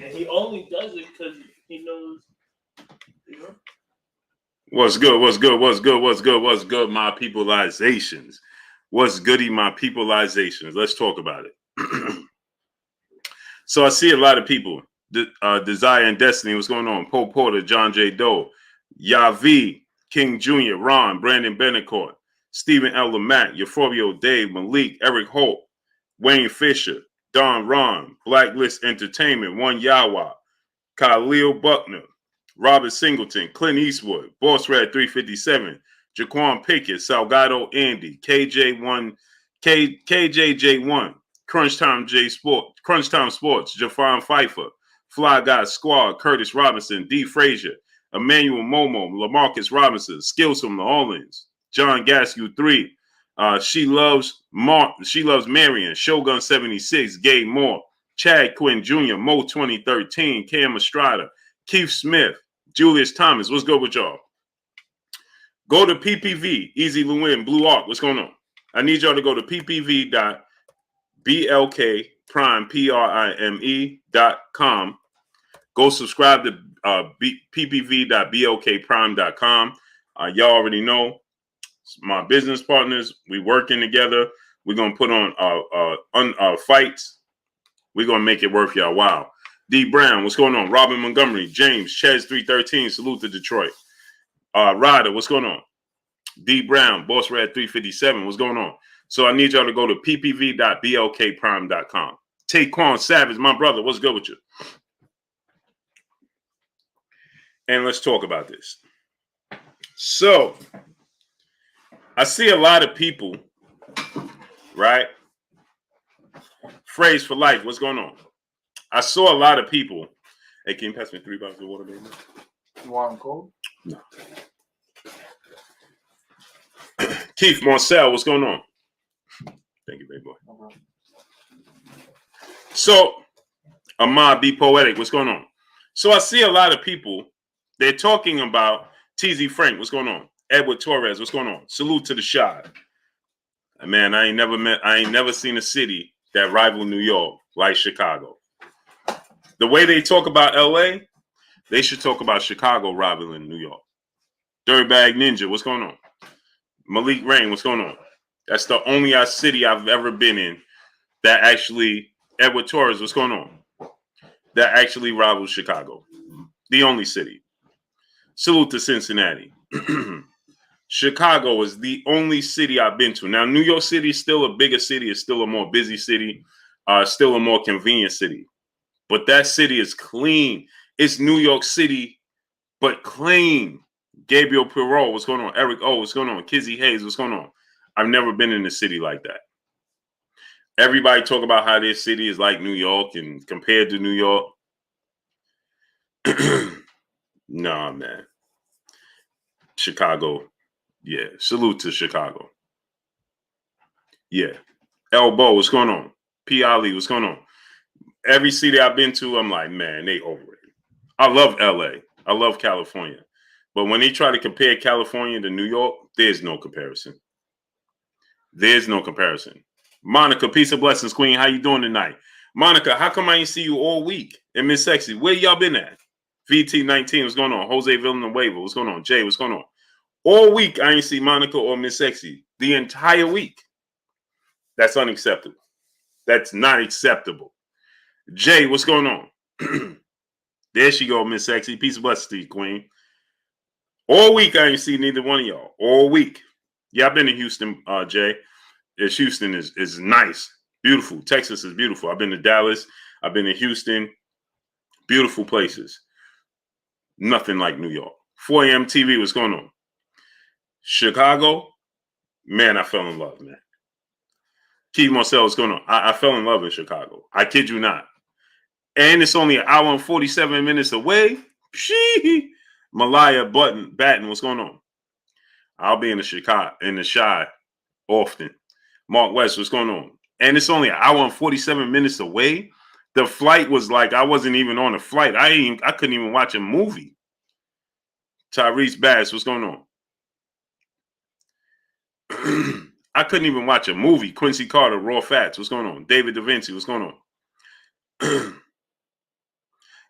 And he only does it because he knows, you know. What's good? What's good? What's good? What's good? What's good? My peopleizations. What's goody? My peopleizations. Let's talk about it. So I see a lot of people. Desire and Destiny. What's going on? Poe Porter, John J. Doe, Yavi, King Jr., Ron, Brandon Benecourt, Stephen L. Lamack, Euphoria Dave, Malik, Eric Holt, Wayne Fisher, Don Ron, Blacklist Entertainment, One Yawa, Khalil Buckner, Robert Singleton, Clint Eastwood, Boss Red 357, Jaquan Pickett, Salgado Andy, KJJ1, Crunch Time Sports, Jafar Pfeiffer, Fly Guy Squad, Curtis Robinson, D. Frazier, Emmanuel Momo, Lamarcus Robinson, Skills from New Orleans, John Gaskew 3, She Loves Marion, Shogun 76, Gabe Moore, Chad Quinn Jr., Mo 2013, Cam Estrada, Keith Smith, Julius Thomas. What's good with y'all? Go to PPV, Easy Lewin, Blue Arc. What's going on? I need y'all to go to ppv.blkprime.com. Go subscribe to ppv.blkprime.com. Y'all already know my business partners. We working together. We're gonna put on fights. We're gonna make it worth y'all. Wow. D Brown, what's going on? Robin Montgomery, James, Ches 313. Salute to Detroit. Ryder, what's going on? D Brown, Boss Red 357. What's going on? So I need y'all to go to ppv.blkprime.com. Taquan Savage, my brother, what's good with you? And let's talk about this. So I see a lot of people, right? Phrase for life, what's going on? I saw a lot of people. Hey, can you pass me 3 bottles of water, baby? You want them cold? No. Keith Marcel, what's going on? Thank you, baby boy. Okay. So, Ahmad Be Poetic, what's going on? So I see a lot of people, they're talking about TZ Frank, what's going on? Edward Torres, what's going on? Salute to the shot. Man, I ain't never seen a city that rivaled New York like Chicago. The way they talk about LA, they should talk about Chicago rivaling New York. Dirtbag Ninja, what's going on? Malik Rain, what's going on? That's the only city I've ever been in that actually, Edward Torres, what's going on? That actually rivals Chicago. The only city. Salute to Cincinnati. Chicago is the only city I've been to. Now, New York City is still a bigger city. It's still a more busy city. Still a more convenient city. But that city is clean. It's New York City, but clean. Gabriel Perot, what's going on? Eric O, what's going on? Kizzy Hayes, what's going on? I've never been in a city like that. Everybody talk about how this city is like New York and compared to New York. Nah, man. Chicago. Yeah. Salute to Chicago. Yeah. Elbow, what's going on? P. Ali, what's going on? Every city I've been to, I'm like, man, they overrated. I love LA. I love California. But when they try to compare California to New York, there's no comparison. There's no comparison. Monica, peace and blessings, queen. How you doing tonight? Monica, how come I ain't see you all week? And Miss Sexy, where y'all been at? VT19, what's going on? Jose Villanueva, what's going on? Jay, what's going on? All week, I ain't see Monica or Miss Sexy. The entire week. That's unacceptable. That's not acceptable. Jay, what's going on? There she go, Miss Sexy. Peace and blessings to you, queen. All week, I ain't see neither one of y'all. All week. Yeah, I've been to Houston, Jay. Houston is nice. Beautiful. Texas is beautiful. I've been to Dallas. I've been to Houston. Beautiful places. Nothing like New York. 4 a.m. TV, what's going on? Chicago, man, I fell in love, man. Keith Marcel, what's going on? I fell in love in Chicago. I kid you not. And it's only an hour and 47 minutes away. Shee. Malaya Batten, what's going on? I'll be in the Chi often. Mark West, what's going on? And it's only an hour and 47 minutes away. The flight was like, I wasn't even on a flight. I couldn't even watch a movie. Tyrese Bass, what's going on? I couldn't even watch a movie. Quincy Carter, Raw Fats, what's going on? David Da Vinci, what's going on?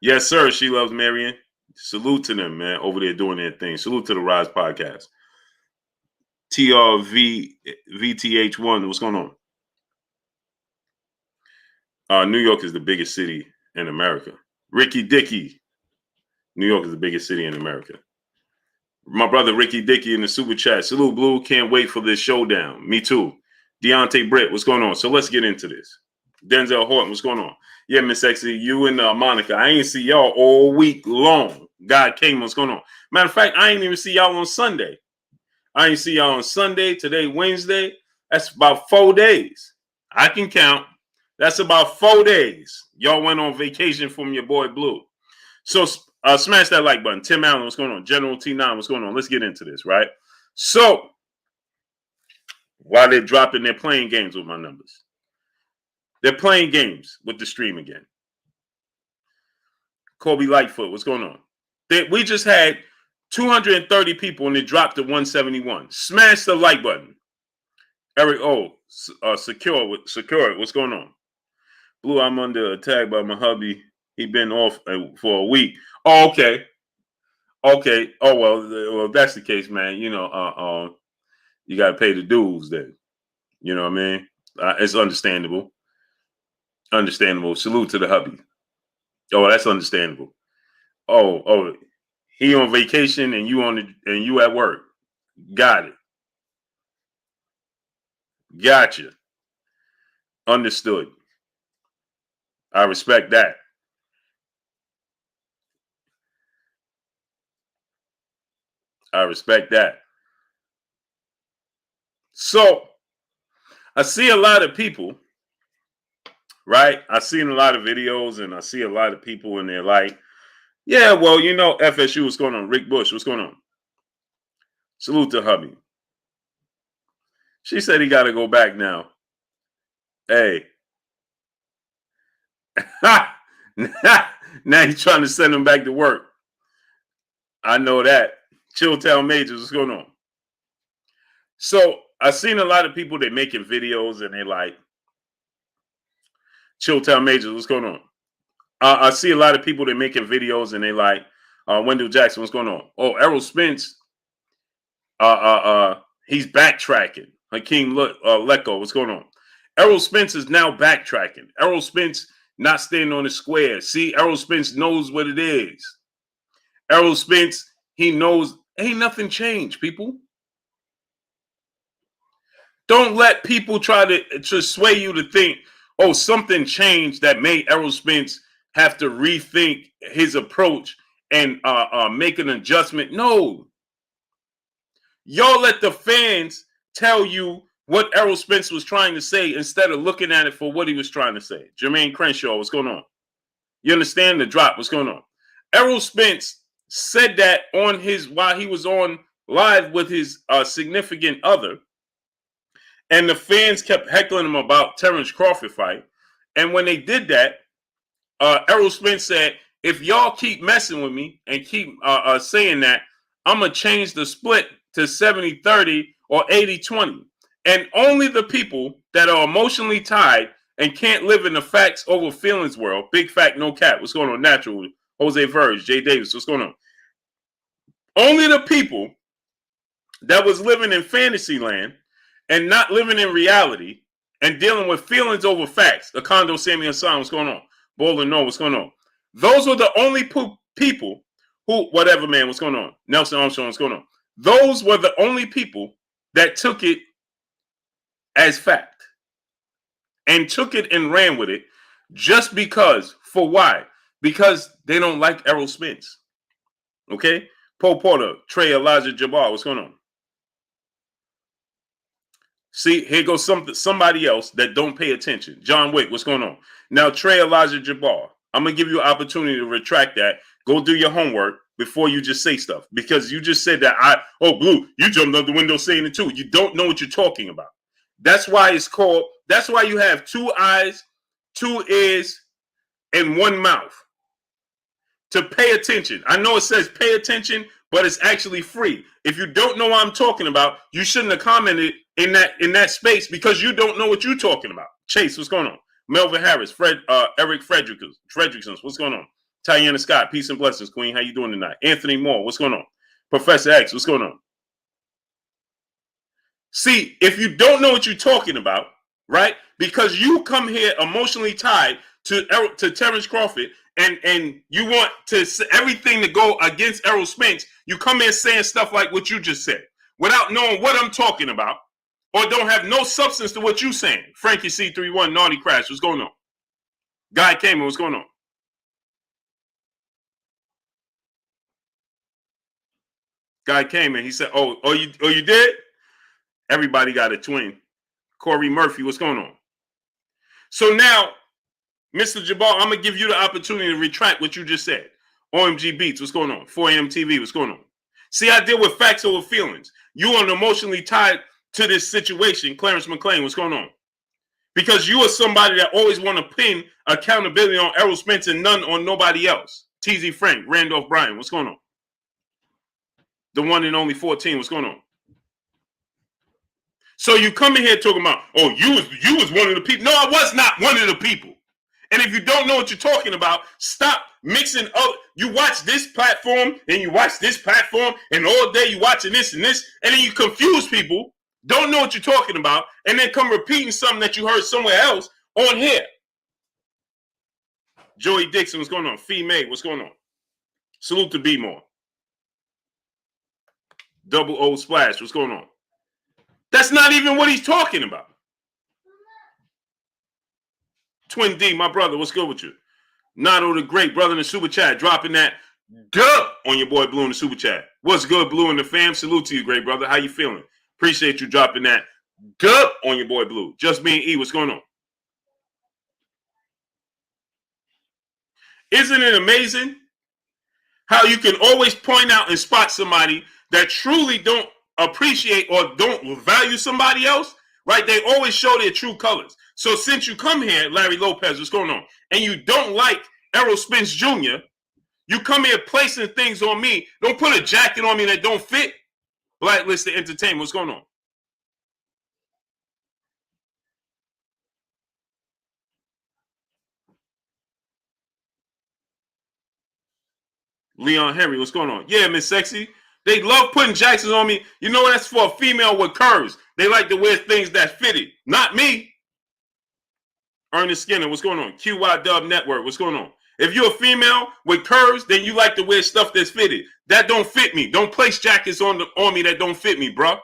Yes, sir. She loves Marion. Salute to them, man, over there doing their thing. Salute to the Rise Podcast. TRVTH1. What's going on? New York is the biggest city in America. Ricky Dickey. New York is the biggest city in America. My brother Ricky Dickey in the super chat. Salute, Blue. Can't wait for this showdown. Me too. Deontay Britt, what's going on? So let's get into this. Denzel Horton, what's going on? Yeah, Miss Sexy, you and Monica. I ain't see y'all all week long. God came, what's going on? Matter of fact, I ain't even see y'all on Sunday. I ain't see y'all on Sunday. Today, Wednesday. That's about 4 days. I can count. That's about 4 days. Y'all went on vacation from your boy Blue. So smash that like button. Tim Allen, what's going on? General T9, what's going on? Let's get into this, right? So, while they're dropping, they're playing games with my numbers. They're playing games with the stream again. Kobe Lightfoot, what's going on? We just had 230 people and it dropped to 171. Smash the like button. Eric Secure, what's going on? Blue, I'm under attack by my hubby. He been off for a week. Oh, okay. Okay. Oh, well, that's the case, man. You know, you got to pay the dues then. You know what I mean? It's understandable. Understandable. Salute to the hubby. Oh, that's understandable. Oh, he on vacation and you at work. Got it. Gotcha. Understood. I respect that. I respect that. So, I see a lot of people, right? I've seen a lot of videos and I see a lot of people and they're like, yeah, well, you know, FSU, what's going on? Rick Bush, what's going on? Salute to hubby. She said he got to go back now. Hey. Now he's trying to send him back to work. I know that. Chilltown Majors, what's going on? So I've seen a lot of people, they're making videos and they're like, Chilltown Majors, what's going on? I see a lot of people, they're making videos and they like, Wendell Jackson, what's going on? Oh, Errol Spence, he's backtracking. Hakeem Lecco, what's going on? Errol Spence is now backtracking. Errol Spence not standing on the square. See, Errol Spence knows what it is. Errol Spence, he knows ain't nothing changed, people. Don't let people try to sway you to think, oh, something changed that made Errol Spence have to rethink his approach and make an adjustment. No. Y'all let the fans tell you what Errol Spence was trying to say instead of looking at it for what he was trying to say. Jermaine Crenshaw, what's going on? You understand the drop? What's going on? Errol Spence said that while he was on live with his significant other, and the fans kept heckling him about Terence Crawford fight. And when they did that, Errol Spence said, if y'all keep messing with me and keep saying that, I'm going to change the split to 70-30 or 80-20. And only the people that are emotionally tied and can't live in the facts over feelings world, big fact, no cap, what's going on? Natural, Jose Verge, Jay Davis, what's going on? Only the people that was living in fantasy land and not living in reality and dealing with feelings over facts. The Condo Sammy Hassan, what's going on? Bowler, no, what's going on? Those were the only people who, whatever, man, what's going on? Nelson Armstrong, what's going on? Those were the only people that took it as fact and took it and ran with it just because. For why? Because they don't like Errol Spence. Okay? Paul Porter, Trey, Elijah Jabbar, what's going on? See, here goes somebody else that don't pay attention. John Wick, what's going on? Now, Trey, Elijah Jabbar, I'm going to give you an opportunity to retract that. Go do your homework before you just say stuff. Because you just said that, Blue, you jumped out the window saying it too. You don't know what you're talking about. That's why you have 2 eyes, 2 ears, and 1 mouth. To pay attention. I know it says pay attention, but it's actually free. If you don't know what I'm talking about, you shouldn't have commented in that space because you don't know what you're talking about. Chase, what's going on? Melvin Harris, Eric Fredrickson, what's going on? Tiana Scott, peace and blessings, Queen. How you doing tonight? Anthony Moore, what's going on? Professor X, what's going on? See, if you don't know what you're talking about, right? Because you come here emotionally tied to Terence Crawford, and you want to everything to go against Errol Spence, you come here saying stuff like what you just said without knowing what I'm talking about, or don't have no substance to what you're saying. Frankie C31, Naughty Crash, what's going on? Guy Kamen, what's going on? Guy came in, he said, oh, you did? Everybody got a twin. Corey Murphy, what's going on? So now, Mr. Jabbar, I'm going to give you the opportunity to retract what you just said. OMG Beats, what's going on? 4am TV, what's going on? See, I deal with facts over feelings. You are emotionally tied to this situation. Clarence McLean, what's going on? Because you are somebody that always want to pin accountability on Errol Spence and none on nobody else. TZ Frank, Randolph Bryan, what's going on? The one and only 14, what's going on? So you come in here talking about, oh, you was one of the people. No, I was not one of the people. And if you don't know what you're talking about, stop mixing up. You watch this platform and you watch this platform, and all day you watching this and this, and then you confuse people, don't know what you're talking about, and then come repeating something that you heard somewhere else on here. Joey Dixon, what's going on? Fee May, what's going on? Salute to B-More. Double O Splash, what's going on? That's not even what he's talking about. Twin D, my brother, what's good with you? Nato the Great, brother in the super chat, dropping that duh on your boy Blue in the super chat. What's good, Blue in the fam? Salute to you, great brother. How you feeling? Appreciate you dropping that duh on your boy Blue. Just me and E, what's going on? Isn't it amazing how you can always point out and spot somebody that truly don't appreciate or don't value somebody else, right? They always show their true colors. So since you come here, Larry Lopez, what's going on? And you don't like Errol Spence Jr., you come here placing things on me. Don't put a jacket on me that don't fit. Blacklisted Entertainment, what's going on? Leon Henry, what's going on? Yeah, Miss Sexy. They love putting jackets on me. You know that's for a female with curves. They like to wear things that fitted. Not me. Ernest Skinner, what's going on? QY Dub Network, what's going on? If you're a female with curves, then you like to wear stuff that's fitted. That don't fit me. Don't place jackets on me that don't fit me, bro.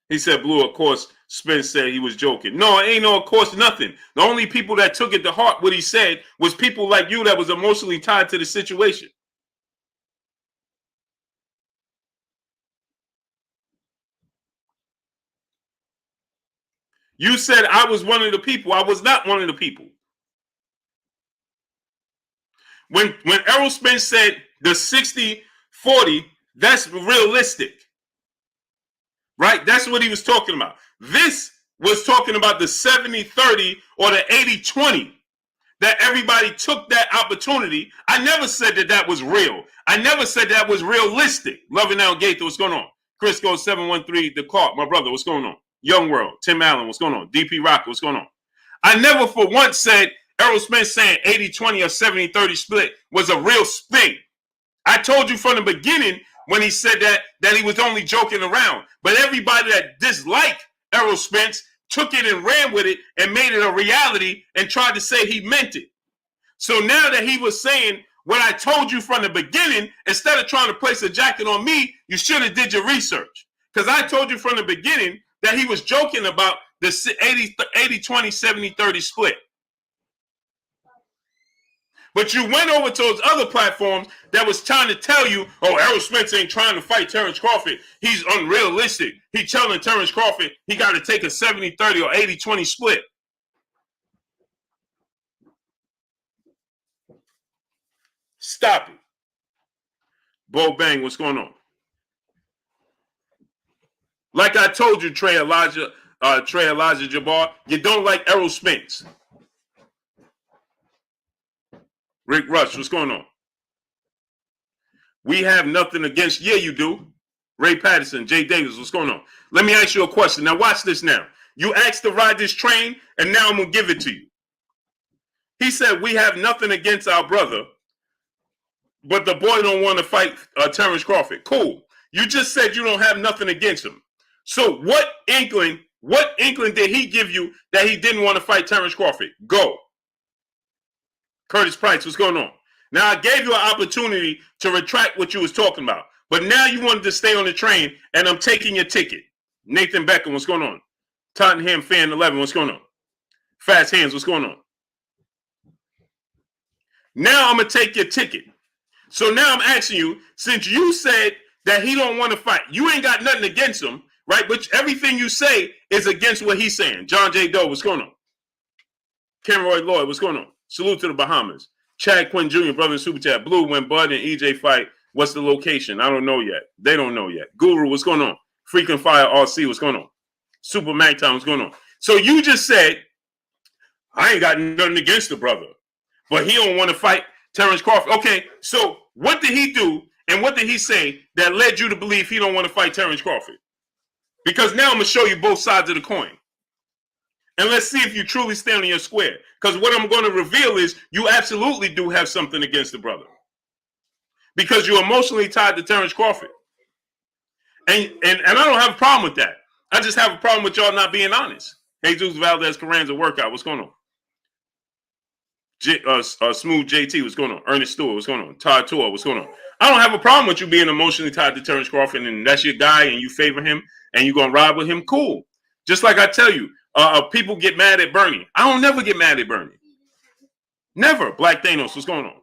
He said, Blue, of course, Spence said he was joking. No, it ain't no, of course, nothing. The only people that took it to heart what he said was people like you that was emotionally tied to the situation. You said I was one of the people. I was not one of the people. When Errol Spence said the 60-40, that's realistic. Right? That's what he was talking about. This was talking about the 70-30 or the 80-20. That everybody took that opportunity. I never said that that was real. I never said that was realistic. Loving Al Gaither, what's going on? Chris goes 713, the Clark, my brother, what's going on? Young World, Tim Allen, what's going on? DP Rocker, what's going on? I never for once said Errol Spence saying 80-20 or 70-30 split was a real thing. I told you from the beginning when he said that he was only joking around. But everybody that disliked Errol Spence took it and ran with it and made it a reality and tried to say he meant it. So now that he was saying what I told you from the beginning, instead of trying to place a jacket on me, you should have did your research. Because I told you from the beginning that he was joking about the 80-20, 70-30 split. But you went over to those other platforms that was trying to tell you, oh, Errol Spence ain't trying to fight Terence Crawford. He's unrealistic. He telling Terence Crawford he got to take a 70-30 or 80-20 split. Stop it. Bo Bang, what's going on? Like I told you, Trey Elijah Jabbar, you don't like Errol Spence. Rick Rush, what's going on? We have nothing against, yeah, you do. Ray Patterson, Jay Davis, what's going on? Let me ask you a question. Now, watch this now. You asked to ride this train, and now I'm going to give it to you. He said, we have nothing against our brother, but the boy don't want to fight Terence Crawford. Cool. You just said you don't have nothing against him. So what inkling did he give you that he didn't want to fight Terence Crawford? Go. Curtis Price, what's going on? Now, I gave you an opportunity to retract what you was talking about, but now you wanted to stay on the train, and I'm taking your ticket. Nathan Beckham, what's going on? Tottenham Fan 11, what's going on? Fast Hands, what's going on? Now I'm going to take your ticket. So now I'm asking you, since you said that he don't want to fight, you ain't got nothing against him, right? But everything you say is against what he's saying. John J. Doe, what's going on? Kenroy Lloyd, what's going on? Salute to the Bahamas. Chad Quinn Jr., brother in Super Chat. Blue, when Bud and EJ fight, what's the location? I don't know yet. They don't know yet. Guru, what's going on? Freaking Fire RC, what's going on? Super Mac Time, what's going on? So you just said, I ain't got nothing against the brother, but he don't want to fight Terence Crawford. Okay, so what did he do and what did he say that led you to believe he don't want to fight Terence Crawford? Because now I'm going to show you both sides of the coin. And let's see if you truly stand on your square. Because what I'm going to reveal is you absolutely do have something against the brother. Because you're emotionally tied to Terence Crawford. And I don't have a problem with that. I just have a problem with y'all not being honest. Jesus Valdez Carranza workout. What's going on? Smooth JT, what's going on? Ernest Stewart, what's going on? Todd Tour, what's going on? I don't have a problem with you being emotionally tied to Terence Crawford and that's your guy and you favor him and you're going to ride with him. Cool. Just like I tell you, people get mad at Bernie. I don't never get mad at Bernie. Never. Black Thanos, what's going on?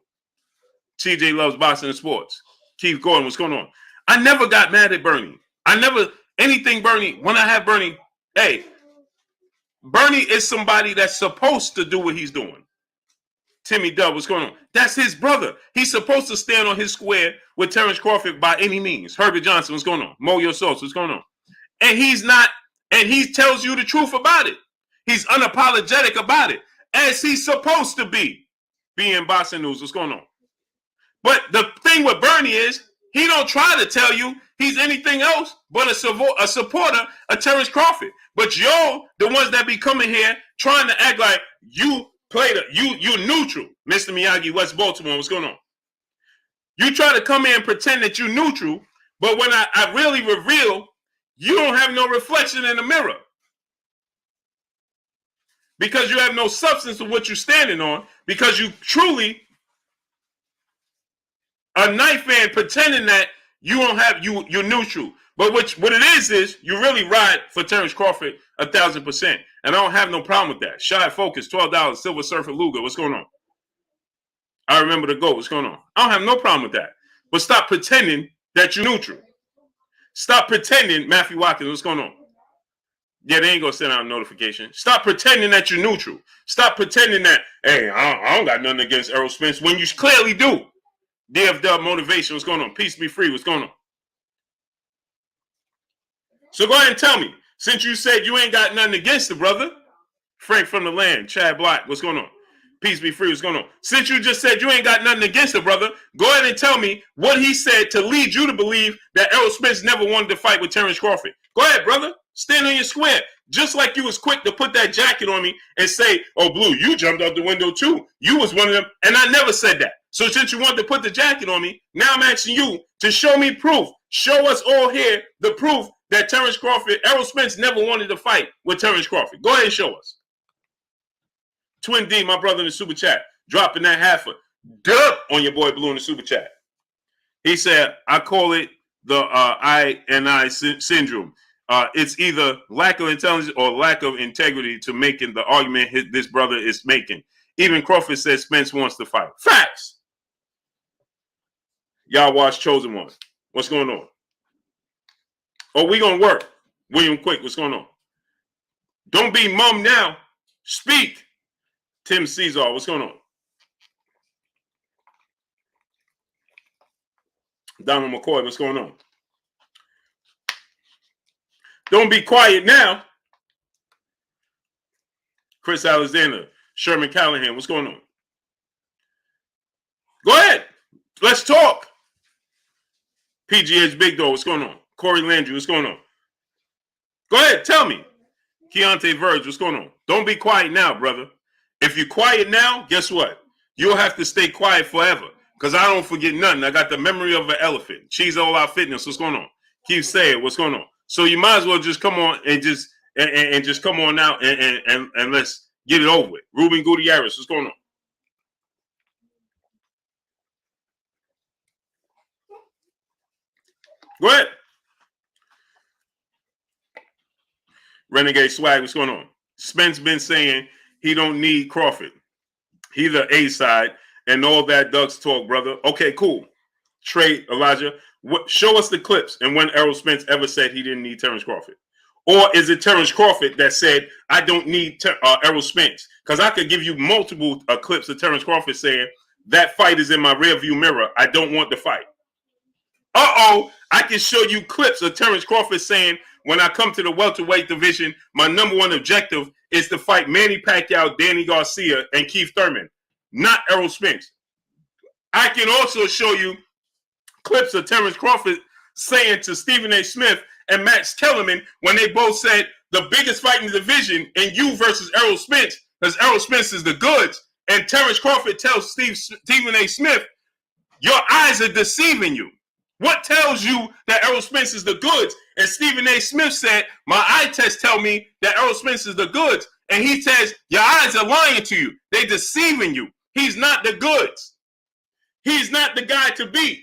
TJ loves boxing and sports. Keith Gordon, what's going on? I never got mad at Bernie. I never, anything Bernie, when I have Bernie, hey, Bernie is somebody that's supposed to do what he's doing. Timmy Dub, what's going on? That's his brother. He's supposed to stand on his square with Terence Crawford by any means. Herbert Johnson, what's going on? Moyo Sauce, what's going on? And he's not, and he tells you the truth about it. He's unapologetic about it, as he's supposed to be. Being Boxing News, what's going on? But the thing with Bernie is, he don't try to tell you he's anything else but a supporter of Terence Crawford. But you're the ones that be coming here trying to act like you you're neutral. Mr. Miyagi, West Baltimore, what's going on? You try to come in and pretend that you're neutral, but when I really reveal, you don't have no reflection in the mirror. Because you have no substance of what you're standing on, because you truly a knife fan pretending that you don't have you're neutral. But what it is you really ride for Terence Crawford 1,000%. And I don't have no problem with that. Shy Focus, $12, Silver Surfer Luger, what's going on? I remember the GOAT, what's going on? I don't have no problem with that. But stop pretending that you're neutral. Stop pretending, Matthew Watkins, what's going on? Yeah, they ain't gonna send out a notification. Stop pretending that you're neutral. Stop pretending that, hey, I don't got nothing against Errol Spence when you clearly do. DFW Motivation, what's going on? Peace be free, what's going on? So go ahead and tell me, since you said you ain't got nothing against the brother, Frank from the land, Chad Black, what's going on? Peace be free, what's going on? Since you just said you ain't got nothing against the brother, go ahead and tell me what he said to lead you to believe that Errol Spence never wanted to fight with Terence Crawford. Go ahead, brother. Stand on your square. Just like you was quick to put that jacket on me and say, oh, Blue, you jumped out the window too. You was one of them. And I never said that. So since you wanted to put the jacket on me, now I'm asking you to show me proof. Show us all here the proof that Terence Crawford, Errol Spence never wanted to fight with Terence Crawford. Go ahead and show us. Twin D, my brother in the super chat, dropping that half a dub on your boy Blue in the super chat. He said, I call it the I syndrome. It's either lack of intelligence or lack of integrity to making the argument this brother is making. Even Crawford says Spence wants to fight. Facts. Y'all watch Chosen One. What's going on? Oh, we gonna work. William Quick, what's going on? Don't be mum now. Speak. Tim Caesar, what's going on? Donald McCoy, what's going on? Don't be quiet now. Chris Alexander, Sherman Callahan, what's going on? Go ahead. Let's talk. PGH Big Dog, what's going on? Corey Landry, what's going on? Go ahead, tell me. Keontae Verge, what's going on? Don't be quiet now, brother. If you're quiet now, guess what? You'll have to stay quiet forever. Because I don't forget nothing. I got the memory of an elephant. Cheese All Out Fitness, what's going on? Keep saying what's going on. So you might as well just come on and just come on out and let's get it over with. Ruben Gutierrez, what's going on? Go ahead. Renegade Swag, what's going on? Spence been saying he don't need Crawford. He's the A side and all that Ducks talk, brother. Okay, cool. Trey, Elijah, show us the clips and when Errol Spence ever said he didn't need Terence Crawford. Or is it Terence Crawford that said, I don't need Errol Spence? Because I could give you multiple clips of Terence Crawford saying, that fight is in my rearview mirror. I don't want the fight. Uh-oh, I can show you clips of Terence Crawford saying, when I come to the welterweight division, my number one objective is to fight Manny Pacquiao, Danny Garcia, and Keith Thurman, not Errol Spence. I can also show you clips of Terence Crawford saying to Stephen A. Smith and Max Kellerman when they both said the biggest fight in the division and you versus Errol Spence, because Errol Spence is the goods. And Terence Crawford tells Stephen A. Smith, your eyes are deceiving you. What tells you that Errol Spence is the goods? And Stephen A. Smith said, my eye test tell me that Errol Spence is the goods. And he says, your eyes are lying to you. They're deceiving you. He's not the goods. He's not the guy to beat.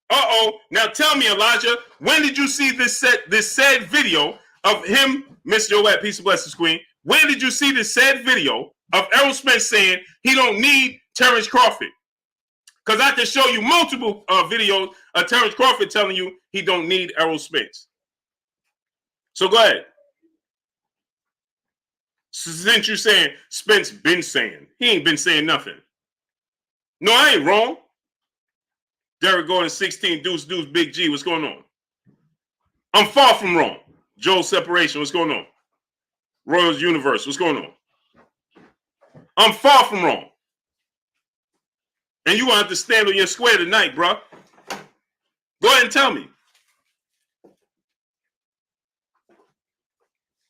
Uh-oh. Now tell me, Elijah, when did you see this said video of him, Miss Joette, peace of blessings, Queen? When did you see this said video of Errol Spence saying he don't need Terence Crawford? Because I can show you multiple videos of Terence Crawford telling you he don't need Errol Spence. So go ahead. Since you're saying Spence been saying, he ain't been saying nothing. No, I ain't wrong. Derek Gordon, 16, Deuce, Big G, what's going on? I'm far from wrong. Joel Separation, what's going on? Royals Universe, what's going on? I'm far from wrong. And you want to stand on your square tonight, bro. Go ahead and tell me.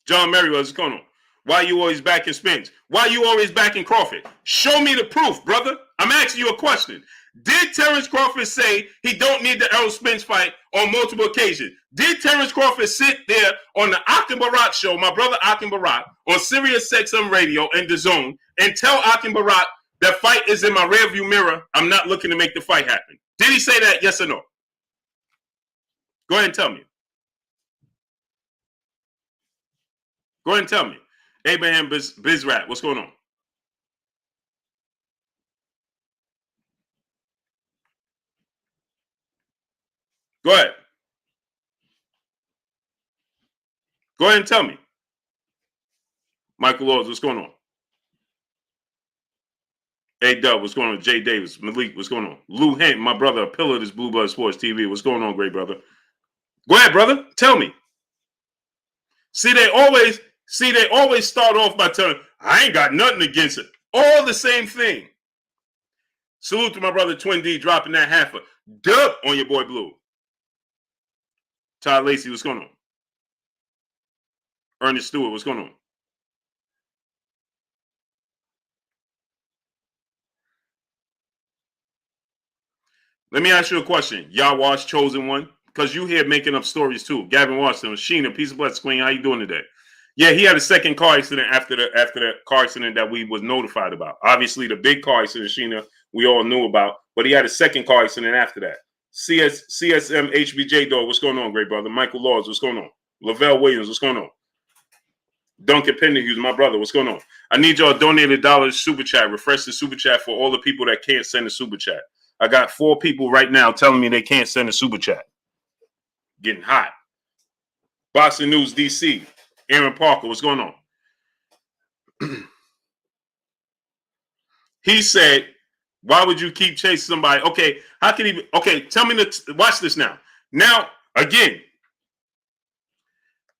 John Merriweather, what's going on? Why you always backing Spence? Why you always backing Crawford? Show me the proof, brother. I'm asking you a question. Did Terence Crawford say he don't need the Errol Spence fight on multiple occasions? Did Terence Crawford sit there on the Akim Barak show, my brother Akim Barak, on Sirius XM Radio and The Zone, and tell Akim Barak that fight is in my rearview mirror, I'm not looking to make the fight happen? Did he say that, yes or no? Go ahead and tell me. Go ahead and tell me. Abraham Bizrat, what's going on? Go ahead. Go ahead and tell me. Michael Lords, what's going on? A-Dub, what's going on? Jay Davis, Malik, what's going on? Lou Hent, my brother, a pillar of this Blue Blood Sports TV. What's going on, great brother? Go ahead, brother. Tell me. See, they always start off by telling, I ain't got nothing against it. All the same thing. Salute to my brother Twin D dropping that half a dub on your boy Blue. Todd Lacey, what's going on? Ernest Stewart, what's going on? Let me ask you a question. Y'all watch Chosen One? Because you here making up stories too. Gavin Washington, Sheena, peace of blessings, Queen. How you doing today? Yeah, he had a second car accident after the car accident that we was notified about. Obviously, the big car accident, Sheena, we all knew about, but he had a second car accident after that. CSM HBJ Dog, what's going on, great brother? Michael Laws, what's going on? Lavelle Williams, what's going on? Duncan Penderhughes, my brother, what's going on? I need y'all to donate $1 super chat. Refresh the super chat for all the people that can't send a super chat. I got 4 people right now telling me they can't send a super chat. Getting hot. Boxing News DC. Aaron Parker, what's going on? He said, why would you keep chasing somebody? Okay, how can he? Okay, tell me watch this now. Now, again,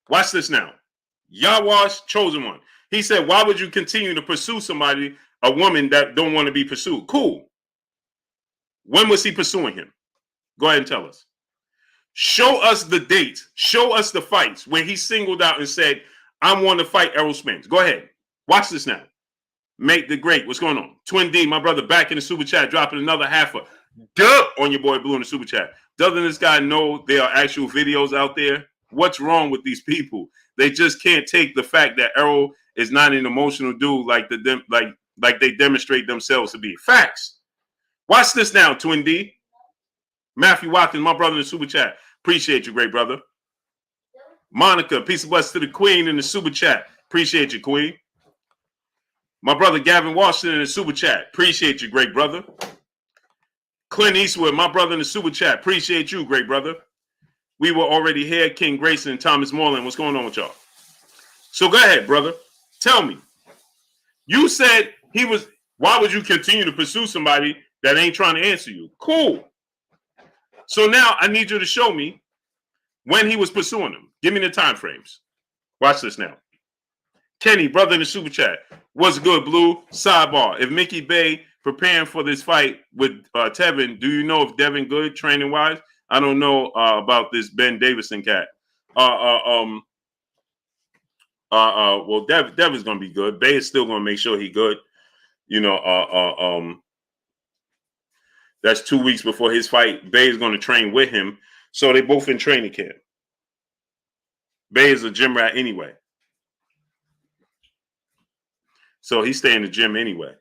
watch this now. Yawash, Chosen One. He said, why would you continue to pursue somebody, a woman that don't want to be pursued? Cool. When was he pursuing him? Go ahead and tell us. Show us the dates. Show us the fights where he singled out and said, I want to fight Errol Spence. Go ahead. Watch this now. Make the great. What's going on? Twin D, my brother, back in the super chat, dropping another half a dub on your boy Blue in the super chat. Doesn't this guy know there are actual videos out there? What's wrong with these people? They just can't take the fact that Errol is not an emotional dude like they demonstrate themselves to be. Facts. Watch this now, Twin D. Matthew Watkins, my brother in the super chat. Appreciate you, great brother. Monica, peace and blessings to the queen in the super chat. Appreciate you, queen. My brother Gavin Washington in the super chat. Appreciate you, great brother. Clint Eastwood, my brother in the super chat. Appreciate you, great brother. We were already here. King Grayson and Thomas Moreland. What's going on with y'all? So go ahead, brother. Tell me. You said he was. Why would you continue to pursue somebody that ain't trying to answer you? Cool. So now I need you to show me when he was pursuing him. Give me the time frames. Watch this now. Kenny, brother in the super chat. What's good, Blue? Sidebar. If Mickey Bay preparing for this fight with Tevin, do you know if Devin good training wise? I don't know about this Ben Davison cat. Well, Devin's gonna be good. Bay is still gonna make sure he good. You know, that's 2 weeks before his fight. Bay is gonna train with him, so they both in training camp. Bay is a gym rat anyway, so he stay in the gym anyway.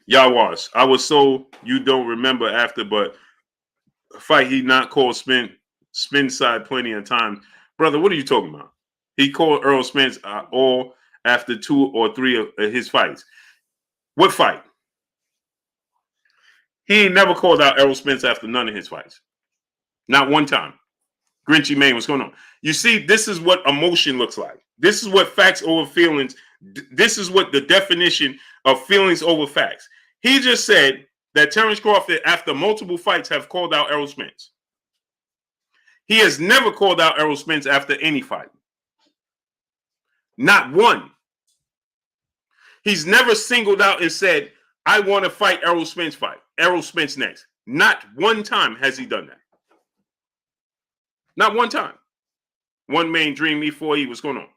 Yawas, I was so you don't remember after, but fight he not called spin side plenty of times. Brother, what are you talking about? He called Errol Spence all after 2 or 3 of his fights. What fight? He ain't never called out Errol Spence after none of his fights. Not one time. Grinchy Maine, what's going on? You see, this is what emotion looks like. This is what facts over feelings. This is what the definition of feelings over facts. He just said that Terence Crawford, after multiple fights, have called out Errol Spence. He has never called out Errol Spence after any fight. Not one. He's never singled out and said, I want to fight Errol Spence next. Not one time has he done that. Not one time. One main dream E4E, what's going on?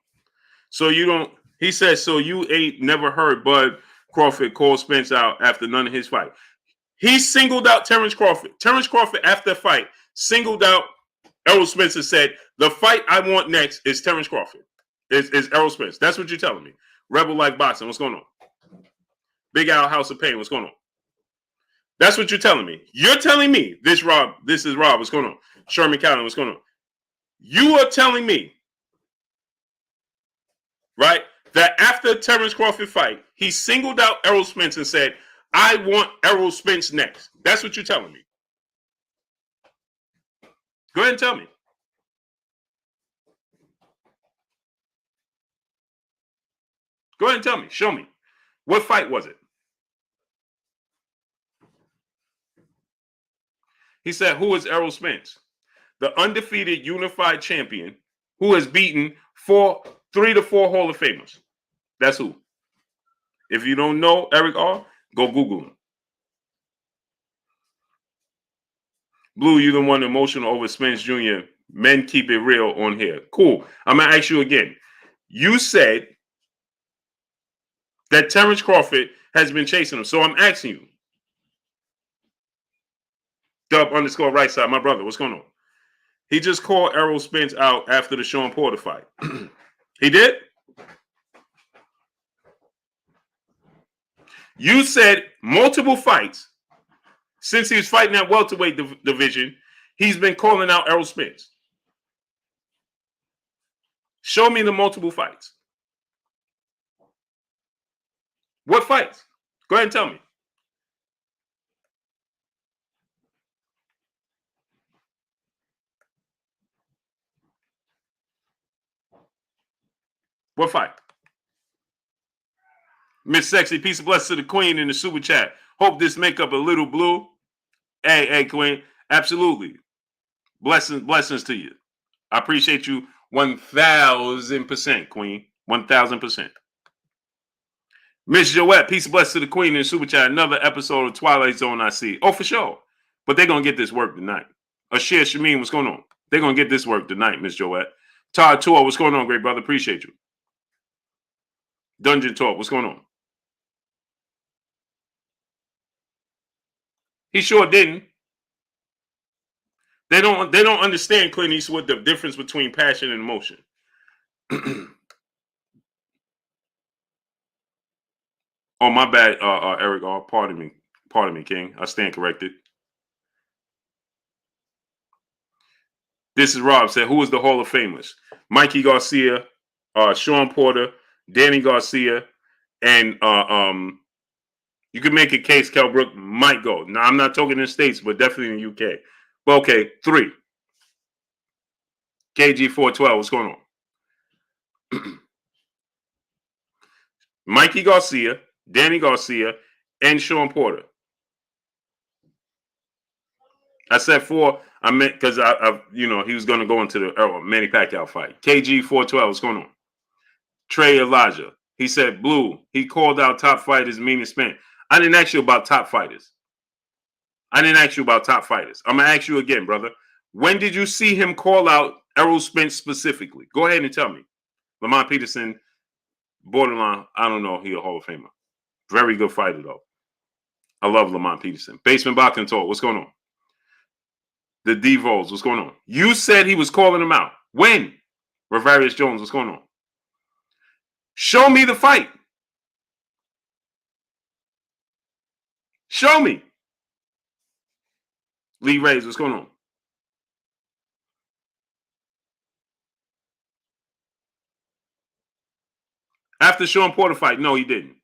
So you don't, he says, so you ain't never heard Bud Crawford call Spence out after none of his fight. He singled out Terence Crawford. Terence Crawford, after the fight, singled out Errol Spence and said, the fight I want next is Terence Crawford. Is Errol Spence. That's what you're telling me. Rebel Like Boxing, what's going on? Big Al House of Pain, what's going on? That's what you're telling me. You're telling me, this is Rob, what's going on? Sherman Callan, what's going on? You are telling me, right, that after Terence Crawford fight, he singled out Errol Spence and said, I want Errol Spence next. That's what you're telling me. Go ahead and tell me. Go ahead and tell me. Show me. What fight was it? He said, who is Errol Spence? The undefeated unified champion who has beaten 3 to 4 Hall of Famers. That's who. If you don't know Eric R., go Google him. Blue, you the one emotional over Spence Jr. Men keep it real on here. Cool. I'm going to ask you again. You said that Terence Crawford has been chasing him. So I'm asking you. Dub_ right side. My brother, what's going on? He just called Errol Spence out after the Sean Porter fight. He did? You said multiple fights since he was fighting that welterweight division, he's been calling out Errol Spence. Show me the multiple fights. What fights? Go ahead and tell me. What fight? Miss Sexy, peace and blessings to the queen in the super chat. Hope this make up a little blue. Hey, queen. Absolutely. Blessings to you. I appreciate you 1,000%, queen. 1,000%. Miss Joette, peace and blessings to the queen in the super chat. Another episode of Twilight Zone I see. Oh, for sure. But they're going to get this work tonight. Ashir Shameen, what's going on? They're going to get this work tonight, Miss Joette. Todd Tour, what's going on, great brother? Appreciate you. Dungeon Talk, what's going on? He sure didn't. They don't understand, Clint Eastwood, the difference between passion and emotion. Oh, my bad, Eric. Oh, pardon me, King. I stand corrected. This is Rob said, who is the Hall of Famers? Mikey Garcia, Sean Porter, Danny Garcia, and you can make a case Kell Brook might go. Now, I'm not talking in the States, but definitely in the UK. But okay, 3. KG412, what's going on? Mikey Garcia, Danny Garcia, and Sean Porter. I said 4. I meant because I he was going to go into the Manny Pacquiao fight. KG412, what's going on? Trey Elijah. He said, Blue, he called out top fighters, meaning Spence. I didn't ask you about top fighters. I'm going to ask you again, brother. When did you see him call out Errol Spence specifically? Go ahead and tell me. Lamont Peterson, borderline, I don't know, he a Hall of Famer. Very good fighter, though. I love Lamont Peterson. Basement Boxing Talk, what's going on? The Devos, what's going on? You said he was calling him out. When? Ravarius Jones, what's going on? Show me the fight. Show me. Lee Reyes, what's going on? After Sean Porter fight, no, he didn't.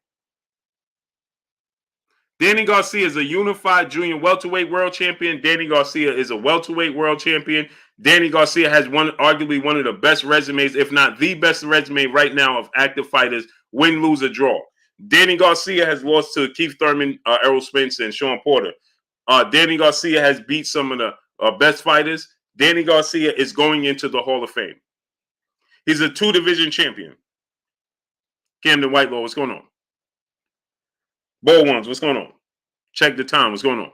Danny Garcia is a unified junior welterweight world champion. Danny Garcia is a welterweight world champion. Danny Garcia has arguably one of the best resumes, if not the best resume right now of active fighters, win, lose, or draw. Danny Garcia has lost to Keith Thurman, Errol Spence, and Sean Porter. Danny Garcia has beat some of the best fighters. Danny Garcia is going into the Hall of Fame. He's a 2-division champion. Camden Whitelaw, what's going on? Bull Ones, what's going on? Check the time, what's going on?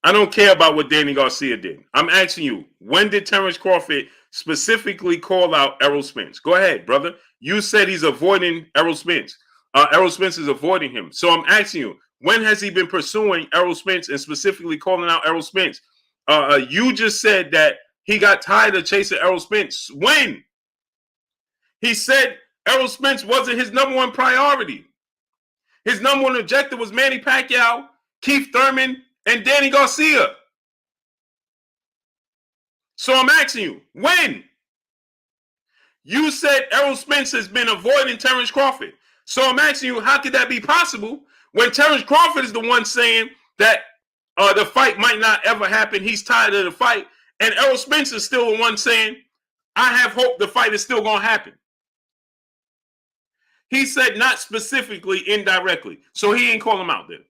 I don't care about what Danny Garcia did. I'm asking you, when did Terence Crawford specifically call out Errol Spence? Go ahead, brother. You said he's avoiding Errol Spence. Errol Spence is avoiding him. So I'm asking you, when has he been pursuing Errol Spence and specifically calling out Errol Spence? You just said that he got tired of chasing Errol Spence. When? He said Errol Spence wasn't his number one priority. His number one objective was Manny Pacquiao, Keith Thurman, and Danny Garcia. So I'm asking you, when? You said Errol Spence has been avoiding Terence Crawford. So I'm asking you, how could that be possible when Terence Crawford is the one saying that the fight might not ever happen, he's tired of the fight, and Errol Spence is still the one saying, I have hope the fight is still going to happen. He said not specifically, indirectly. So he ain't call him out then.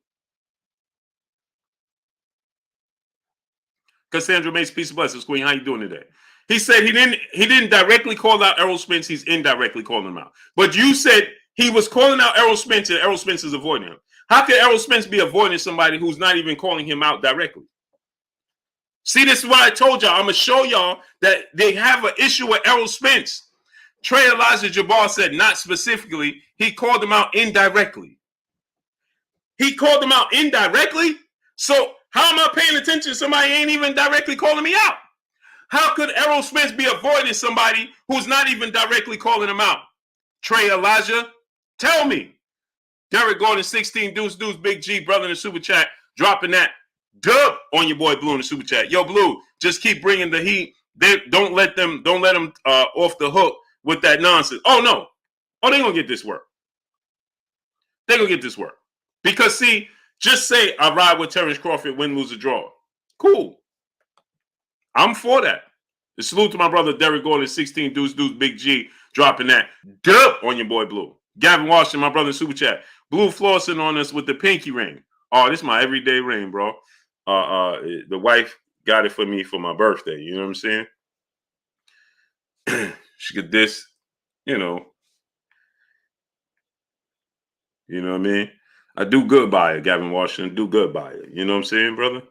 Cassandra Mace, peace of blessings, Queen. How you doing today? He said he didn't directly call out Errol Spence. He's indirectly calling him out. But you said he was calling out Errol Spence and Errol Spence is avoiding him. How can Errol Spence be avoiding somebody who's not even calling him out directly? See, this is what I told y'all. I'm going to show y'all that they have an issue with Errol Spence. Trey Elijah Jabbar said not specifically. He called him out indirectly. He called him out indirectly? So how am I paying attention to somebody ain't even directly calling me out? How could Errol Spence be avoiding somebody who's not even directly calling him out? Trey Elijah, tell me. Derek Gordon, 16 Deuce, Big G, brother in the super chat, dropping that dub on your boy Blue in the super chat. Yo, Blue, just keep bringing the heat. Don't let them off the hook with that nonsense. Oh, no. Oh, they're going to get this work. They're going to get this work. Because, see, just say I ride with Terence Crawford, win, lose, or draw. Cool. I'm for that. The salute to my brother Derek Gordon, 16 Deuce, Big G, dropping that dub on your boy Blue. Gavin Washington, my brother in super chat. Blue flossing on us with the pinky ring. Oh, this is my everyday ring, bro. The wife got it for me for my birthday. You know what I'm saying? She could you know what I mean? I do good by it, Gavin Washington. Do good by it. You know what I'm saying, brother?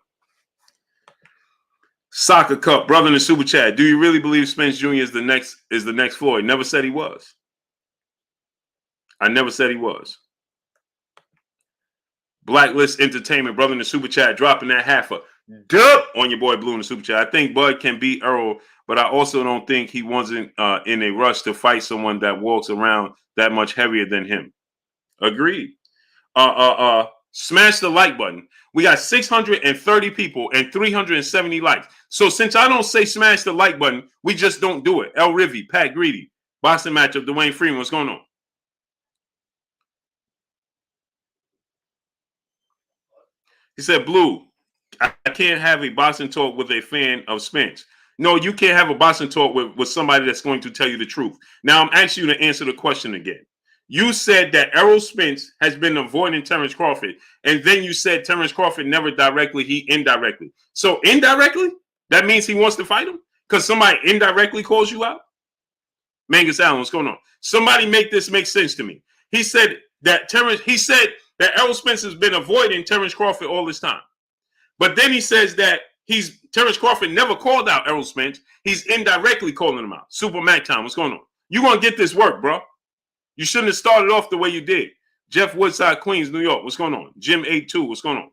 Soccer Cup, brother in the super chat. Do you really believe Spence Jr. is the next Floyd? Never said he was. I never said he was. Blacklist Entertainment, brother in the super chat, dropping that half a dub on your boy Blue in the super chat. I think Bud can beat Errol, but I also don't think he wasn't in a rush to fight someone that walks around that much heavier than him. Agreed. Smash the like button. We got 630 people and 370 likes. So since I don't say smash the like button, we just don't do it. El Rivi, Pat Greedy, boxing matchup, Dwayne Freeman. What's going on? He said, Blue, I can't have a boxing talk with a fan of Spence. No, you can't have a boxing talk with somebody that's going to tell you the truth. Now, I'm asking you to answer the question again. You said that Errol Spence has been avoiding Terence Crawford, and then you said Terence Crawford never directly, he indirectly. So indirectly, that means he wants to fight him? Because somebody indirectly calls you out? Mangus Allen, what's going on? Somebody make this make sense to me. He said that Errol Spence has been avoiding Terence Crawford all this time. But then he says that Terence Crawford never called out Errol Spence. He's indirectly calling him out. Super Mac time, what's going on? You gonna get this work, bro. You shouldn't have started off the way you did. Jeff Woodside, Queens, New York. What's going on? Jim 82. What's going on?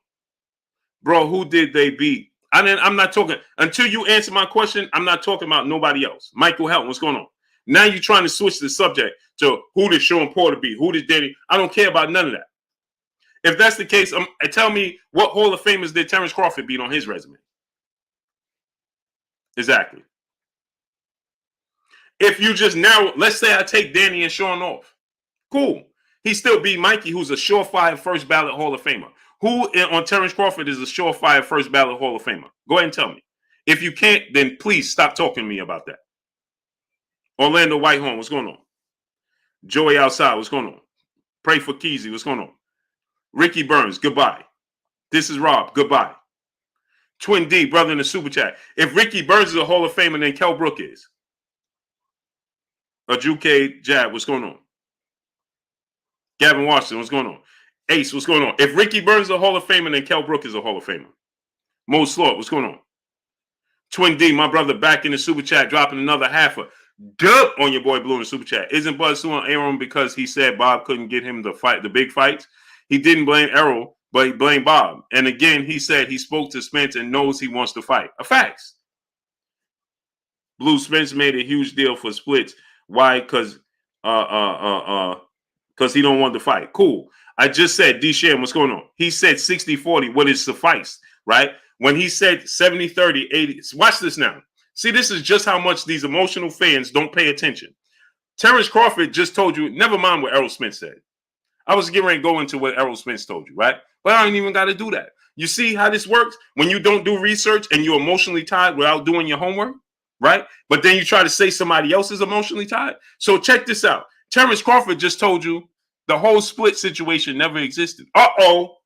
Bro, who did they beat? I'm not talking. Until you answer my question, I'm not talking about nobody else. Michael Helton, what's going on? Now you're trying to switch the subject to who did Sean Porter beat? Who did Danny? I don't care about none of that. If that's the case, tell me what Hall of Famers did Terence Crawford beat on his resume? Exactly. If you just narrow, let's say I take Danny and Sean off. Cool. He still beat Mikey, who's a surefire first ballot Hall of Famer. Who on Terence Crawford is a surefire first ballot Hall of Famer? Go ahead and tell me. If you can't, then please stop talking to me about that. Orlando Whitehorn, what's going on? Joey Outside, what's going on? Pray for Keezy, what's going on? Ricky Burns, goodbye. This is Rob, goodbye. Twin D, brother in the super chat. If Ricky Burns is a Hall of Famer, then Kell Brook is. Ajuke Jab, what's going on? Gavin Washington, what's going on? Ace, what's going on? If Ricky Burns is a Hall of Famer, then Kell Brook is a Hall of Famer. Mo Slort, what's going on? Twin D, my brother, back in the super chat, dropping another half a dub on your boy Blue in the super chat. Isn't Bud suing Aaron because he said Bob couldn't get him to fight the big fights? He didn't blame Errol, but he blamed Bob. And again, he said he spoke to Spence and knows he wants to fight. A facts. Blue, Spence made a huge deal for splits. Why? Because he don't want to fight. Cool. I just said, D. Sham, what's going on? He said 60-40, what is suffice, right? When he said 70-30, 80, watch this now. See, this is just how much these emotional fans don't pay attention. Terence Crawford just told you, never mind what Errol Spence said. I was getting ready to go into what Errol Spence told you, right? But I don't even got to do that. You see how this works? When you don't do research and you're emotionally tied without doing your homework, right? But then you try to say somebody else is emotionally tied. So check this out. Terence Crawford just told you the whole split situation never existed. Uh-oh.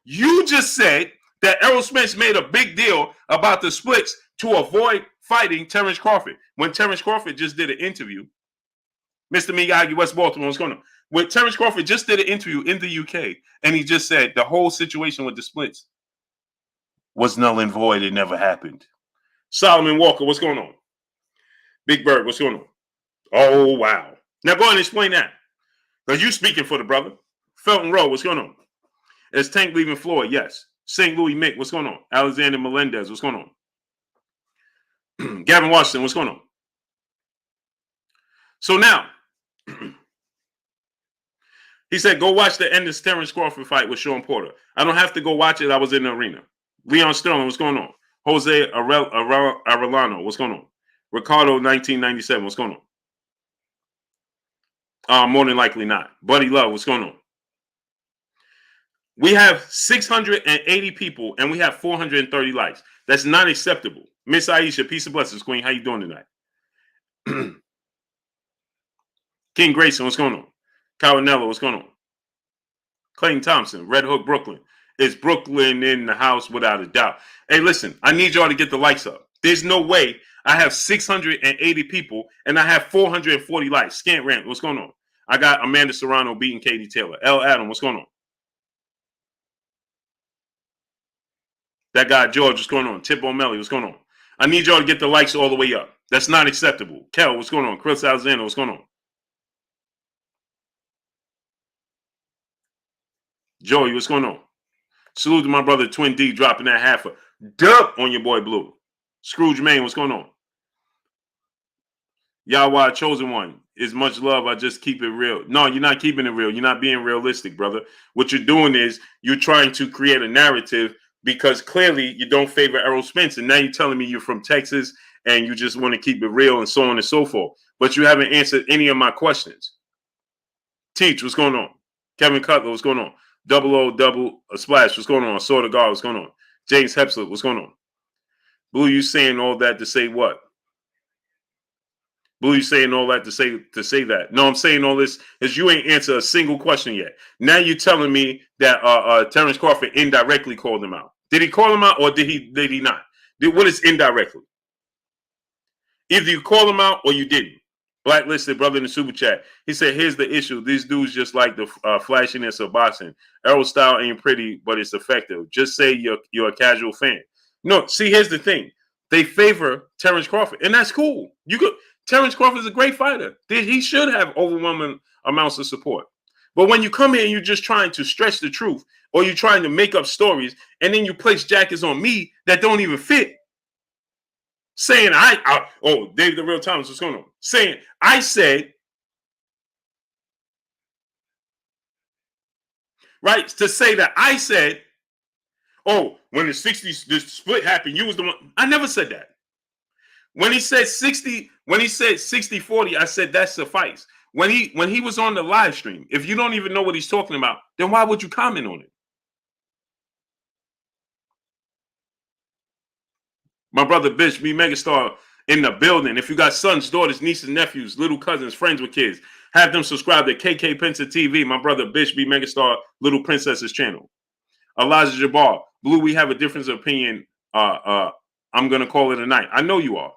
You just said that Errol Spence made a big deal about the splits to avoid fighting Terence Crawford. When Terence Crawford just did an interview, Mr. Miyagi, West Baltimore, what's going on? When Terence Crawford just did an interview in the UK, and he just said the whole situation with the splits was null and void. It never happened. Solomon Walker, what's going on? Big Bird, what's going on? Oh, wow. Now go ahead and explain that. Because you speaking for the brother. Felton Rowe, what's going on? Is Tank leaving Floyd? Yes. St. Louis Mick, what's going on? Alexander Melendez, what's going on? Gavin Washington, what's going on? So now, he said, go watch the end of Terence Crawford fight with Sean Porter. I don't have to go watch it. I was in the arena. Leon Sterling, what's going on? Jose Arellano, what's going on? Ricardo, 1997, what's going on? More than likely not. Buddy Love, what's going on? We have 680 people and we have 430 likes. That's not acceptable. Miss Aisha, peace and blessings, Queen. How you doing tonight? King Grayson, what's going on? Carinello, what's going on? Clayton Thompson, Red Hook, Brooklyn. Is Brooklyn in the house without a doubt? Hey, listen, I need y'all to get the likes up. There's no way I have 680 people and I have 440 likes. Scant Rant, what's going on? I got Amanda Serrano beating Katie Taylor. L. Adam, what's going on? That guy, George, what's going on? Tip O'Malley, what's going on? I need y'all to get the likes all the way up. That's not acceptable. Kel, what's going on? Chris Alexander, what's going on? Joey, what's going on? Salute to my brother Twin D dropping that half a dub on your boy Blue. Scrooge Main, what's going on? Yahweh Chosen One. Is much love. I just keep it real. No, you're not keeping it real. You're not being realistic, brother. What you're doing is you're trying to create a narrative because clearly you don't favor Errol Spence. And now you're telling me you're from Texas and you just want to keep it real and so on and so forth. But you haven't answered any of my questions. Teach, what's going on? Kevin Cutler, what's going on? Double O, double a splash, what's going on? Sword of God, what's going on? James Hepsler, what's going on? Blue, you saying all that to say what? Blue, you saying all that to say that? No, I'm saying all this is you ain't answered a single question yet. Now you're telling me that Terence Crawford indirectly called him out. Did he call him out or did he not? What is indirectly? Either you call him out or you didn't. Blacklisted brother in the super chat. He said, here's the issue. These dudes just like the flashiness of boxing. Errol's style ain't pretty, but it's effective. Just say you're a casual fan. No, see, here's the thing. They favor Terence Crawford, and that's cool. Terence Crawford is a great fighter. He should have overwhelming amounts of support. But when you come here and you're just trying to stretch the truth or you're trying to make up stories and then you place jackets on me that don't even fit, saying Dave the Real Thomas, what's going on? Saying I said, right, to say that I said, when the 60s, the split happened, you was the one. I never said that. When he said 60-40, I said that suffice. When he was on the live stream, if you don't even know what he's talking about, then why would you comment on it? My brother Bish, be Megastar in the building. If you got sons, daughters, nieces, nephews, little cousins, friends with kids, have them subscribe to KK Pensa TV. My brother Bish, be Megastar, Little Princess's channel. Elijah Jabbar, Blue, we have a difference of opinion. I'm gonna call it a night. I know you are.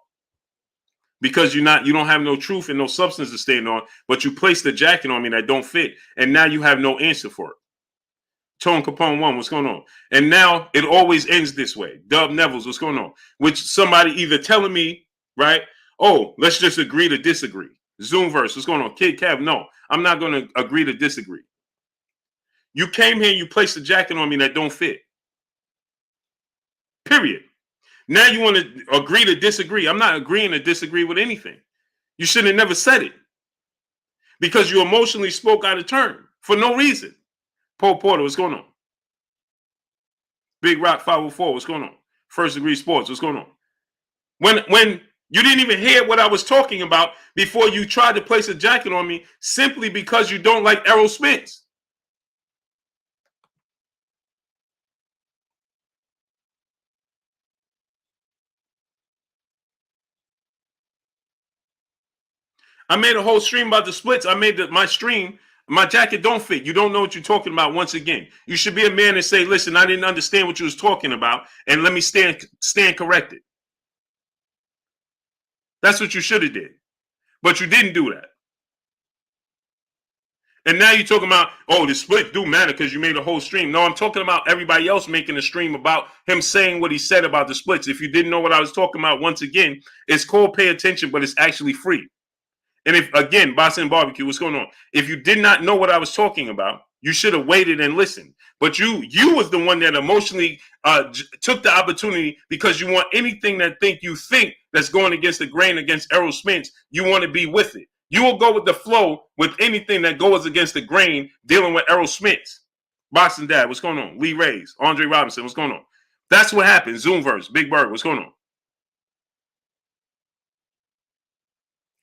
Because you don't have no truth and no substance to stand on, but you placed the jacket on me that don't fit, and now you have no answer for it. Tone Capone 1, what's going on? And now it always ends this way. Dub Nevels, what's going on? Which somebody either telling me, right? Let's just agree to disagree. Zoomverse, what's going on? Kid Cav, no, I'm not going to agree to disagree. You came here and you placed a jacket on me that don't fit. Period. Now you want to agree to disagree. I'm not agreeing to disagree with anything. You should have never said it. Because you emotionally spoke out of turn for no reason. Paul Porter, what's going on? Big Rock 504, what's going on? First Degree Sports, what's going on? When you didn't even hear what I was talking about before you tried to place a jacket on me simply because you don't like Errol Spence. I made a whole stream about the splits. I made my stream. My jacket don't fit. You don't know what you're talking about once again. You should be a man and say, listen, I didn't understand what you was talking about, and let me stand corrected. That's what you should have did. But you didn't do that. And now you're talking about, the split do matter because you made a whole stream. No, I'm talking about everybody else making a stream about him saying what he said about the splits. If you didn't know what I was talking about, once again, it's called pay attention, but it's actually free. And if, again, Boston Barbecue, what's going on? If you did not know what I was talking about, you should have waited and listened. But you was the one that emotionally took the opportunity because you want anything that you think that's going against the grain against Errol Spence, you want to be with it. You will go with the flow with anything that goes against the grain dealing with Errol Spence. Boxing Dad, what's going on? Lee Reyes, Andre Robinson, what's going on? That's what happened. Zoomverse, Big Bird, what's going on?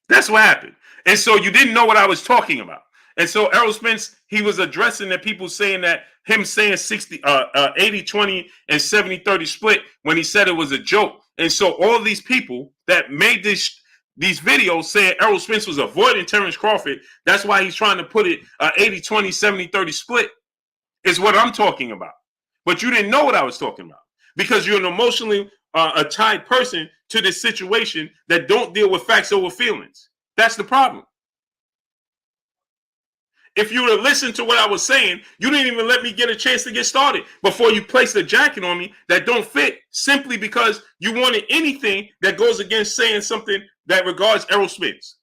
That's what happened. And so you didn't know what I was talking about. And so Errol Spence, he was addressing the people saying that him saying 80-20 and 70-30 split when he said it was a joke. And so all these people that made these videos saying Errol Spence was avoiding Terence Crawford, that's why he's trying to put it 80-20, 70-30 split, is what I'm talking about. But you didn't know what I was talking about because you're an emotionally tied person to this situation that don't deal with facts over feelings. That's the problem. If you would have listened to what I was saying, you didn't even let me get a chance to get started before you placed a jacket on me that don't fit simply because you wanted anything that goes against saying something that regards Errol Spence.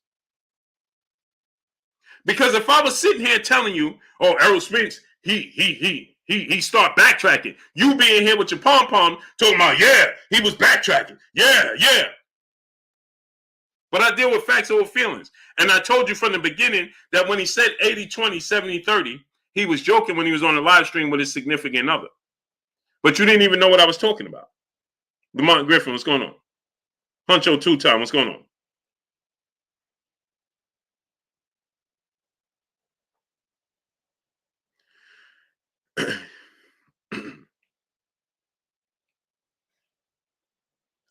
Because if I was sitting here telling you, oh, Errol Spence, he start backtracking. You being here with your pom-pom talking about, yeah, he was backtracking. Yeah. But I deal with facts over feelings. And I told you from the beginning that when he said 80-20, 70-30, he was joking when he was on the live stream with his significant other. But you didn't even know what I was talking about. Lamont Griffin, what's going on? Huncho Two-Time, what's going on?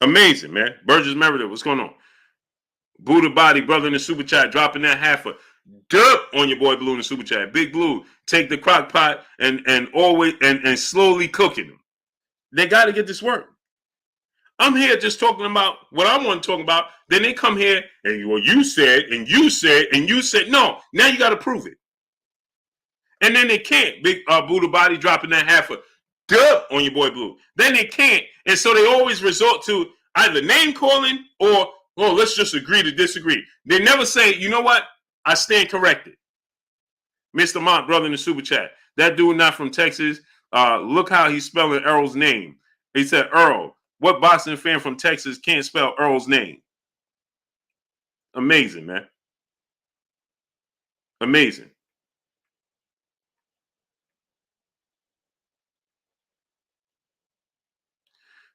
Amazing, man. Burgess Meredith, what's going on? Buddha Body, brother in the super chat, dropping that half a dub on your boy Blue in the super chat. Big Blue, take the crock pot and always and slowly cooking them. They got to get this work. I'm here just talking about what I want to talk about. Then they come here and, well, you said, and you said, and you said. No, now you got to prove it. And then they can't. Big Buddha Body dropping that half a dub on your boy Blue. Then they can't. And so they always resort to either name calling or, oh, let's just agree to disagree. They never say, you know what? I stand corrected. Mr. Mont, brother in the super chat. That dude not from Texas. Look how he's spelling Errol's name. He said, Earl. What boxing fan from Texas can't spell Earl's name? Amazing, man. Amazing.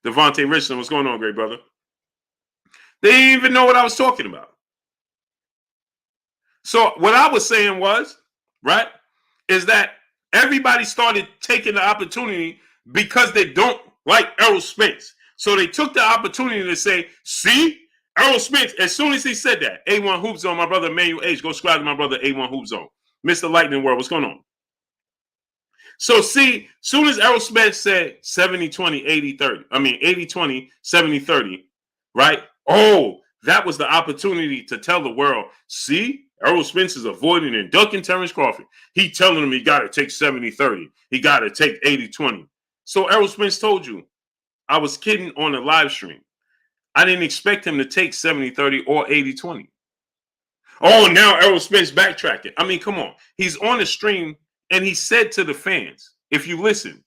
Devontae Richardson, what's going on, great brother? They didn't even know what I was talking about. So what I was saying was, right, is that everybody started taking the opportunity because they don't like Errol Spence. So they took the opportunity to say, see, Errol Spence, as soon as he said that, A1 Hoop Zone, my brother Emmanuel H, go subscribe to my brother A1 Hoop Zone. Mr. Lightning World, what's going on? So see, soon as Errol Spence said 70-20, 80-30, I mean 80-20, 70-30, right? Oh, that was the opportunity to tell the world, see, Errol Spence is avoiding and ducking Terence Crawford. He telling him he got to take 70-30. He got to take 80-20. So Errol Spence told you, I was kidding on the live stream. I didn't expect him to take 70-30 or 80-20. Oh, now Errol Spence backtracking. I mean, come on. He's on the stream and he said to the fans, if you listen,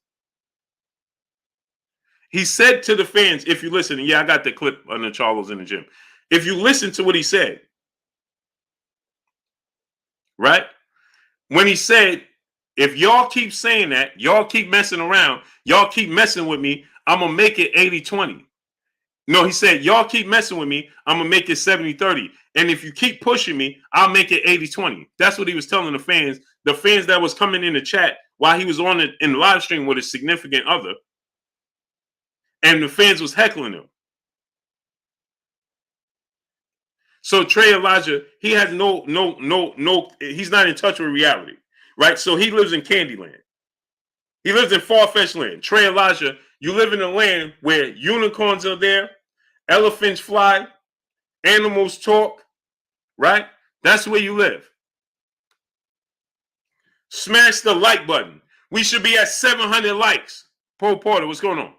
he said to the fans, if you listen, and yeah, I got the clip on the Charles in the gym. If you listen to what he said, right? When he said, if y'all keep saying that, y'all keep messing around, y'all keep messing with me, I'm going to make it 80-20. No, he said, y'all keep messing with me, I'm going to make it 70-30. And if you keep pushing me, I'll make it 80-20. That's what he was telling the fans that was coming in the chat while he was on it in the live stream with his significant other. And the fans was heckling him. So Trey Elijah, he has no, he's not in touch with reality, right? So he lives in Candyland. He lives in far-fetched land. Trey Elijah, you live in a land where unicorns are there, elephants fly, animals talk, right? That's where you live. Smash the like button. We should be at 700 likes. Paul Porter, what's going on?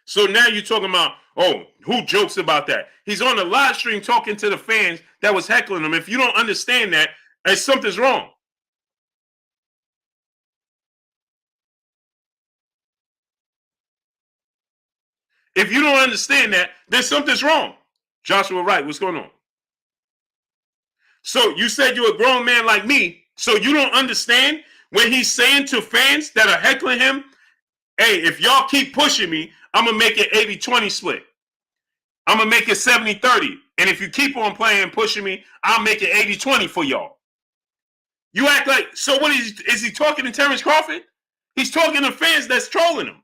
So now you're talking about, oh, who jokes about that? He's on the live stream talking to the fans that was heckling him. If you don't understand that, something's wrong. If you don't understand that, then something's wrong. Joshua Wright, what's going on? So you said you're a grown man like me, so you don't understand when he's saying to fans that are heckling him, hey, if y'all keep pushing me, I'm going to make it 80-20 split. I'm going to make it 70-30. And if you keep on playing and pushing me, I'll make it 80-20 for y'all. You act like, so what is he talking to Terence Crawford? He's talking to fans that's trolling him.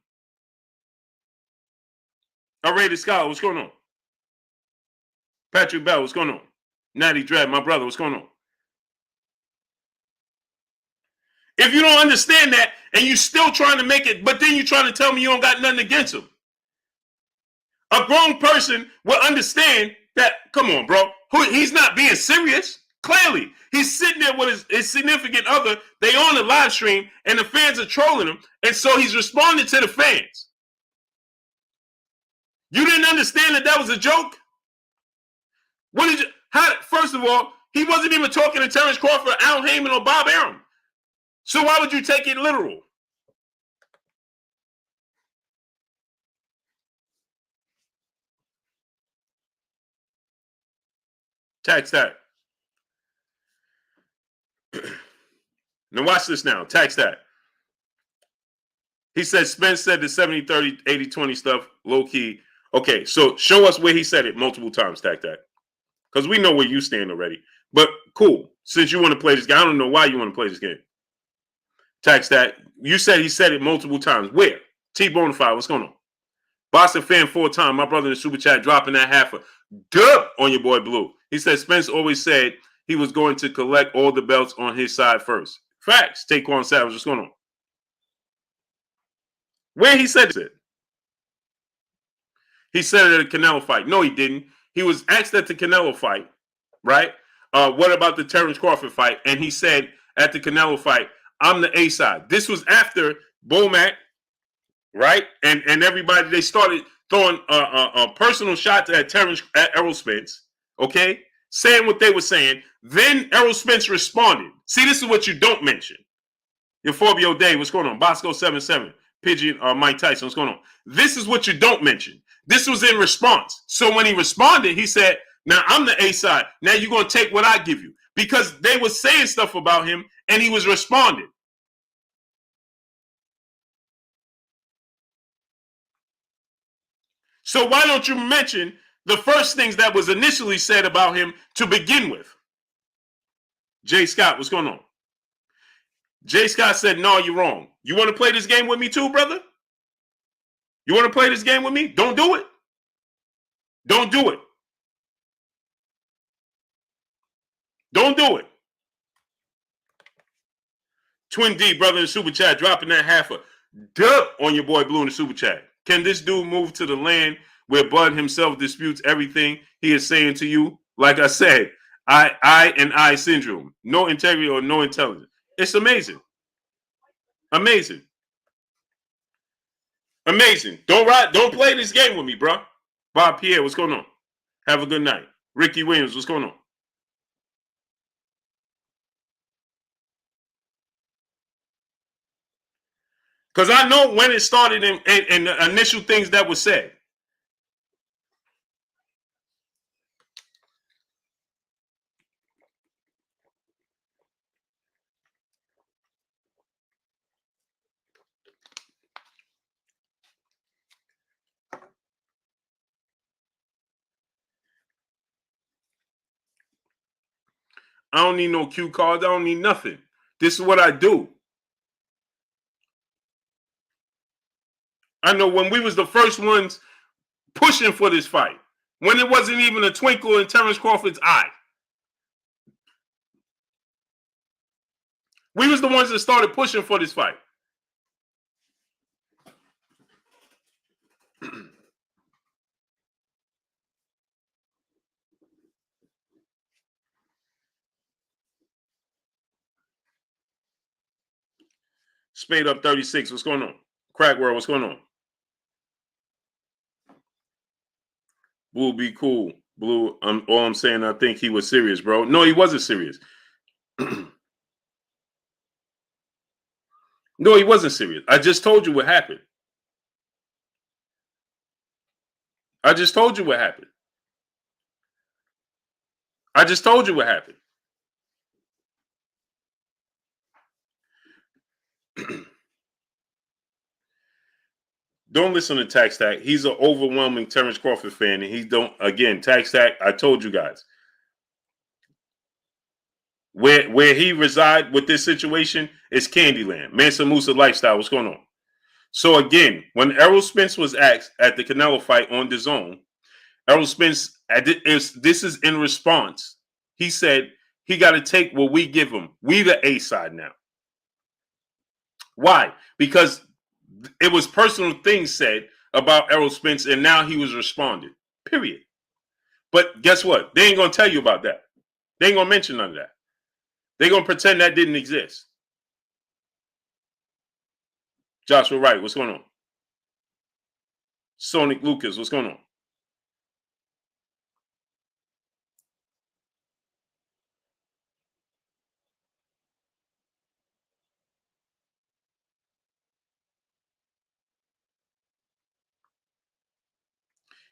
Rated Scholar, what's going on? Patrick Bell, what's going on? Natty Dread, my brother, what's going on? If you don't understand that and you still trying to make it, but then you're trying to tell me you don't got nothing against him. A grown person will understand that, come on, bro. He's not being serious. Clearly, he's sitting there with his significant other. They on the live stream, and the fans are trolling him, and so he's responding to the fans. You didn't understand that was a joke? What did you? First of all, he wasn't even talking to Terence Crawford, Al Heyman, or Bob Arum. So why would you take it literal? Tax that. Now watch this now. Tax that. He said Spence said the 70-30, 80-20 stuff, low key. Okay, so show us where he said it multiple times, Tax that. Because we know where you stand already. But cool. Since you want to play this game, I don't know why you want to play this game. Tax that. You said he said it multiple times. Where? T-Bonafide, what's going on? Boston fan 4-time. My brother in the super chat dropping that half a dub on your boy Blue. He said Spence always said he was going to collect all the belts on his side first. Facts. Taquan Savage, what's going on? Where he said it? He said it at a Canelo fight. No, he didn't. He was asked at the Canelo fight, right? What about the Terence Crawford fight? And he said at the Canelo fight, I'm the A side. This was after Bomac, right? And everybody, they started throwing personal shots at Errol Spence, okay? Saying what they were saying. Then Errol Spence responded. See, this is what you don't mention. Your Fabio Day, what's going on? Bosco 77, Pigeon, Mike Tyson, what's going on? This is what you don't mention. This was in response. So when he responded, he said, now I'm the A side. Now you're going to take what I give you. Because they were saying stuff about him and he was responding. So why don't you mention the first things that was initially said about him to begin with? Jay Scott, what's going on? Jay Scott said, no, you're wrong. You want to play this game with me too, brother? You want to play this game with me? Don't do it. Don't do it. Don't do it. Twin D, brother in the super chat, dropping that half a dub on your boy Blue in the super chat. Can this dude move to the land where Bud himself disputes everything he is saying to you? Like I said, I syndrome. No integrity or no intelligence. It's amazing. Amazing. Amazing. Don't play this game with me, bro. Bob Pierre, what's going on? Have a good night. Ricky Williams, what's going on? Because I know when it started and the initial things that were said. I don't need no cue cards. I don't need nothing. This is what I do. I know when we was the first ones pushing for this fight, when it wasn't even a twinkle in Terence Crawford's eye. We was the ones that started pushing for this fight. Spade up 36. What's going on? Crack World, what's going on? Blue, be cool. Blue, all I'm saying, I think he was serious, bro. No, he wasn't serious. No, he wasn't serious. I just told you what happened. I just told you what happened. I just told you what happened. Don't listen to Tax Tack. He's an overwhelming Terence Crawford fan, and he don't. Again, Tax Tack. I told you guys where he reside with this situation is Candyland, Mansa Musa lifestyle. What's going on? So again, when Errol Spence was asked at the Canelo fight on DAZN, Errol Spence, this is in response. He said he got to take what we give him. We the A side now. Why? Because it was personal things said about Errol Spence, and now he was responding. Period. But guess what? They ain't gonna tell you about that. They ain't gonna mention none of that. They gonna pretend that didn't exist. Joshua Wright, what's going on? Sonic Lucas, what's going on?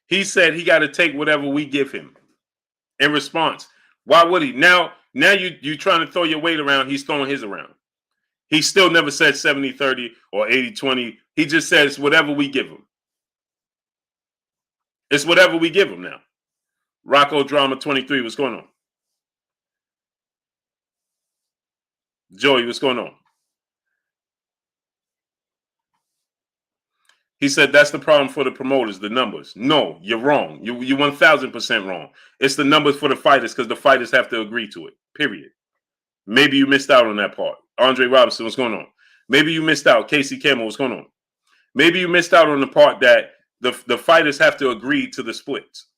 He said he got to take whatever we give him in response. Why would he? Now you trying to throw your weight around. He's throwing his around. He still never said 70-30 or 80-20. He just says whatever we give him. It's whatever we give him now. Rocco Drama 23, what's going on? Joey, what's going on? He said that's the problem for the promoters, the numbers. No, you're wrong. You 1,000% wrong. It's the numbers for the fighters because the fighters have to agree to it, period. Maybe you missed out on that part. Andre Robinson, what's going on? Maybe you missed out. Casey Campbell, what's going on? Maybe you missed out on the part that the fighters have to agree to the splits.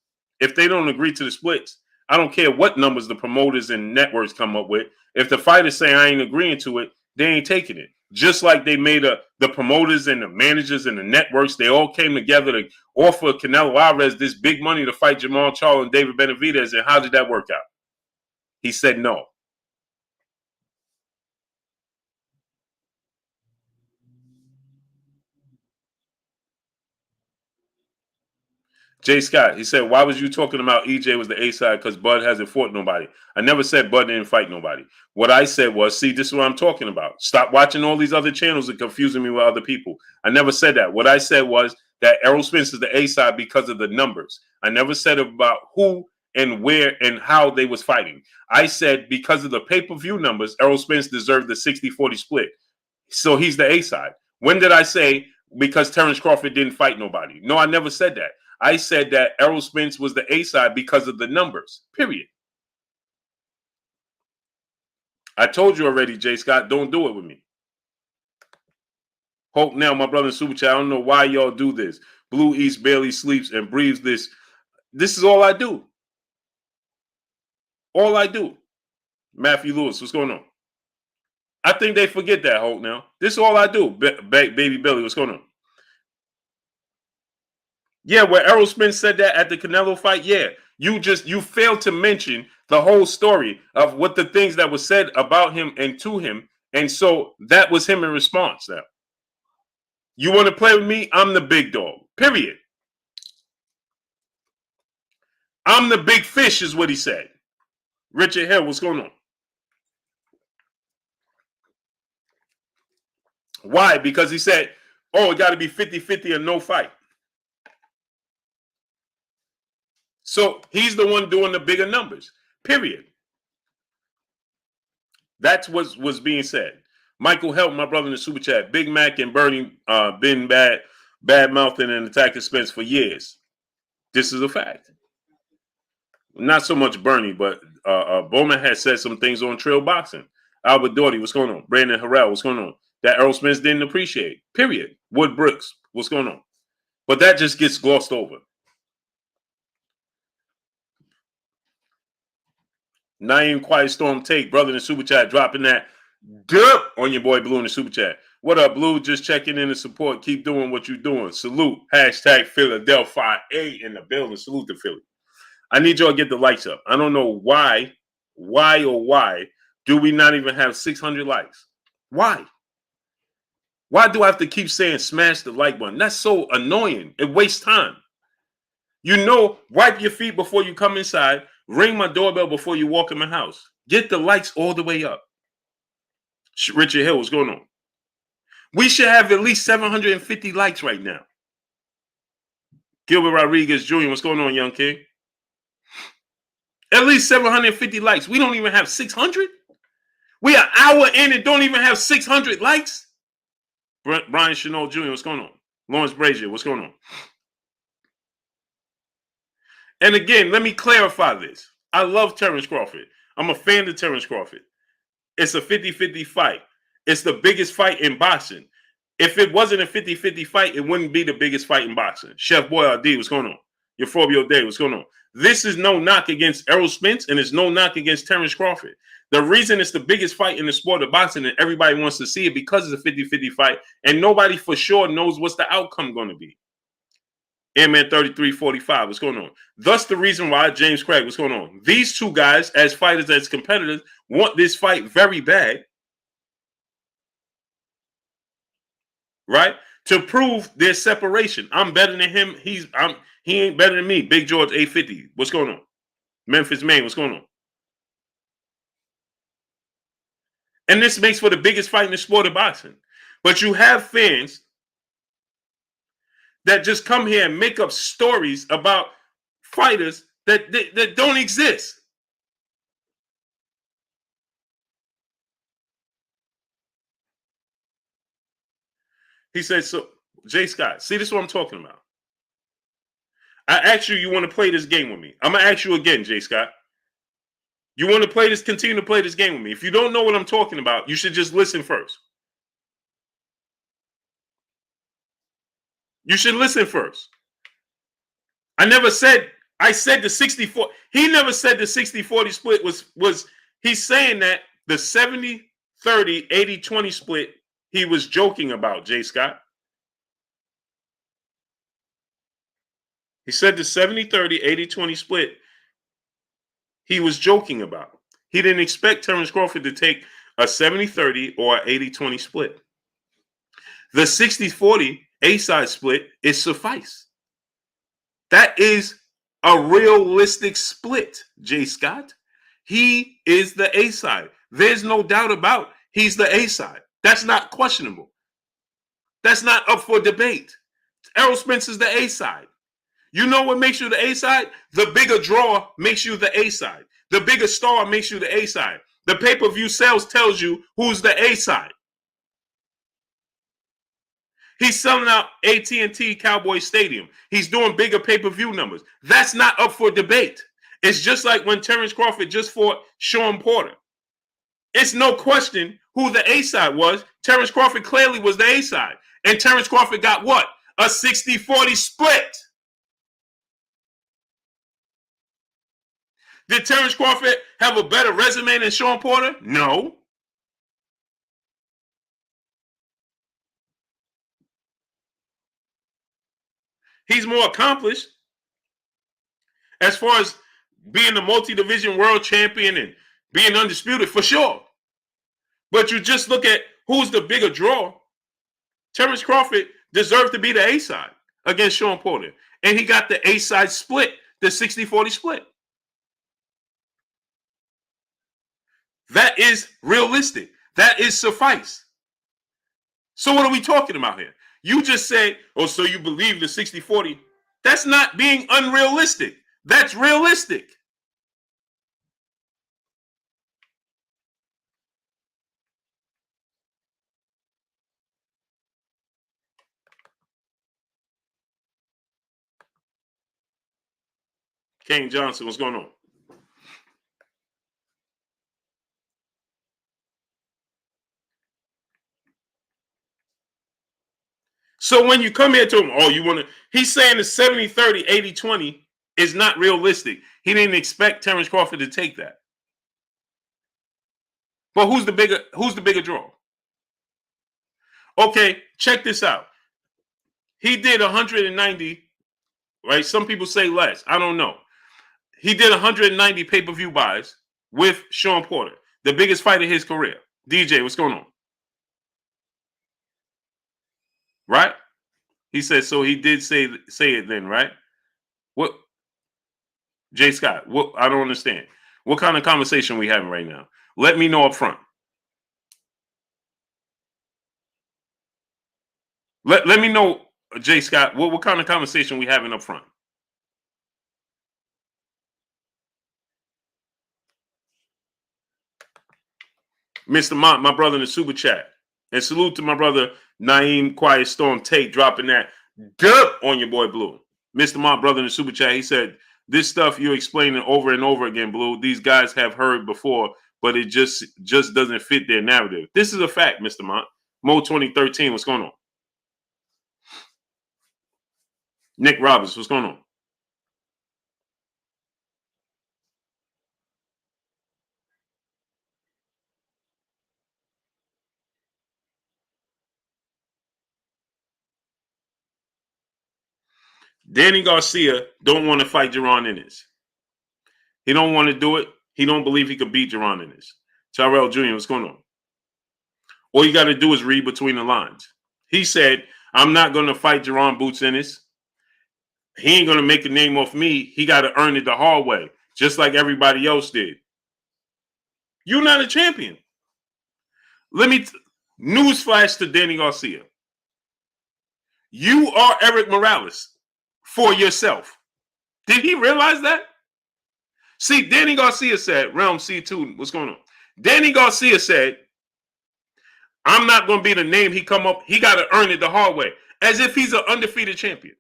If they don't agree to the splits, I don't care what numbers the promoters and networks come up with. If the fighters say I ain't agreeing to it, they ain't taking it. Just like they made the promoters and the managers and the networks, they all came together to offer Canelo Alvarez this big money to fight Jamal Charlo and David Benavidez. And how did that work out? He said no. Jay Scott, he said, why was you talking about EJ was the A side because Bud hasn't fought nobody? I never said Bud didn't fight nobody. What I said was, see, this is what I'm talking about. Stop watching all these other channels and confusing me with other people. I never said that. What I said was that Errol Spence is the A side because of the numbers. I never said about who and where and how they was fighting. I said because of the pay-per-view numbers, Errol Spence deserved the 60-40 split. So he's the A side. When did I say because Terence Crawford didn't fight nobody? No, I never said that. I said that Errol Spence was the A side because of the numbers, period. I told you already, Jay Scott, don't do it with me. Hope now, my brother in Super Chat, I don't know why y'all do this. Blue East barely sleeps and breathes this. This is all I do. All I do. Matthew Lewis, what's going on? I think they forget that, Hope now. This is all I do. Baby Billy, what's going on? Yeah, where Errol Spence said that at the Canelo fight, yeah. You failed to mention the whole story of what the things that was said about him and to him. And so that was him in response now. You want to play with me? I'm the big dog, period. I'm the big fish is what he said. Richard Hill, what's going on? Why? Because he said, oh, it got to be 50-50 or no fight. So he's the one doing the bigger numbers, period. That's what was being said. Michael Help, my brother in the Super Chat. Big Mac and Bernie been bad-mouthing and attacking Spence for years. This is a fact. Not so much Bernie, but Bowman has said some things on Trail Boxing. Albert Doherty, what's going on? Brandon Harrell, what's going on? That Errol Spence didn't appreciate, period. Wood Brooks, what's going on? But that just gets glossed over. Naeem Quiet Storm Take, brother in the Super Chat, dropping that dip on your boy Blue in the Super Chat. What up, Blue? Just checking in to support. Keep doing what you're doing. Salute. Hashtag Philadelphia A in the building. Salute to Philly. I need y'all to get the likes up. I don't know why do we not even have 600 likes? Why? Why do I have to keep saying smash the like button? That's so annoying. It wastes time. You know, wipe your feet before you come inside. Ring my doorbell before you walk in my house. Get the likes all the way up. Richard Hill, what's going on? We should have at least 750 likes right now. Gilbert Rodriguez Jr., what's going on, young king? At least 750 likes. We don't even have 600? We are an hour in and don't even have 600 likes? Brian Chanel Jr., what's going on? Lawrence Brazier, what's going on? And again, let me clarify this. I love Terence Crawford. I'm a fan of Terence Crawford. It's a 50-50 fight. It's the biggest fight in boxing. If it wasn't a 50-50 fight, it wouldn't be the biggest fight in boxing. Chef Boyardee, what's going on? Euphorbia Day, what's going on? This is no knock against Errol Spence, and it's no knock against Terence Crawford. The reason it's the biggest fight in the sport of boxing and everybody wants to see it because it's a 50-50 fight, and nobody for sure knows what's the outcome going to be. Airman 3345, what's going on? Thus the reason why, James Craig, what's going on? These two guys, as fighters, as competitors, want this fight very bad, right? To prove their separation. I'm better than him. He ain't better than me. Big George 850. What's going on? Memphis, Maine. What's going on? And this makes for the biggest fight in the sport of boxing. But you have fans that just come here and make up stories about fighters that don't exist. He said, so, Jay Scott, see, this is what I'm talking about. I asked you, you want to play this game with me? I'm going to ask you again, Jay Scott. You want to play this, continue to play this game with me. If you don't know what I'm talking about, you should just listen first. You should listen first. I said the 60-40. He never said the 60-40 split was he's saying that the 70-30, 80-20 split he was joking about, Jay Scott. He said the 70-30, 80-20 split he was joking about. He didn't expect Terence Crawford to take a 70-30 or an 80-20 split. The 60-40 A-side split is suffice. That is a realistic split, Jay Scott. He is the A-side. There's no doubt about he's the A-side. That's not questionable. That's not up for debate. Errol Spence is the A-side. You know what makes you the A-side? The bigger draw makes you the A-side. The bigger star makes you the A-side. The pay-per-view sales tells you who's the A-side. He's selling out AT&T Cowboy Stadium. He's doing bigger pay-per-view numbers. That's not up for debate. It's just like when Terence Crawford just fought Sean Porter. It's no question who the A-side was. Terence Crawford clearly was the A-side. And Terence Crawford got what? A 60-40 split. Did Terence Crawford have a better resume than Sean Porter? No. He's more accomplished as far as being the multi-division world champion and being undisputed, for sure. But you just look at who's the bigger draw. Terence Crawford deserved to be the A-side against Sean Porter. And he got the A-side split, the 60-40 split. That is realistic. That is suffice. So what are we talking about here? You just said, oh, so you believe the 60-40. That's not being unrealistic. That's realistic. Kane Johnson, what's going on? So when you come here to him, oh, you want to, he's saying the 70-30, 80-20 is not realistic. He didn't expect Terence Crawford to take that. But who's the bigger draw? Okay, check this out. He did 190, right? Some people say less. I don't know. He did 190 pay-per-view buys with Sean Porter, the biggest fight of his career. DJ, what's going on? Right? He said, so he did say it then, right? What? Jay Scott, what? I don't understand. What kind of conversation are we having right now? Let me know up front. Let me know, Jay Scott, what kind of conversation are we having up front? Mr. Mont, my brother in the super chat. And salute to my brother Naeem Quiet Storm Tate dropping that dub on your boy Blue. Mr. Mont, brother in the super chat, he said, this stuff you're explaining over and over again, Blue, these guys have heard before, but it just doesn't fit their narrative. This is a fact, Mr. Mont. Mo 2013, what's going on? Nick Roberts, what's going on? Danny Garcia don't want to fight Jaron Ennis. He don't want to do it. He don't believe he could beat Jaron Ennis. Tyrell Jr., what's going on? All you got to do is read between the lines. He said, I'm not going to fight Jaron Boots Ennis. He ain't going to make a name off me. He got to earn it the hard way, just like everybody else did. You're not a champion. Newsflash to Danny Garcia. You are Eric Morales for yourself. Did he realize that? See, Danny Garcia said, Realm C2, what's going on? Danny Garcia said, I'm not going to be the name he come up. He got to earn it the hard way, as if he's an undefeated champion.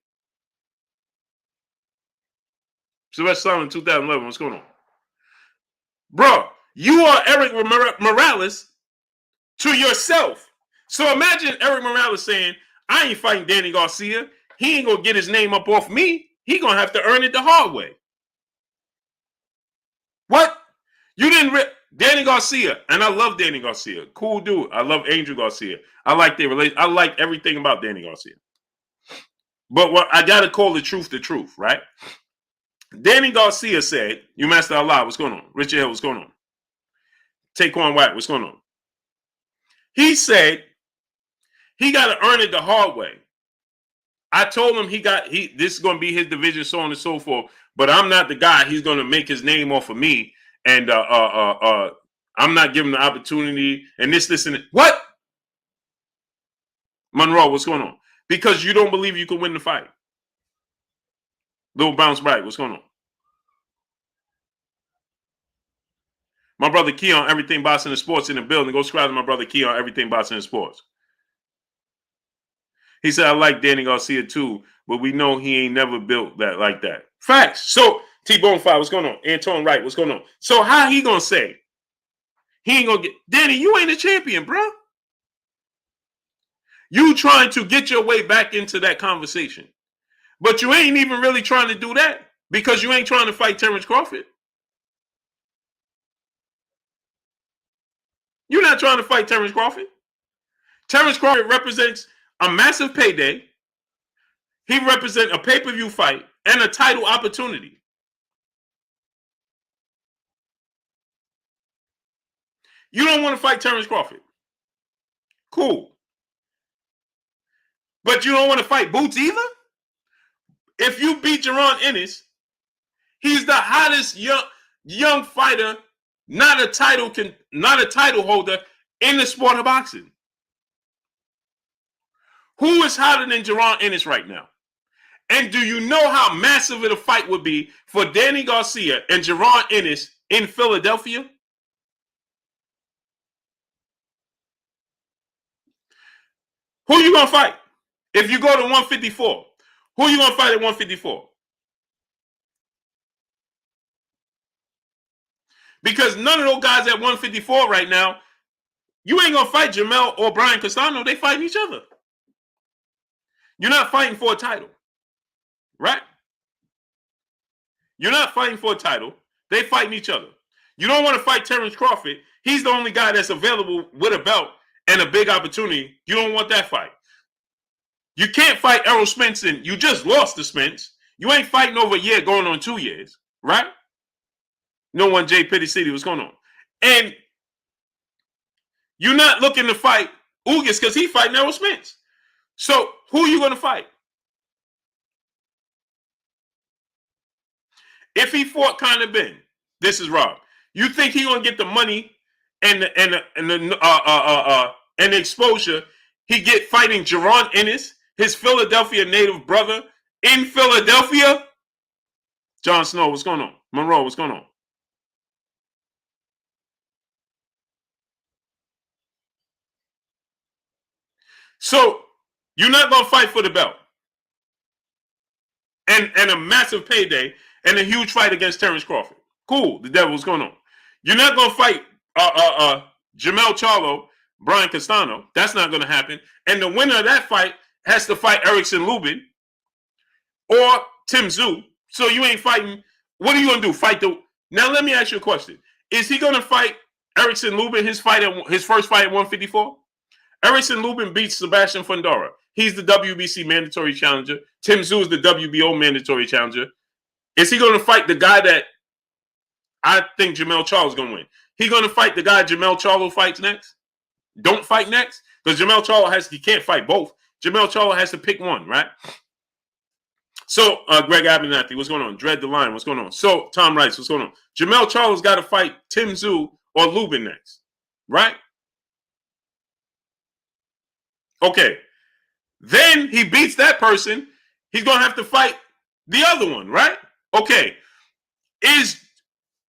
Sylvester Stallone 2011, what's going on? Bro, you are Eric Morales to yourself. So imagine Eric Morales saying, I ain't fighting Danny Garcia. He ain't going to get his name up off me. He going to have to earn it the hard way. What? You didn't... Danny Garcia, and I love Danny Garcia. Cool dude. I love Angel Garcia. I like their relation. I like everything about Danny Garcia. But what I got to call the truth, right? Danny Garcia said, you Master Allah, what's going on? Richard Hill, what's going on? Taquan White, what's going on? He said he got to earn it the hard way. I told him this is going to be his division, so on and so forth, but I'm not the guy. He's going to make his name off of me, and I'm not giving the opportunity, and this, and that. What? Monroe, what's going on? Because you don't believe you can win the fight. Little bounce back, what's going on? My brother Keon, Everything Boxing and Sports in the building. Go subscribe to my brother Keon, Everything Boxing and Sports. He said, I like Danny Garcia too, but we know he ain't never built that like that. Facts. So, T-Bone 5, what's going on? Anton Wright, what's going on? So, how he gonna say he ain't gonna get... Danny, you ain't a champion, bro. You trying to get your way back into that conversation. But you ain't even really trying to do that because you ain't trying to fight Terence Crawford. You're not trying to fight Terence Crawford. Terence Crawford represents a massive payday. He represents a pay-per-view fight and a title opportunity. You don't want to fight Terence Crawford. Cool. But you don't want to fight Boots either? If you beat Jaron Ennis, he's the hottest young fighter, not a title holder in the sport of boxing. Who is hotter than Jaron Ennis right now? And do you know how massive of a fight would be for Danny Garcia and Jaron Ennis in Philadelphia? Who you gonna fight? If you go to 154, who you gonna fight at 154? Because none of those guys at 154 right now, you ain't gonna fight Jamel or Brian Castano. They fighting each other. You're not fighting for a title, right? You're not fighting for a title. They fighting each other. You don't want to fight Terence Crawford. He's the only guy that's available with a belt and a big opportunity. You don't want that fight. You can't fight Errol Spence, and you just lost to Spence. You ain't fighting over a year going on 2 years, right? No one, J. Pitty City, what's going on? And you're not looking to fight Ugas because he's fighting Errol Spence. So who are you going to fight? If he fought Conor Ben, this is Rob. You think he's going to get the money and the exposure he get fighting Jaron Ennis, his Philadelphia native brother, in Philadelphia? John Snow, what's going on? Monroe, what's going on? So you're not going to fight for the belt and a massive payday and a huge fight against Terence Crawford. Cool. The devil, what's going on? You're not going to fight Jamel Charlo, Brian Castano. That's not going to happen. And the winner of that fight has to fight Erickson Lubin or Tim Tszyu. So you ain't fighting. What are you going to do? Fight the... Now, let me ask you a question. Is he going to fight Erickson Lubin his first fight at 154? Erickson Lubin beats Sebastian Fundora. He's the WBC mandatory challenger. Tim Tszyu is the WBO mandatory challenger. Is he going to fight the guy that I think Jermell Charlo is going to win? He going to fight the guy Jermell Charlo fights next? Don't fight next? Because Jermell Charlo he can't fight both. Jermell Charlo has to pick one, right? So, Greg Abernathy, what's going on? Dread the Line, what's going on? So, Tom Rice, what's going on? Jermell Charlo's got to fight Tim Tszyu or Lubin next, right? Okay. Then he beats that person. He's going to have to fight the other one, right? Okay. Is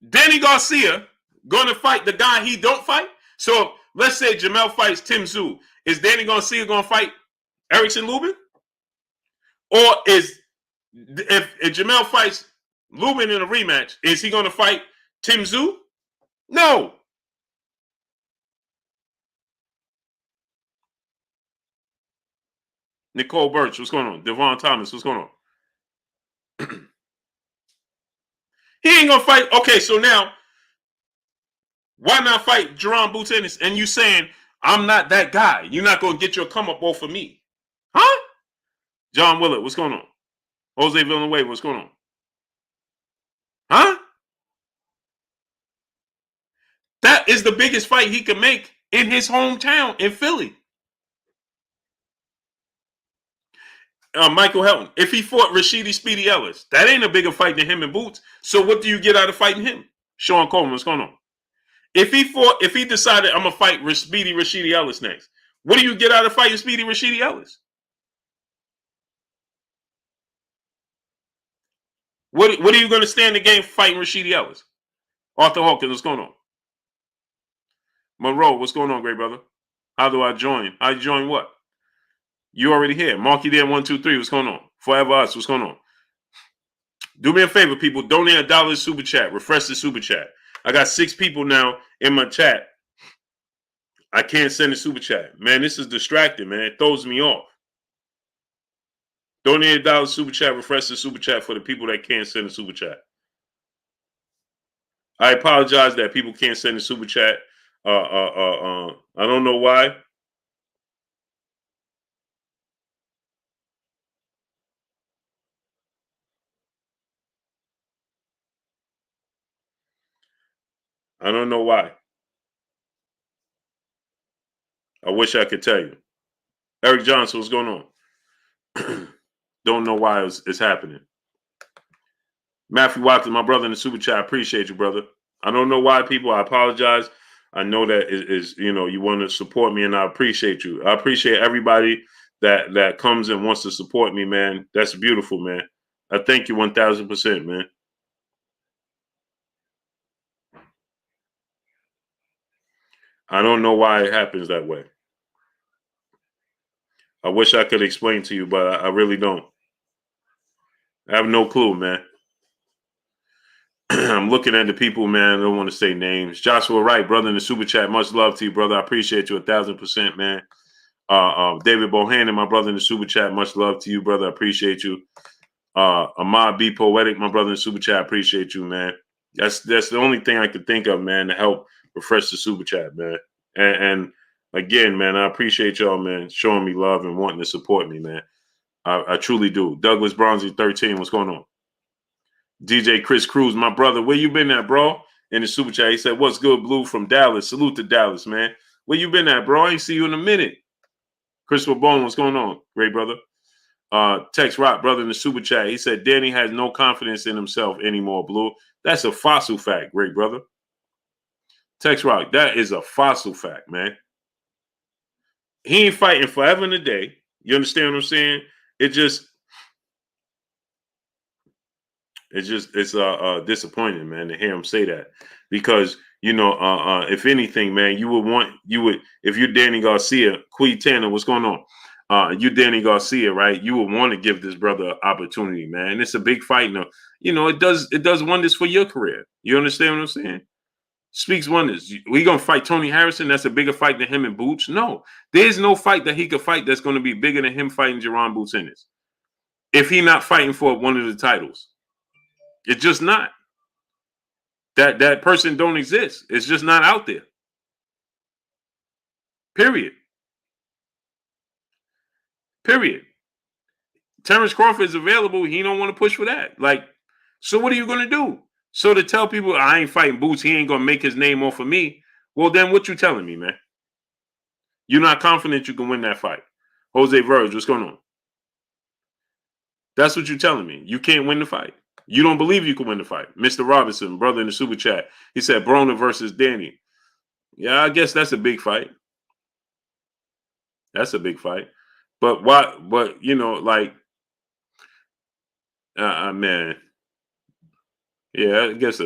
Danny Garcia going to fight the guy he don't fight? So let's say Jermell fights Tim Tszyu. Is Danny Garcia going to fight Erickson Lubin? Or if Jermell fights Lubin in a rematch, is he going to fight Tim Tszyu? No. Nicole Birch, what's going on? Devon Thomas, what's going on? He ain't going to fight. Okay, so now, why not fight Jerron Boots Ennis? And you saying, I'm not that guy. You're not going to get your come up off of me. Huh? John Willett, what's going on? Jose Villanueva, what's going on? Huh? That is the biggest fight he can make in his hometown in Philly. Michael Helton, if he fought Rashidi Speedy Ellis, that ain't a bigger fight than him and Boots. So what do you get out of fighting him? Sean Coleman, what's going on? If he decided I'm gonna fight Speedy Rashidi Ellis next, what do you get out of fighting Speedy Rashidi Ellis? What are you gonna stand the game fighting Rashidi Ellis? Arthur Hawkins, what's going on? Monroe, what's going on, great brother? How do I join? How you join what? You already here. Marky Dan 123, what's going on? Forever Us, what's going on? Do me a favor, people. Donate $1 super chat. Refresh the super chat. I got 6 people now in my chat. I can't send a super chat. Man, this is distracting, man. It throws me off. Donate $1 super chat. Refresh the super chat for the people that can't send a super chat. I apologize that people can't send a super chat. I don't know why. I don't know why. I wish I could tell you. Eric Johnson, what's going on? Don't know why it's happening. Matthew Watson, my brother in the super chat, I appreciate you, brother. I don't know why, people. I apologize. I know that is you want to support me, and I appreciate you. I appreciate everybody that comes and wants to support me, man. That's beautiful, man. I thank you 1,000%, man. I don't know why it happens that way. I wish I could explain to you, but I really don't. I have no clue, man. I'm looking at the people, man. I don't want to say names. Joshua Wright, brother in the super chat. Much love to you, brother. I appreciate you 1,000%, man. David Bohannon, my brother in the super chat. Much love to you, brother. I appreciate you. Ahmad B. Poetic, my brother in the super chat. I appreciate you, man. That's the only thing I could think of, man, to help refresh the super chat, man. And again, man, I appreciate y'all, man, showing me love and wanting to support me, man. I truly do. Douglas Bronzy 13, what's going on? DJ Chris Cruz, my brother, where you been at, bro? In the super chat, he said, "What's good, Blue from Dallas? Salute to Dallas, man. Where you been at, bro? I ain't see you in a minute." Christopher Bone, what's going on? Great brother. Tex Rock, brother in the super chat, he said, "Danny has no confidence in himself anymore, Blue." That's a fossil fact, great brother. Tex Rock, that is a fossil fact, man. He ain't fighting forever and a day. You understand what I'm saying? It's disappointing, man, to hear him say that, because if anything, man, if you're Danny Garcia, Tanner, what's going on? You're Danny Garcia, right? You would want to give this brother an opportunity, man. It's a big fight, it does wonders for your career. You understand what I'm saying? Speaks wonders. We gonna fight Tony Harrison? That's a bigger fight than him and Boots? No, there's no fight that he could fight that's going to be bigger than him fighting Jerron Boots Ennis. If he not fighting for one of the titles. It's just not. That person don't exist. It's just not out there. Period. Period. Terence Crawford is available. He don't want to push for that. Like, so what are you going to do? So to tell people I ain't fighting Boots, he ain't going to make his name off of me. Well, then what you telling me, man? You're not confident you can win that fight. Jose Verge, what's going on? That's what you're telling me. You can't win the fight. You don't believe you can win the fight. Mr. Robinson, brother in the super chat, he said Broner versus Danny. Yeah, I guess that's a big fight. That's a big fight. But why? But you know, like, man, yeah, I guess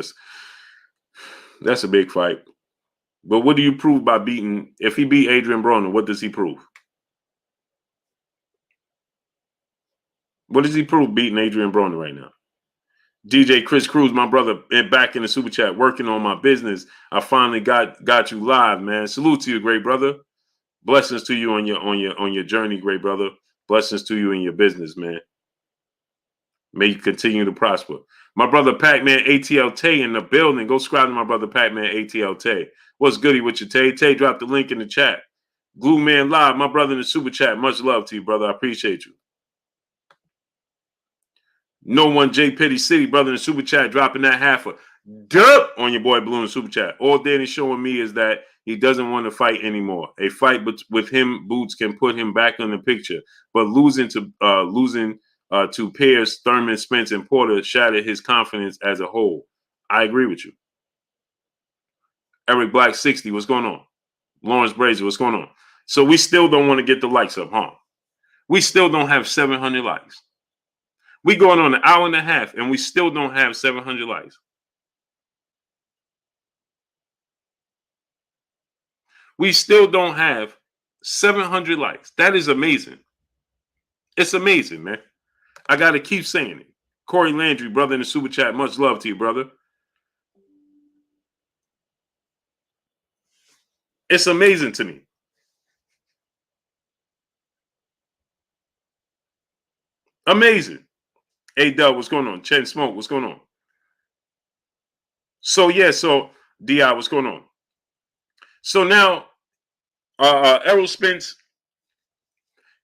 that's a big fight. But what do you prove by beating? If he beat Adrian Broner, what does he prove? What does he prove beating Adrian Broner right now? DJ Chris Cruz, my brother, back in the super chat, working on my business. I finally got you live, man. Salute to you, great brother. Blessings to you on your journey, great brother. Blessings to you in your business, man. May you continue to prosper. My brother Pac-Man ATL Tay in the building. Go subscribe to my brother Pac-Man ATL Tay. What's goody with you, Tay? Tay, drop the link in the chat. Glue Man Live, my brother in the super chat. Much love to you, brother. I appreciate you. No One J Petty City, brother in the super chat, dropping that half a dub on your boy Blue in the super chat. All Danny's showing me is that he doesn't want to fight anymore. A fight with him, Boots, can put him back in the picture. But losing to pairs Thurman, Spence, and Porter shattered his confidence as a whole. I agree with you. Eric Black 60, what's going on? Lawrence Brazier, what's going on? So we still don't want to get the likes up, huh? We still don't have 700 likes. We going on an hour and a half, and we still don't have 700 likes. We still don't have 700 likes. That is amazing. It's amazing, man. I got to keep saying it. Corey Landry, brother in the super chat, much love to you, brother. It's amazing to me. Amazing. A-Dub, what's going on? Chen Smoke, what's going on? So, yeah, so, D.I., what's going on? So now, Errol Spence,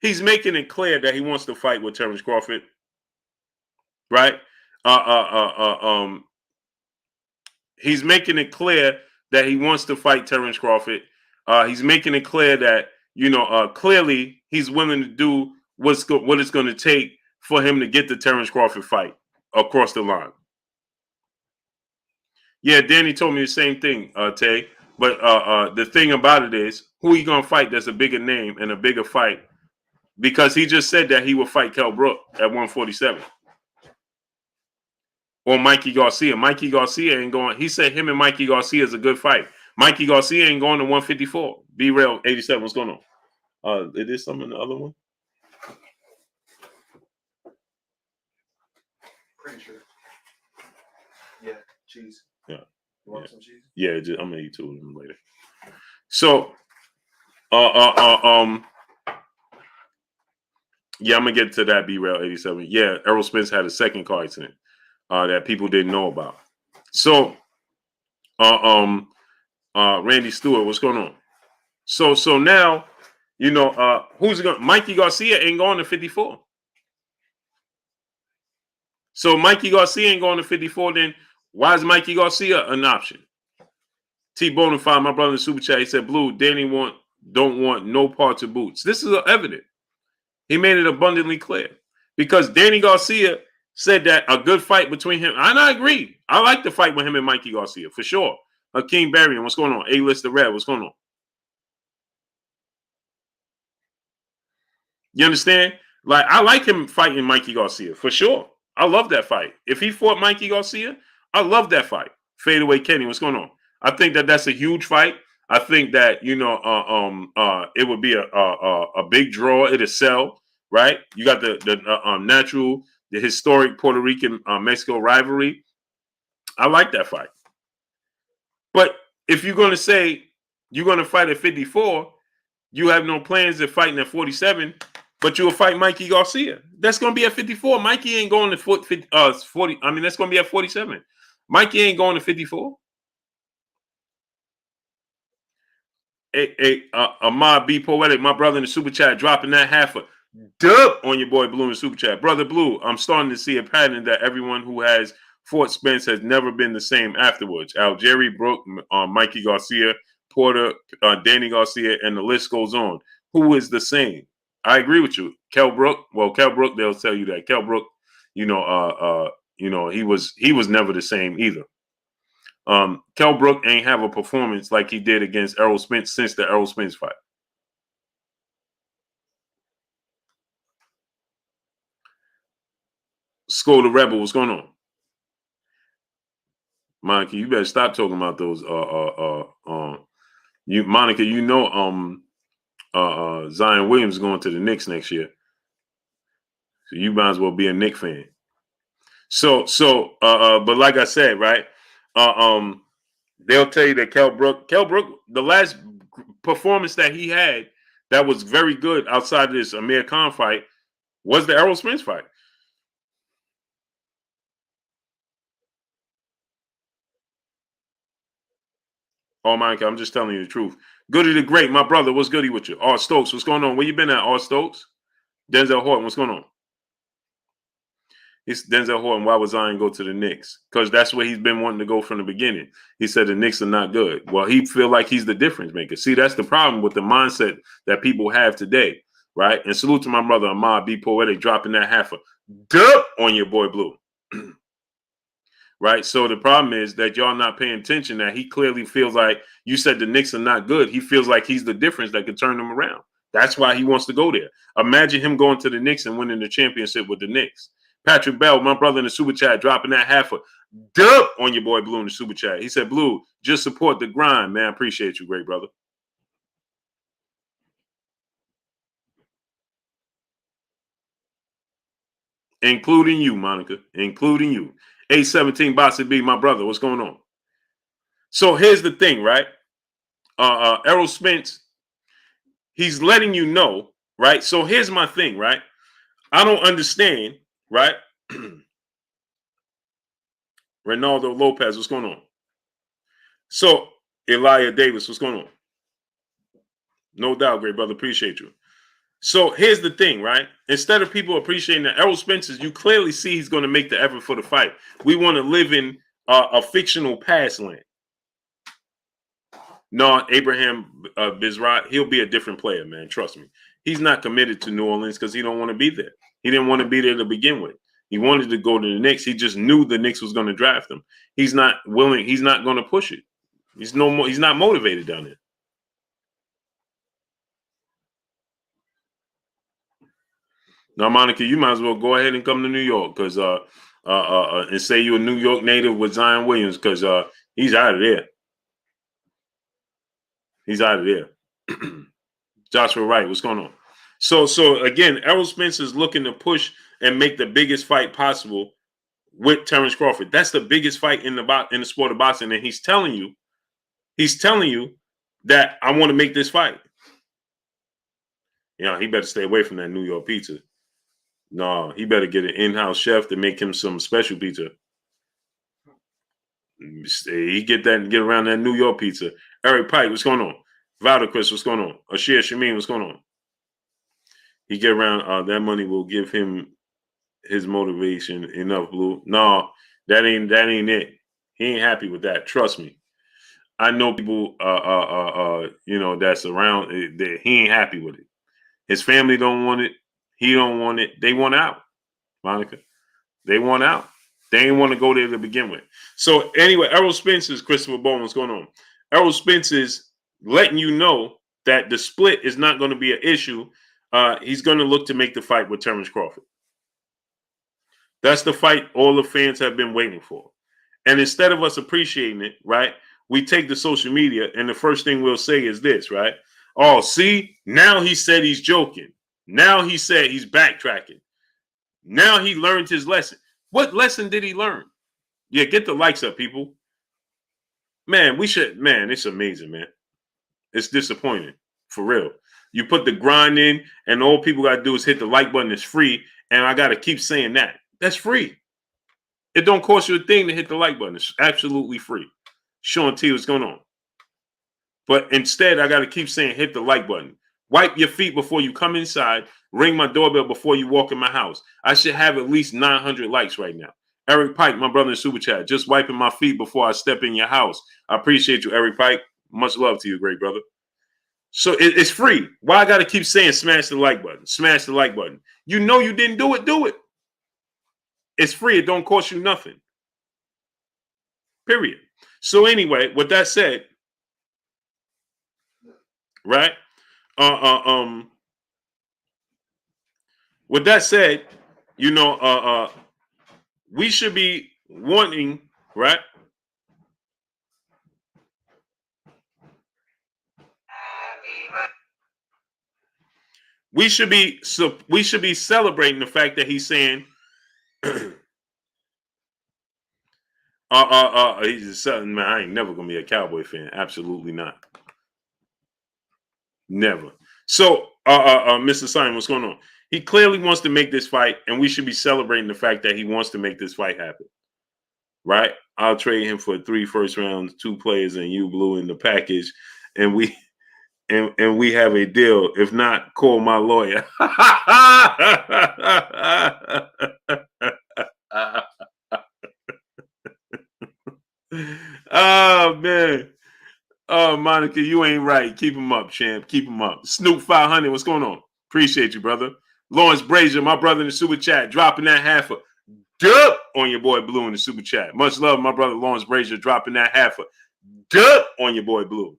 he's making it clear that he wants to fight with Terence Crawford, right? He's making it clear that he wants to fight Terence Crawford. He's making it clear that, clearly he's willing to do what it's going to take for him to get the Terence Crawford fight across the line. Yeah, Danny told me the same thing, Tay. But the thing about it is, who are you going to fight that's a bigger name and a bigger fight? Because he just said that he will fight Kell Brook at 147. Or Mikey Garcia. Mikey Garcia ain't going. He said him and Mikey Garcia is a good fight. Mikey Garcia ain't going to 154. B-Rail 87. What's going on? Is there something in the other one? Pretty sure. Yeah, cheese. Yeah. You want some cheese? Yeah, I'm gonna eat two of them later. So, yeah, I'm gonna get to that. B-Rail 87. Yeah, Errol Spence had a second car accident that people didn't know about. So, Randy Stewart, what's going on? So now, who's going? Mikey Garcia ain't going to 54. So Mikey Garcia ain't going to 54. Then why is Mikey Garcia an option? T Bonafide, my brother in the super chat, he said, "Blue, Danny don't want no parts of Boots." This is evident. He made it abundantly clear because Danny Garcia said that a good fight between him, and I agree. I like the fight with him and Mikey Garcia for sure. Hakeem Barrion, what's going on? A-Lister Red, what's going on? You understand? Like, I like him fighting Mikey Garcia for sure. I love that fight. If he fought Mikey Garcia, I love that fight. Fadeaway Kenny, what's going on? I think that's a huge fight. I think that it would be a big draw. It'll sell, right? You got the historic Puerto Rican Mexico rivalry. I like that fight. But if you're going to say you're going to fight at 54, you have no plans of fighting at 47, but you'll fight Mikey Garcia. That's going to be at 54. Mikey ain't going to 40. I mean, that's going to be at 47. Mikey ain't going to 54. Ahmad B. Poetic, my brother in the super chat, dropping that half a Dub on your boy Blue in the Super Chat. Brother Blue, I'm starting to see a pattern that everyone who has fought Spence has never been the same afterwards. Jerry Brook, Mikey Garcia, Porter, Danny Garcia, and the list goes on. Who is the same? I agree with you. Kell Brook. Well, Kell Brook, they'll tell you that. Kell Brook, he was never the same either. Kell Brook ain't have a performance like he did against Errol Spence since the Errol Spence fight. Skull the Rebel, what's going on? Monica, you better stop talking about those. Monica, Zion Williams is going to the Knicks next year, so you might as well be a Knicks fan. But like I said, right? They'll tell you that Kell Brook, the last performance that he had that was very good outside of this Amir Khan fight was the Errol Spence fight. Oh, Monica, I'm just telling you the truth. Goody the Great, my brother, what's goody with you? Art Stokes, what's going on? Where you been at, Art Stokes? Denzel Horton, what's going on? It's Denzel Horton. Why would Zion go to the Knicks? Because that's where he's been wanting to go from the beginning. He said the Knicks are not good. Well, he feel like he's the difference maker. See, that's the problem with the mindset that people have today, right? And salute to my brother Ahmad B. Poetic dropping that half a dub on your boy Blue. Right? So the problem is that y'all not paying attention, that he clearly feels like you said the Knicks are not good. He feels like he's the difference that could turn them around. That's why he wants to go there. Imagine him going to the Knicks and winning the championship with the Knicks. Patrick Bell, my brother in the Super Chat, dropping that half a dub on your boy Blue in the Super Chat. He said, Blue, just support the grind, man. I appreciate you, great brother. Including you, Monica. Including you. 817 Bossy B, my brother. What's going on? So here's the thing, right? Errol Spence, he's letting you know, right? So here's my thing, right? I don't understand, right? Ronaldo Lopez, what's going on? So Elijah Davis, what's going on? No doubt, great brother. Appreciate you. So here's the thing, right? Instead of people appreciating that Errol Spence, you clearly see he's going to make the effort for the fight. We want to live in a fictional past land. No, Abraham Bizrat, he'll be a different player, man. Trust me. He's not committed to New Orleans because he don't want to be there. He didn't want to be there to begin with. He wanted to go to the Knicks. He just knew the Knicks was going to draft him. He's not willing. He's not going to push it. He's not motivated down there. Now, Monica, you might as well go ahead and come to New York because and say you're a New York native with Zion Williams because he's out of there. He's out of there. Joshua Wright, what's going on? So again, Errol Spence is looking to push and make the biggest fight possible with Terence Crawford. That's the biggest fight in the sport of boxing, and he's telling you that I want to make this fight. You know, he better stay away from that New York pizza. No, he better get an in-house chef to make him some special pizza. He get around that New York pizza. Eric Pike, what's going on? Valdecris, what's going on? Ashir Shamin, what's going on? He get around. That money will give him his motivation enough, Blue. No, that ain't it. He ain't happy with that. Trust me. I know people, that's around. He ain't happy with it. His family don't want it. He don't want it. They want out, Monica. They want out. They ain't want to go there to begin with. So anyway, Errol Spence's Christopher Bowman, what's going on? Errol Spence is letting you know that the split is not going to be an issue. He's going to look to make the fight with Terence Crawford. That's the fight all the fans have been waiting for. And instead of us appreciating it, right, we take the social media and the first thing we'll say is this, right? Oh, see, now he said he's joking. Now he said he's backtracking. Now he learned his lesson. What lesson did he learn? Yeah, get the likes up, people. Man, it's amazing, man. It's disappointing, for real. You put the grind in, and all people got to do is hit the like button. It's free, and I got to keep saying that. That's free. It don't cost you a thing to hit the like button. It's absolutely free. Sean T, what's going on? But instead, I got to keep saying hit the like button. Wipe your feet before you come inside. Ring my doorbell before you walk in my house. I should have at least 900 likes right now. Eric Pike, my brother in Super Chat, just wiping my feet before I step in your house. I appreciate you, Eric Pike. Much love to you, great brother. So it's free. Why I got to keep saying smash the like button? Smash the like button. You know you didn't do it. Do it. It's free. It don't cost you nothing. Period. So anyway, with that said, right? With that said, you know, we should be wanting, right? We should be celebrating the fact that he's saying, he's just saying, man, I ain't never gonna be a Cowboy fan. Absolutely not. Never. So, Mr. Simon, what's going on? He clearly wants to make this fight, and we should be celebrating the fact that he wants to make this fight happen. Right? I'll trade him for 3 first rounds, 2 players, and you blue in the package, and we have a deal. If not, call my lawyer. Oh man. Oh, Monica, you ain't right. Keep him up, champ. Keep him up. Snoop 500, what's going on? Appreciate you, brother. Lawrence Brazier, my brother in the super chat, dropping that half a dub on your boy Blue in the super chat. Much love, my brother Lawrence Brazier, dropping that half a dub on your boy Blue.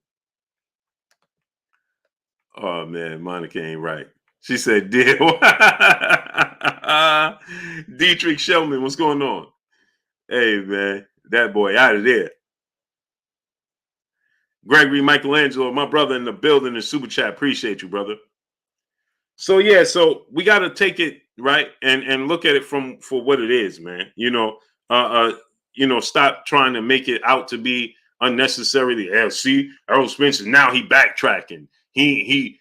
Oh man, Monica ain't right. She said deal. Dietrich Shellman, what's going on? Hey man, that boy out of there. Gregory Michelangelo, my brother in the building in super chat. Appreciate you, brother. So yeah, so we got to take it right and look at it for what it is, man. You know, stop trying to make it out to be unnecessarily. See, Errol Spence, now he backtracking. He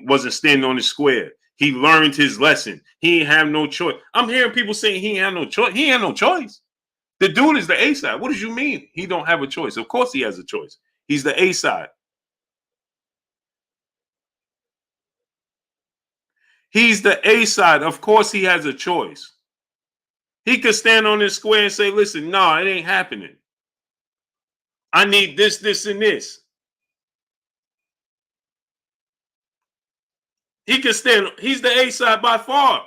wasn't standing on the square. He learned his lesson. He ain't have no choice. I'm hearing people saying he ain't have no choice. He ain't have no choice. The dude is the A side. What does you mean he don't have a choice? Of course he has a choice. He's the A side. He's the A side. Of course he has a choice. He could stand on this square and say, listen, no, it ain't happening. I need this, this, and this. He can stand. He's the A side by far.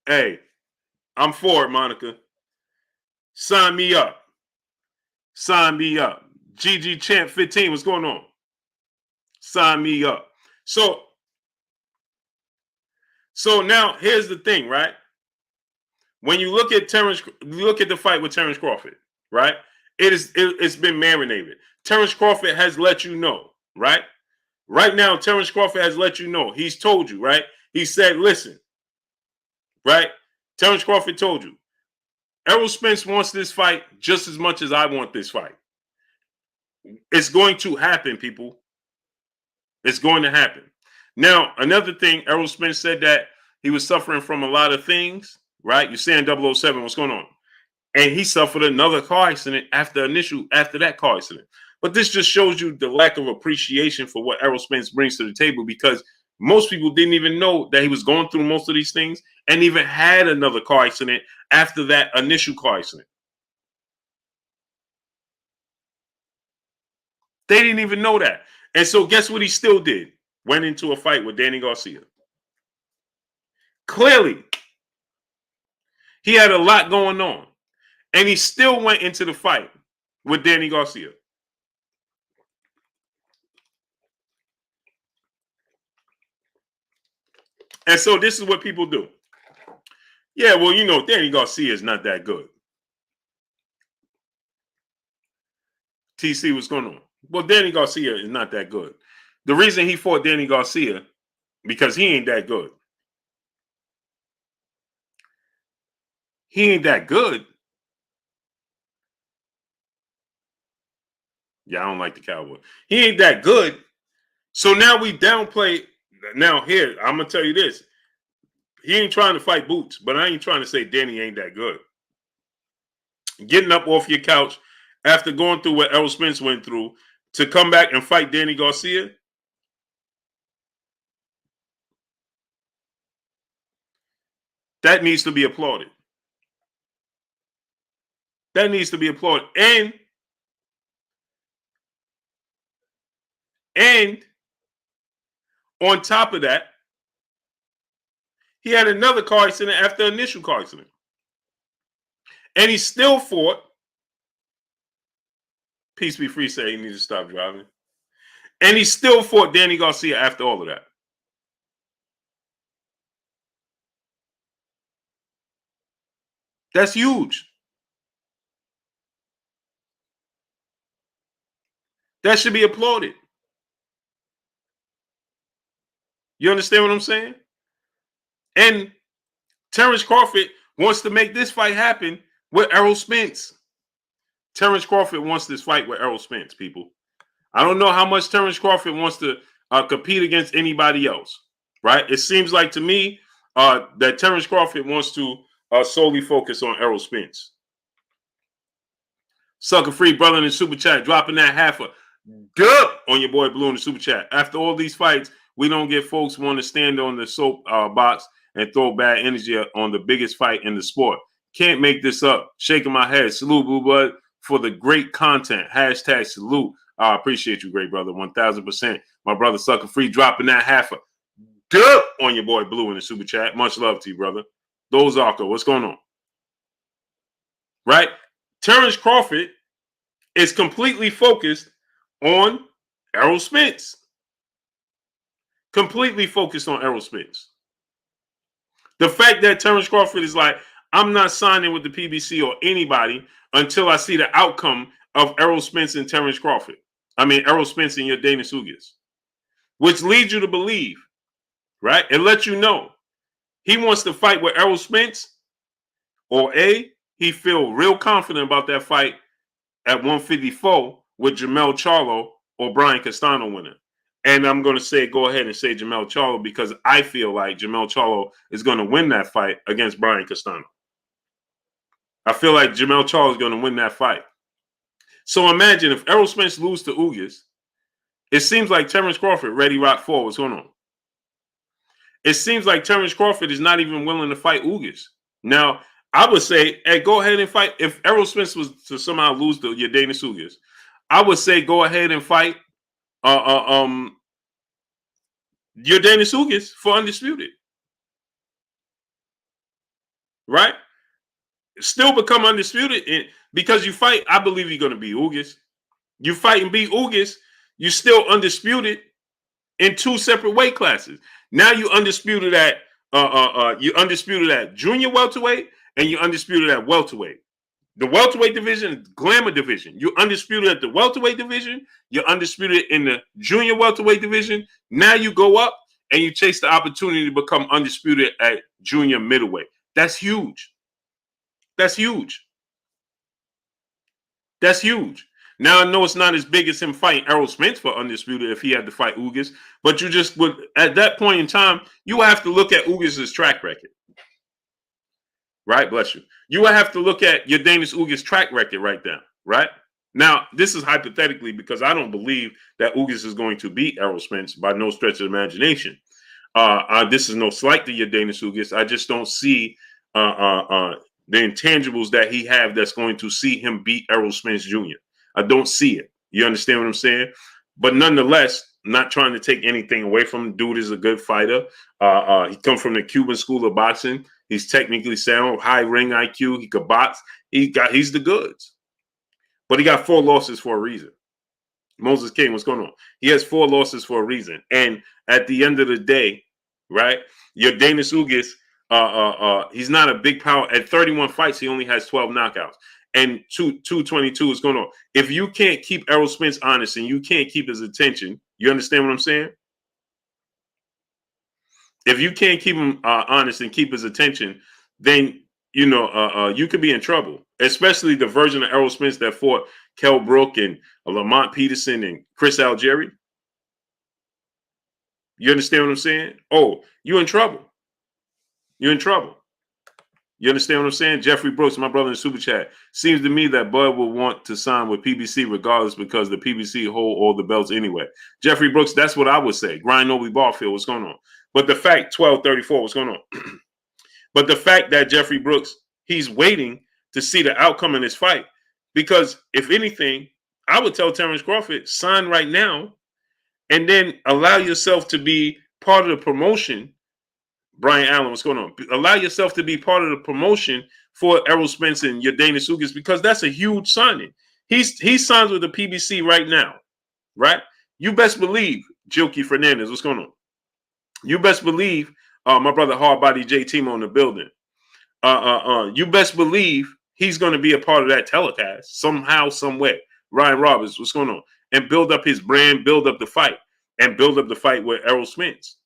Hey, I'm for it, Monica. Sign me up. Sign me up. GG Champ 15, what's going on? Sign me up. So now here's the thing, right? When you look at the fight with Terence Crawford, right? It's been marinated. Terence Crawford has let you know, right? Right now, Terence Crawford has let you know. He's told you, right? He said, listen, right? Terence Crawford told you, Errol Spence wants this fight just as much as I want this fight. It's going to happen, people. It's going to happen. Now, another thing, Errol Spence said that he was suffering from a lot of things, right? You're saying 007, what's going on? And he suffered another car accident after that car accident. But this just shows you the lack of appreciation for what Errol Spence brings to the table, because most people didn't even know that he was going through most of these things and even had another car accident after that initial car accident. They didn't even know that. And so guess what he still did? Went into a fight with Danny Garcia. Clearly, he had a lot going on. And he still went into the fight with Danny Garcia. And so this is what people do. Yeah, well, you know, Danny Garcia is not that good. TC, what's going on? Well, Danny Garcia is not that good. The reason he fought Danny Garcia, because he ain't that good. He ain't that good. Yeah, I don't like the Cowboy. He ain't that good. So now we downplay. Now here, I'm going to tell you this. He ain't trying to fight Boots, but I ain't trying to say Danny ain't that good. Getting up off your couch after going through what Errol Spence went through, to come back and fight Danny Garcia, that needs to be applauded. That needs to be applauded. And on top of that, he had another car accident after the initial car accident. And he still fought. Peace be free said he needs to stop driving. And he still fought Danny Garcia after all of that. That's huge. That should be applauded. You understand what I'm saying? And Terence Crawford wants to make this fight happen with Errol Spence. Terence Crawford wants this fight with Errol Spence, people. I don't know how much Terence Crawford wants to compete against anybody else, right? It seems like to me that Terence Crawford wants to solely focus on Errol Spence. Sucker Free brother in the super chat, dropping that half a dub on your boy Blue in the super chat. After all these fights, we don't get folks want to stand on the soap box and throw bad energy on the biggest fight in the sport. Can't make this up. Shaking my head. Salute, Blue Bud, for the great content. Hashtag salute. I appreciate you, great brother. 1000%. My brother Sucker Free dropping that half a dub on your boy Blue in the super chat. Much love to you, brother. Dozarko, what's going on? Right? Terence Crawford is completely focused on Errol Spence. Completely focused on Errol Spence. The fact that Terence Crawford is like, I'm not signing with the PBC or anybody until I see the outcome of Errol Spence and Terence Crawford. I mean, Errol Spence and your Dana Sugas. Which leads you to believe, right? It lets you know he wants to fight with Errol Spence, or A, he feel real confident about that fight at 154 with Jamel Charlo or Brian Castano winning. And I'm going to say, go ahead and say Jamel Charlo because I feel like Jamel Charlo is going to win that fight against Brian Castano. I feel like Jamel Charlo is going to win that fight. So imagine if Errol Spence loses to Ugas, it seems like Terence Crawford ready rock forward. What's going on? It seems like Terence Crawford is not even willing to fight Ugas. Now, I would say, hey, go ahead and fight. If Errol Spence was to somehow lose to your Dana Ugas, I would say go ahead and fight your Dana Ugas for undisputed. Right? Still become undisputed. And because you fight, I believe you're going to beat Ugas. You fight and beat Ugas, you're still undisputed in two separate weight classes. Now you undisputed at junior welterweight and you undisputed at welterweight. The welterweight division, glamour division. You undisputed at the welterweight division. You're undisputed in the junior welterweight division. Now you go up and you chase the opportunity to become undisputed at junior middleweight. That's huge. That's huge. That's huge. Now, I know it's not as big as him fighting Errol Spence for undisputed if he had to fight Ugas, but you just would, at that point in time, you have to look at Ugas' track record. Right? Bless you. You would have to look at your Danish Ugas track record right now. Right? Now, this is hypothetically because I don't believe that Ugas is going to beat Errol Spence by no stretch of imagination. This is no slight to your Danish Ugas. I just don't see the intangibles that he have that's going to see him beat Errol Spence Jr. I don't see it. You understand what I'm saying? But nonetheless, not trying to take anything away from him. Dude is a good fighter. He comes from the Cuban school of boxing. He's technically sound, high ring IQ. He could box. He's the goods. But he got 4 losses for a reason. Moses King, what's going on? He has 4 losses for a reason. And at the end of the day, right, your Danish Ugas, he's not a big power. At 31 fights, he only has 12 knockouts. And 222 is going on. If you can't keep Errol Spence honest and you can't keep his attention, you understand what I'm saying? If you can't keep him honest and keep his attention, then, you could be in trouble. Especially the version of Errol Spence that fought Kell Brook and Lamont Peterson and Chris Algieri. You understand what I'm saying? Oh, you're in trouble. You're in trouble. You understand what I'm saying? Jeffrey Brooks, my brother in Super Chat. Seems to me that Bud will want to sign with PBC regardless because the PBC hold all the belts anyway. Jeffrey Brooks, that's what I would say. Grind Noble Barfield, what's going on? But the fact, 1234, what's going on? But the fact that Jeffrey Brooks, he's waiting to see the outcome in this fight. Because if anything, I would tell Terence Crawford, sign right now and then allow yourself to be part of the promotion. Brian Allen, what's going on? Allow yourself to be part of the promotion for Errol Spence and your Dana Sugas because that's a huge signing. He signs with the PBC right now, right? You best believe, Jilky Fernandez, what's going on? You best believe, my brother Hardbody J Timo in the building. You best believe he's going to be a part of that telecast somehow, some way. Ryan Roberts, what's going on? And build up his brand, build up the fight, and build up the fight with Errol Spence,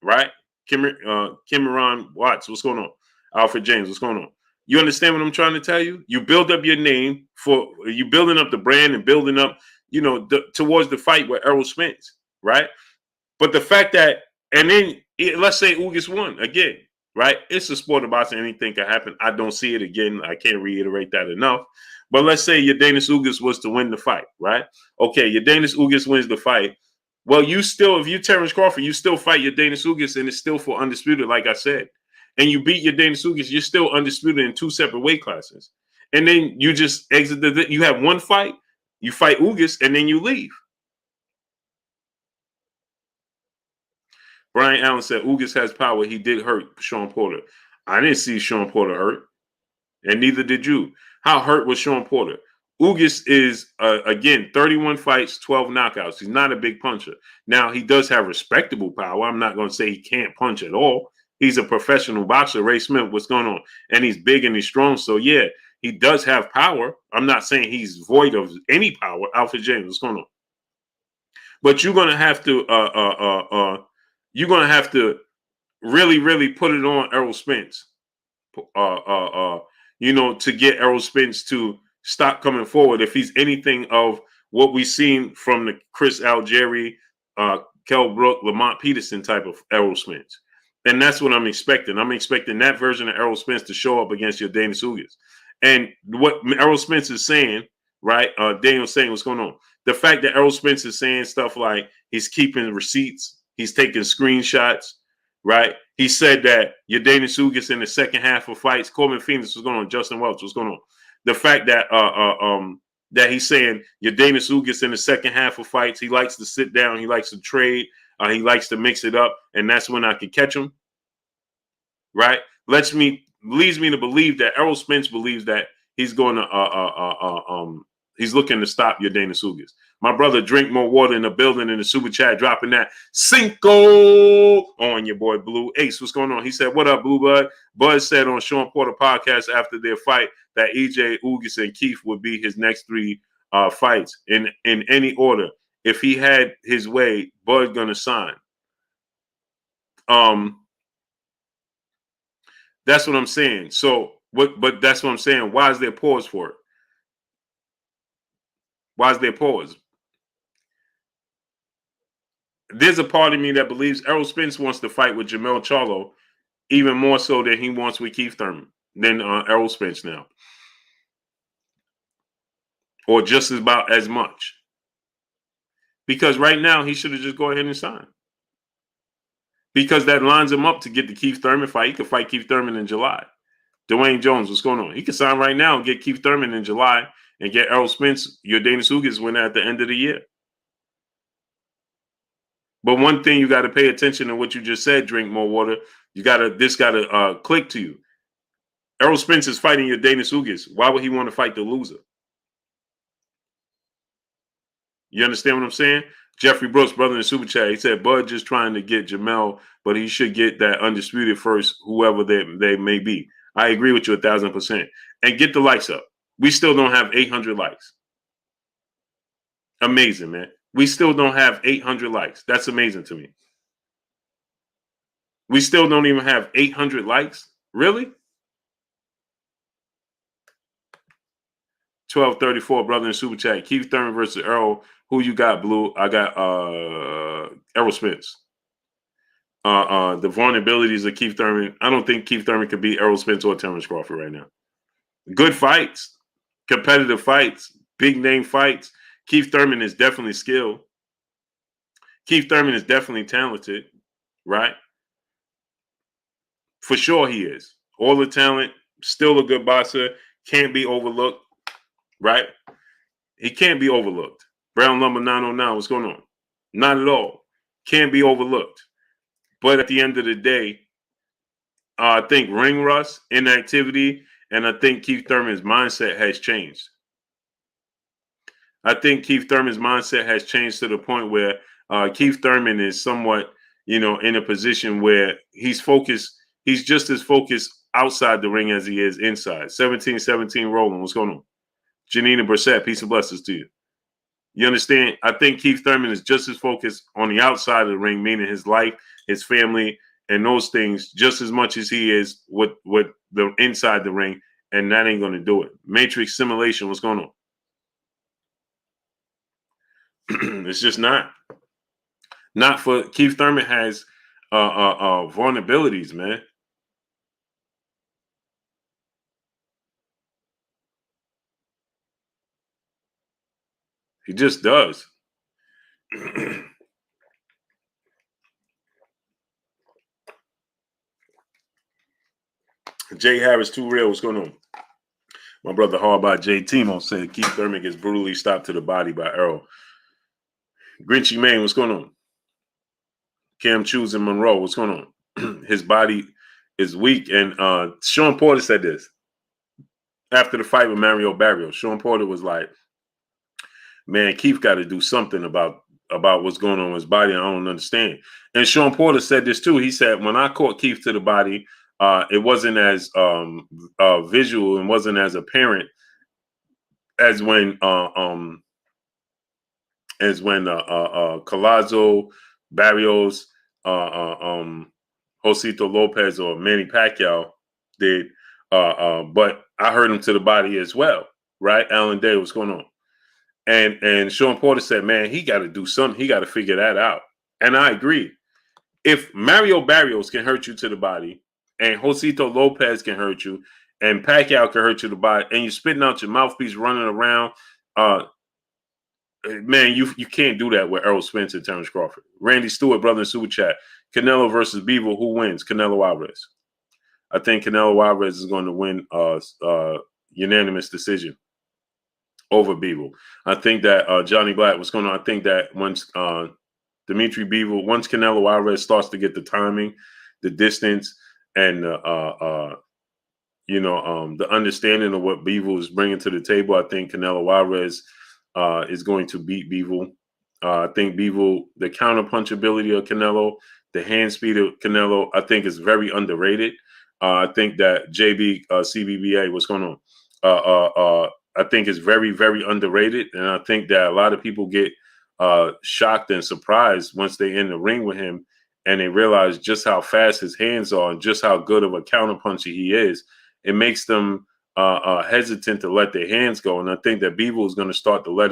right? Cameron Watts, what's going on? Alfred James, what's going on? You understand what I'm trying to tell you? You build up your name for you building up the brand and building up, towards the fight with Errol Spence, right? But the fact that, and then let's say Ugas won again, right? It's a sport of boxing. Anything can happen. I don't see it again. I can't reiterate that enough. But let's say Yordenis Ugas was to win the fight, right? Okay, Yordenis Ugas wins the fight. Well, if you Terence Crawford, you still fight Yordenis Ugas, and it's still for undisputed, like I said. And you beat Yordenis Ugas, you're still undisputed in 2 separate weight classes. And then you just exit you have one fight, you fight Ugas, and then you leave. Brian Allen said Ugas has power. He did hurt Sean Porter. I didn't see Sean Porter hurt, and neither did you. How hurt was Sean Porter? Ugas is, again, 31 fights, 12 knockouts. He's not a big puncher. Now, he does have respectable power. I'm not going to say he can't punch at all. He's a professional boxer. Ray Smith, what's going on? And he's big and he's strong. So, yeah, he does have power. I'm not saying he's void of any power. Alfred James, what's going on? But you're going to have to really, really put it on Errol Spence, to get Errol Spence to stop coming forward. If he's anything of what we've seen from the Chris Algieri, Kell Brook, Lamont Peterson type of Errol Spence. And that's what I'm expecting. I'm expecting that version of Errol Spence to show up against your Yordenis Ugas. And what Errol Spence is saying, right? Daniel's saying what's going on. The fact that Errol Spence is saying stuff like he's keeping receipts, he's taking screenshots, right? He said that Yordenis Ugas in the second half of fights, Corbin Phoenix, what's going on? Justin Welch, what's going on? The fact that that he's saying Yordenis Ugas in the second half of fights, he likes to sit down, he likes to trade, he likes to mix it up, and that's when I could catch him, right? Leads me to believe that Errol Spence believes that he's going to he's looking to stop Yordenis Ugas. My brother, Drink More Water in the building in the super chat, dropping that Cinco on your boy Blue Ace. What's going on? He said, "What up, Blue Bud?" Bud said on Sean Porter podcast after their fight that EJ, Ugas, and Keith would be his next 3 fights in any order. If he had his way, Bud gonna sign. That's what I'm saying. So what? But that's what I'm saying. Why is there pause for it? Why is there pause? There's a part of me that believes Errol Spence wants to fight with Jamel Charlo even more so than he wants with Keith Thurman, than Errol Spence now. Or just about as much. Because right now, he should have just go ahead and signed. Because that lines him up to get the Keith Thurman fight. He could fight Keith Thurman in July. Dwayne Jones, what's going on? He could sign right now and get Keith Thurman in July and get Errol Spence, Yordenis Ugas winner at the end of the year. But one thing you got to pay attention to what you just said, Drink More Water. This got to click to you. Errol Spence is fighting Yordenis Ugas. Why would he want to fight the loser? You understand what I'm saying? Jeffrey Brooks, brother in the super chat, he said Bud just trying to get Jamel, but he should get that undisputed first, whoever they may be. I agree with you 1,000%. And get the likes up. We still don't have 800 likes. Amazing, man. We still don't have 800 likes. That's amazing to me. We still don't even have 800 likes? Really? 1234, brother in super chat. Keith Thurman versus Errol. Who you got, Blue? I got Errol Spence. the vulnerabilities of Keith Thurman. I don't think Keith Thurman could beat Errol Spence or Terence Crawford right now. Good fights, competitive fights, big name fights. Keith Thurman is definitely skilled. Keith Thurman is definitely talented, right? For sure he is. All the talent, still a good boxer, can't be overlooked, right? He can't be overlooked. Brown number 909, what's going on? Not at all. Can't be overlooked. But at the end of the day, I think ring rust, inactivity, and I think Keith Thurman's mindset has changed. I think Keith Thurman's mindset has changed to the point where Keith Thurman is somewhat, in a position where he's focused. He's just as focused outside the ring as he is inside. 17-17 rolling. What's going on? Janina Brissett, peace and blessings to you. You understand? I think Keith Thurman is just as focused on the outside of the ring, meaning his life, his family, and those things, just as much as he is with the inside the ring, and that ain't going to do it. Matrix simulation, what's going on? It's just not. Not for Keith Thurman has vulnerabilities, man. He just does. Jay Harris, too real. What's going on? My brother Hardby J. Timo said Keith Thurman gets brutally stopped to the body by Errol. Grinchy Maine, what's going on? Cam Choos and Monroe, what's going on? His body is weak. And Sean Porter said this after the fight with Mario Barrios. Sean Porter was like, man, Keith got to do something about what's going on with his body. I don't understand. And Sean Porter said this too. He said, when I caught Keith to the body, it wasn't as visual and wasn't as apparent as when Collazo, Barrios, Josito Lopez, or Manny Pacquiao did. But I heard him to the body as well, right? Alan Day, what's going on? And Sean Porter said, man, he got to do something. He got to figure that out. And I agree. If Mario Barrios can hurt you to the body, and Josito Lopez can hurt you, and Pacquiao can hurt you to the body, and you're spitting out your mouthpiece, running around, man, you can't do that with Errol Spence and Terence Crawford. Randy Stewart, brother in Super Chat. Canelo versus Bivol, who wins? Canelo Alvarez. I think Canelo Alvarez is going to win unanimous decision over Bivol. I think that Johnny Black, what's going on? I think that once Dimitri Bivol, once Canelo Alvarez starts to get the timing, the distance, and the understanding of what Bivol is bringing to the table, I think Canelo Alvarez is going to beat Bivol. I think Bivol, the counterpunch ability of Canelo, the hand speed of Canelo, I think is very underrated. I think that JB CBBA, what's going on? I think is very, very underrated, and I think that a lot of people get shocked and surprised once they in the ring with him, and they realize just how fast his hands are and just how good of a counterpuncher he is. It makes them hesitant to let their hands go, and I think that Bivol is going to start to let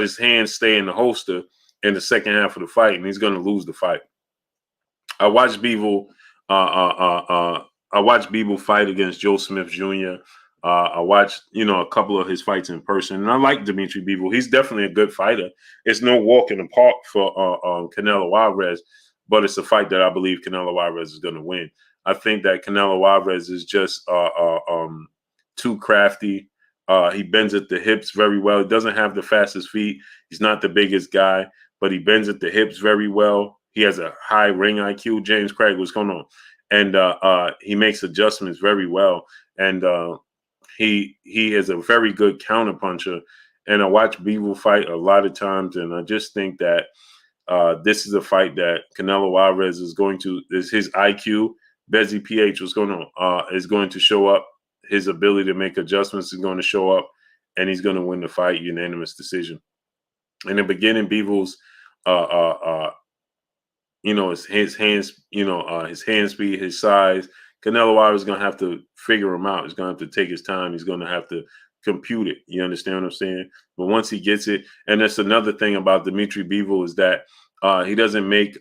his hands stay in the holster in the second half of the fight, and he's going to lose the fight. I watched Bivol. I watched Bivol fight against Joe Smith Jr. I watched, a couple of his fights in person, and I like Dimitri Bivol. He's definitely a good fighter. It's no walk in the park for Canelo Alvarez, but it's a fight that I believe Canelo Alvarez is going to win. I think that Canelo Alvarez is just too crafty. He bends at the hips very well. He doesn't have the fastest feet. He's not the biggest guy, but he bends at the hips very well. He has a high ring IQ. James Craig, what's going on? And he makes adjustments very well. And he is a very good counterpuncher. And I watch Bivol fight a lot of times, and I just think that this is a fight that Canelo Alvarez is his IQ, Bezzy PH, what's going on, is going to show up. His ability to make adjustments is going to show up, and he's going to win the fight unanimous decision. In the beginning, Bivol's his hands, his hand speed, his size. Canelo Alvarez is going to have to figure him out. He's going to have to take his time. He's going to have to compute it. You understand what I'm saying? But once he gets it, and that's another thing about Dimitri Bivol is that He doesn't make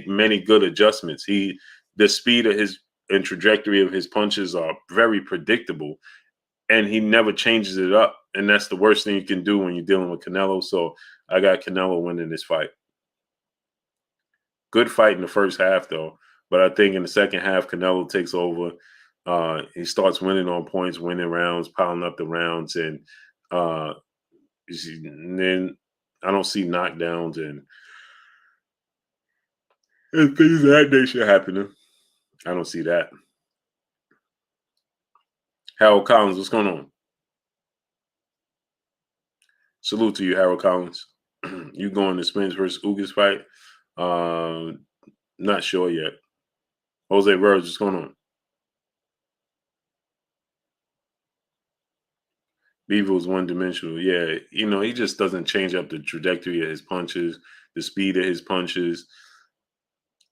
many good adjustments. The speed of his and trajectory of his punches are very predictable, and he never changes it up. And that's the worst thing you can do when you're dealing with Canelo. So I got Canelo winning this fight. Good fight in the first half, though. But I think in the second half, Canelo takes over. He starts winning on points, winning rounds, piling up the rounds, and then I don't see knockdowns and things of that nature happening. I don't see that. Harold Collins, what's going on? Salute to you, Harold Collins. You going to Spence versus Ugas fight? Not sure yet. Jose Rose, what's going on? Beaver was one-dimensional. Yeah, he just doesn't change up the trajectory of his punches, the speed of his punches,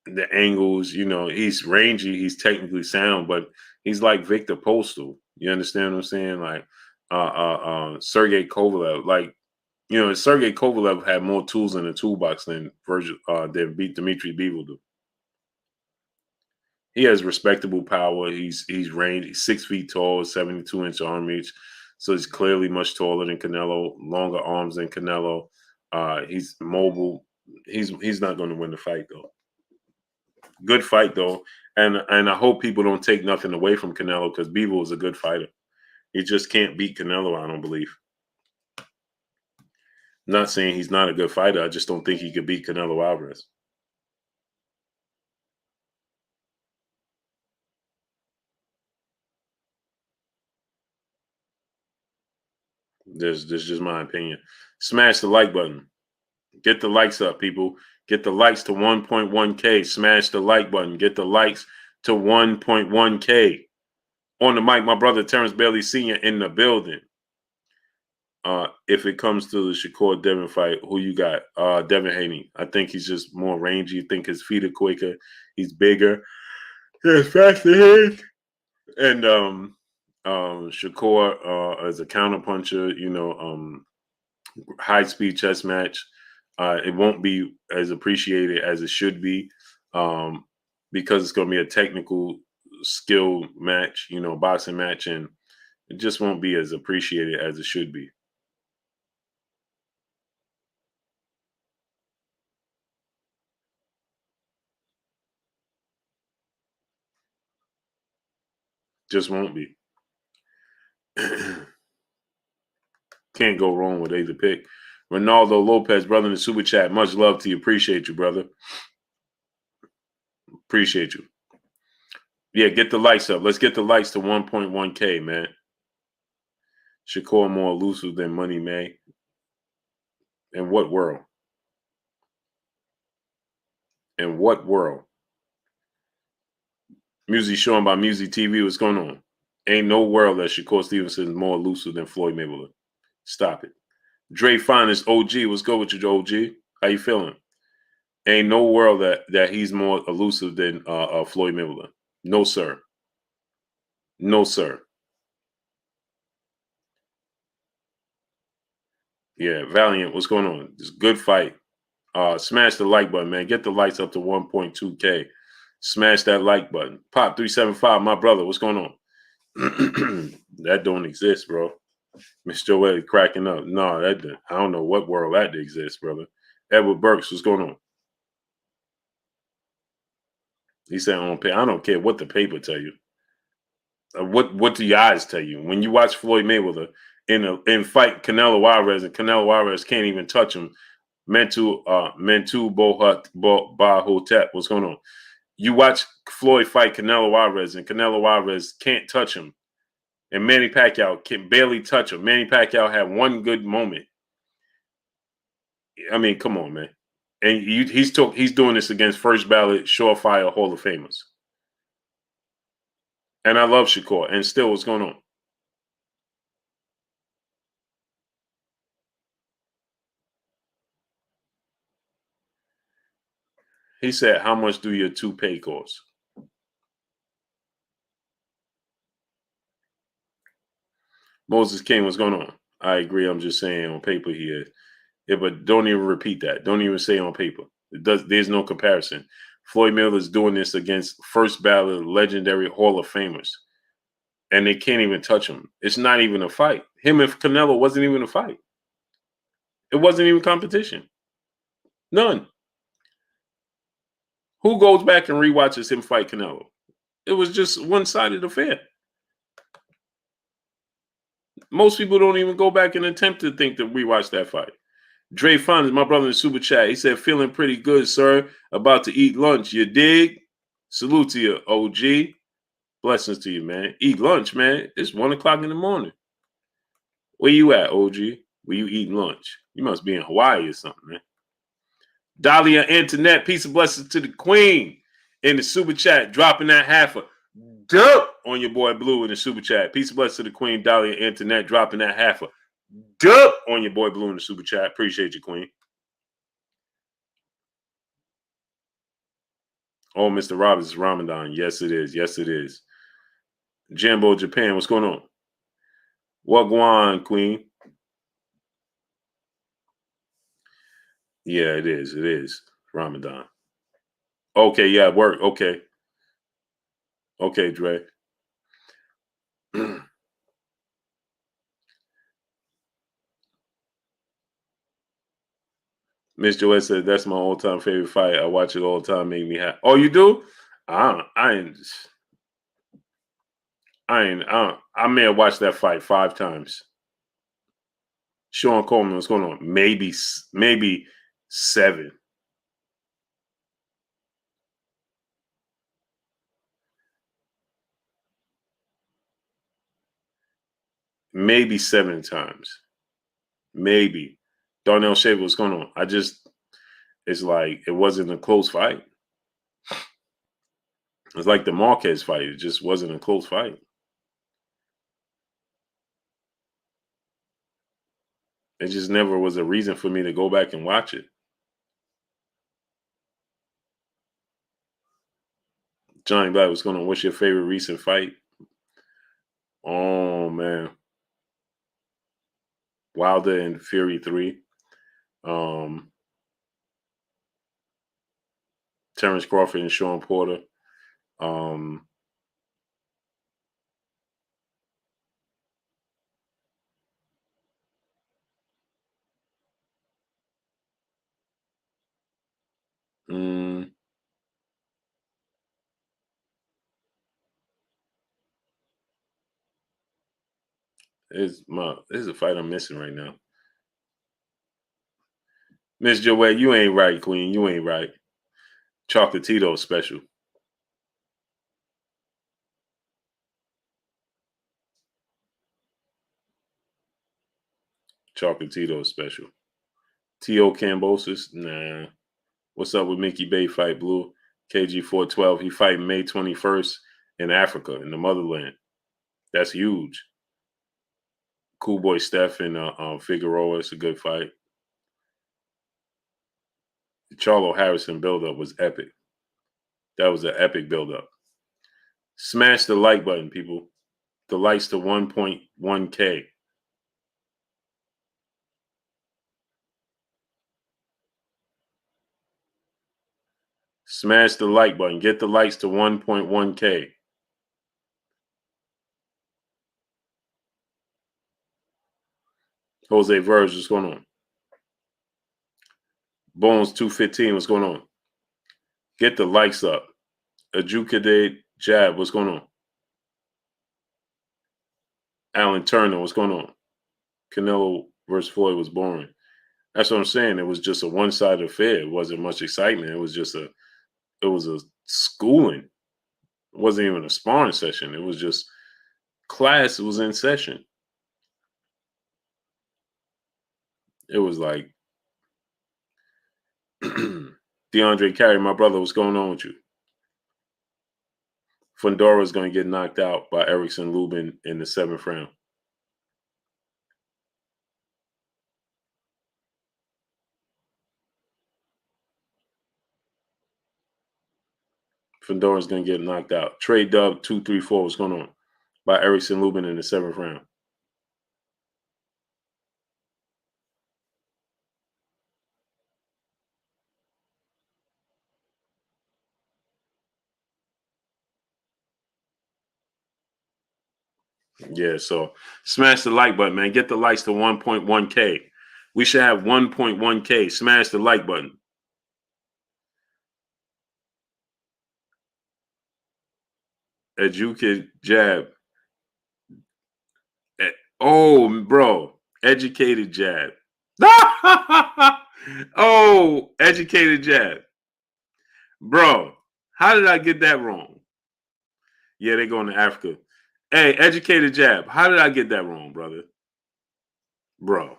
the angles. He's rangy, he's technically sound, but he's like Victor Postal. You understand what I'm saying? Like Sergey Kovalev. Like, Sergey Kovalev had more tools in the toolbox than Dmitry Bivol do. He has respectable power. He's range. He's 6 feet tall, 72-inch arm reach. So he's clearly much taller than Canelo, longer arms than Canelo. He's mobile. He's not going to win the fight, though. Good fight, though. And I hope people don't take nothing away from Canelo, because Bivol is a good fighter. He just can't beat Canelo, I don't believe. Not saying he's not a good fighter. I just don't think he could beat Canelo Alvarez. This is just my opinion. Smash the like button. Get the likes up, people. Get the likes to 1.1K. Smash the like button. Get the likes to 1.1K. On the mic, my brother Terence Bailey Sr. in the building. If it comes to the Shakur Devin fight, who you got? Devin Haney. I think he's just more rangy. I think his feet are quicker. He's bigger. He's faster hands. And Shakur as a counterpuncher, high speed chess match. It won't be as appreciated as it should be, because it's going to be a technical skill match, boxing match, and it just won't be as appreciated as it should be. Just won't be. Can't go wrong with either pick. Ronaldo Lopez, brother in the super chat. Much love to you. Appreciate you, brother. Appreciate you. Yeah, get the likes up. Let's get the likes to 1.1K, man. Shakur more elusive than Money May. In what world? In what world? Music showing by Music TV. What's going on? Ain't no world that Shakur Stevenson is more elusive than Floyd Mayweather. Stop it. Dre Finest OG. What's good with you, OG? How you feeling? Ain't no world that he's more elusive than Floyd Mayweather. No, sir. No, sir. Yeah, Valiant. What's going on? It's a good fight. Smash the like button, man. Get the likes up to 1.2K. Smash that like button. Pop 375, my brother. What's going on? That don't exist, bro. Mr. Joel cracking up. No, I don't know what world that exists, brother. Edward Burks, what's going on? He said on paper. I don't care what the paper tell you. What do your eyes tell you? When you watch Floyd Mayweather in fight Canelo Alvarez, and Canelo Alvarez can't even touch him. Mentu Bahotep, what's going on? You watch Floyd fight Canelo Alvarez, and Canelo Alvarez can't touch him. And Manny Pacquiao can barely touch him. Manny Pacquiao had one good moment. I mean, come on, man. And he's doing this against first ballot, surefire Hall of Famers. And I love Shakur. And still, what's going on? He said, how much do your toupee cost? Moses King, what's going on? I agree. I'm just saying on paper here, Yeah, but don't even repeat that. Don't even say on paper. There's no comparison. Floyd Mayweather's doing this against first ballot legendary Hall of Famers, and they can't even touch him. It's not even a fight. Him and Canelo wasn't even a fight. It wasn't even competition. None. Who goes back and rewatches him fight Canelo? It was just one-sided affair. Most people don't even go back and attempt to think to rewatch that fight. Dre Fun is my brother in the super chat. He said, feeling pretty good, sir. About to eat lunch. You dig? Salute to you, OG. Blessings to you, man. Eat lunch, man. It's 1 o'clock in the morning. Where you at, OG? Where you eating lunch? You must be in Hawaii or something, man. Dahlia Antoinette, peace and blessings to the queen in the super chat, dropping that half a dub on your boy Blue in the super chat. Peace and blessings to the queen, Dahlia Antoinette, dropping that half a dub on your boy Blue in the super chat. Appreciate you, queen. Oh, Mr. Roberts is Ramadan. Yes, it is. Yes, it is. Jambo Japan, what's going on? Wagwan, queen. Yeah, it is. It is Ramadan. Okay, yeah, work. Okay. Okay, Dre. Miss Joette said that's my all-time favorite fight. I watch it all the time. Make me happy. Oh, you do? I may have watched that fight 5 times. Sean Coleman, what's going on? Maybe 7. Maybe 7 times. Maybe. Darnell Shaver, what's going on? It's like it wasn't a close fight. It's like the Marquez fight. It just wasn't a close fight. It just never was a reason for me to go back and watch it. Johnny Black, what's going on? What's your favorite recent fight? Oh, man. Wilder and Fury 3. Terence Crawford and Sean Porter. This is a fight I'm missing right now. Miss Joette, you ain't right, Queen. You ain't right. Chocolatito special. Chocolatito special. T.O. Cambosis? Nah. What's up with Mickey Bay fight, Blue? KG 412. He fight May 21st in Africa, in the motherland. That's huge. Cool Boy Steph and Figueroa. It's a good fight. The Charlo Harrison buildup was epic. That was an epic buildup. Smash the like button, people. The likes to 1.1K. Smash the like button. Get the likes to 1.1K. Jose Verge, what's going on? Bones 215, what's going on? Get the likes up. Ajukade Jab, what's going on? Alan Turner, what's going on? Canelo versus Floyd was boring. That's what I'm saying. It was just a one-sided affair. It wasn't much excitement. It was a schooling. It wasn't even a sparring session. It was just class was in session. It was like DeAndre Carey, my brother, what's going on with you? Fundora's going to get knocked out by Erickson Lubin in the 7th round. Fundora's going to get knocked out. Trey Dub 234, what's going on? By Erickson Lubin in the 7th round. Yeah, so smash the like button, man. Get the likes to 1.1K. We should have 1.1K. Smash the like button. Educated jab. Oh, bro. Educated jab. Oh, educated jab. Bro, how did I get that wrong? Yeah, they're going to Africa. Hey, educated jab. How did I get that wrong, brother? Bro.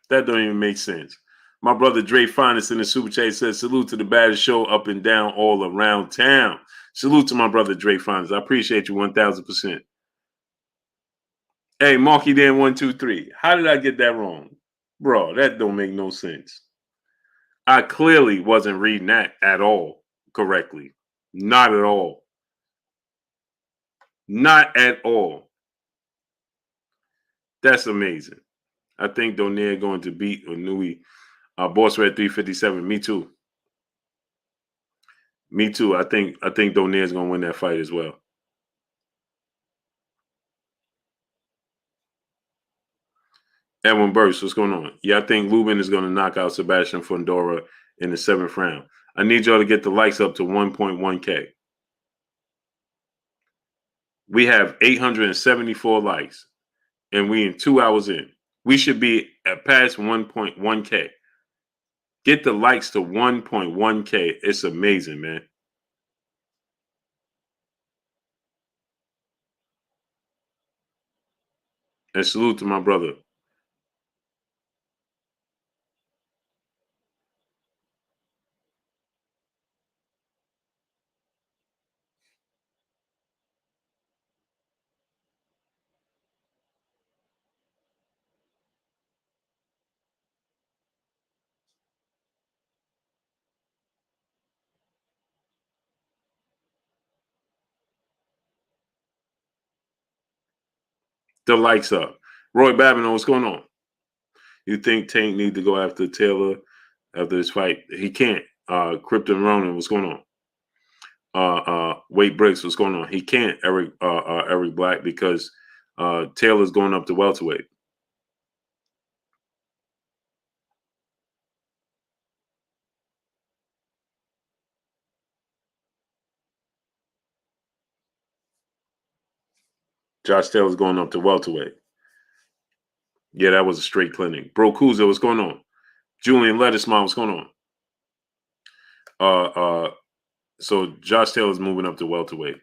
That don't even make sense. My brother Dre Finest in the Super Chat says, salute to the baddest show up and down all around town. Salute to my brother Dre Finest. I appreciate you 1,000%. Hey, Marky Dan 123. How did I get that wrong? Bro, that don't make no sense. I clearly wasn't reading that at all correctly. Not at all. Not at all. That's amazing. I think Donaire going to beat Onui. Boss Red 357. Me too. Me too. I think Donaire's going to win that fight as well. Edwin Burst, what's going on? Yeah, I think Lubin is going to knock out Sebastian Fundora in the 7th round. I need y'all to get the likes up to 1.1K. We have 874 likes, and we in 2 hours in. We should be at past 1.1K. Get the likes to 1.1K. It's amazing, man. And salute to my brother. The likes up. Roy Babineau, what's going on? You think Tank need to go after Taylor after this fight? He can't. Krypton Ronan, what's going on? Wade Briggs, what's going on? He can't, Eric Black, because Taylor's going up to welterweight. Josh Taylor's going up to welterweight. Yeah, that was a straight clinic. Bro Kuzo, what's going on? Julian Lettucemile, what's going on? So Josh Taylor's moving up to welterweight.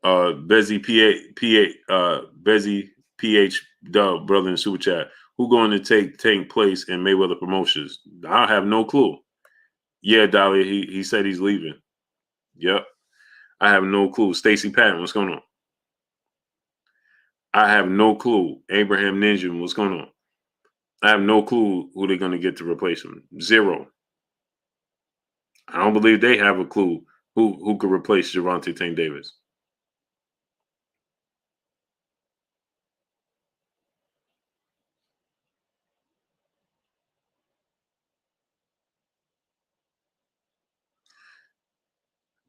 Bezzy PH Dub, brother in Super Chat. Who going to take place in Mayweather Promotions? I have no clue. Yeah, Dahlia, he said he's leaving. Yep. I have no clue. Stacy Patton, what's going on? I have no clue. Abraham Ninja, what's going on? I have no clue who they're going to get to replace him. Zero. I don't believe they have a clue who could replace Gervonta Tank Davis.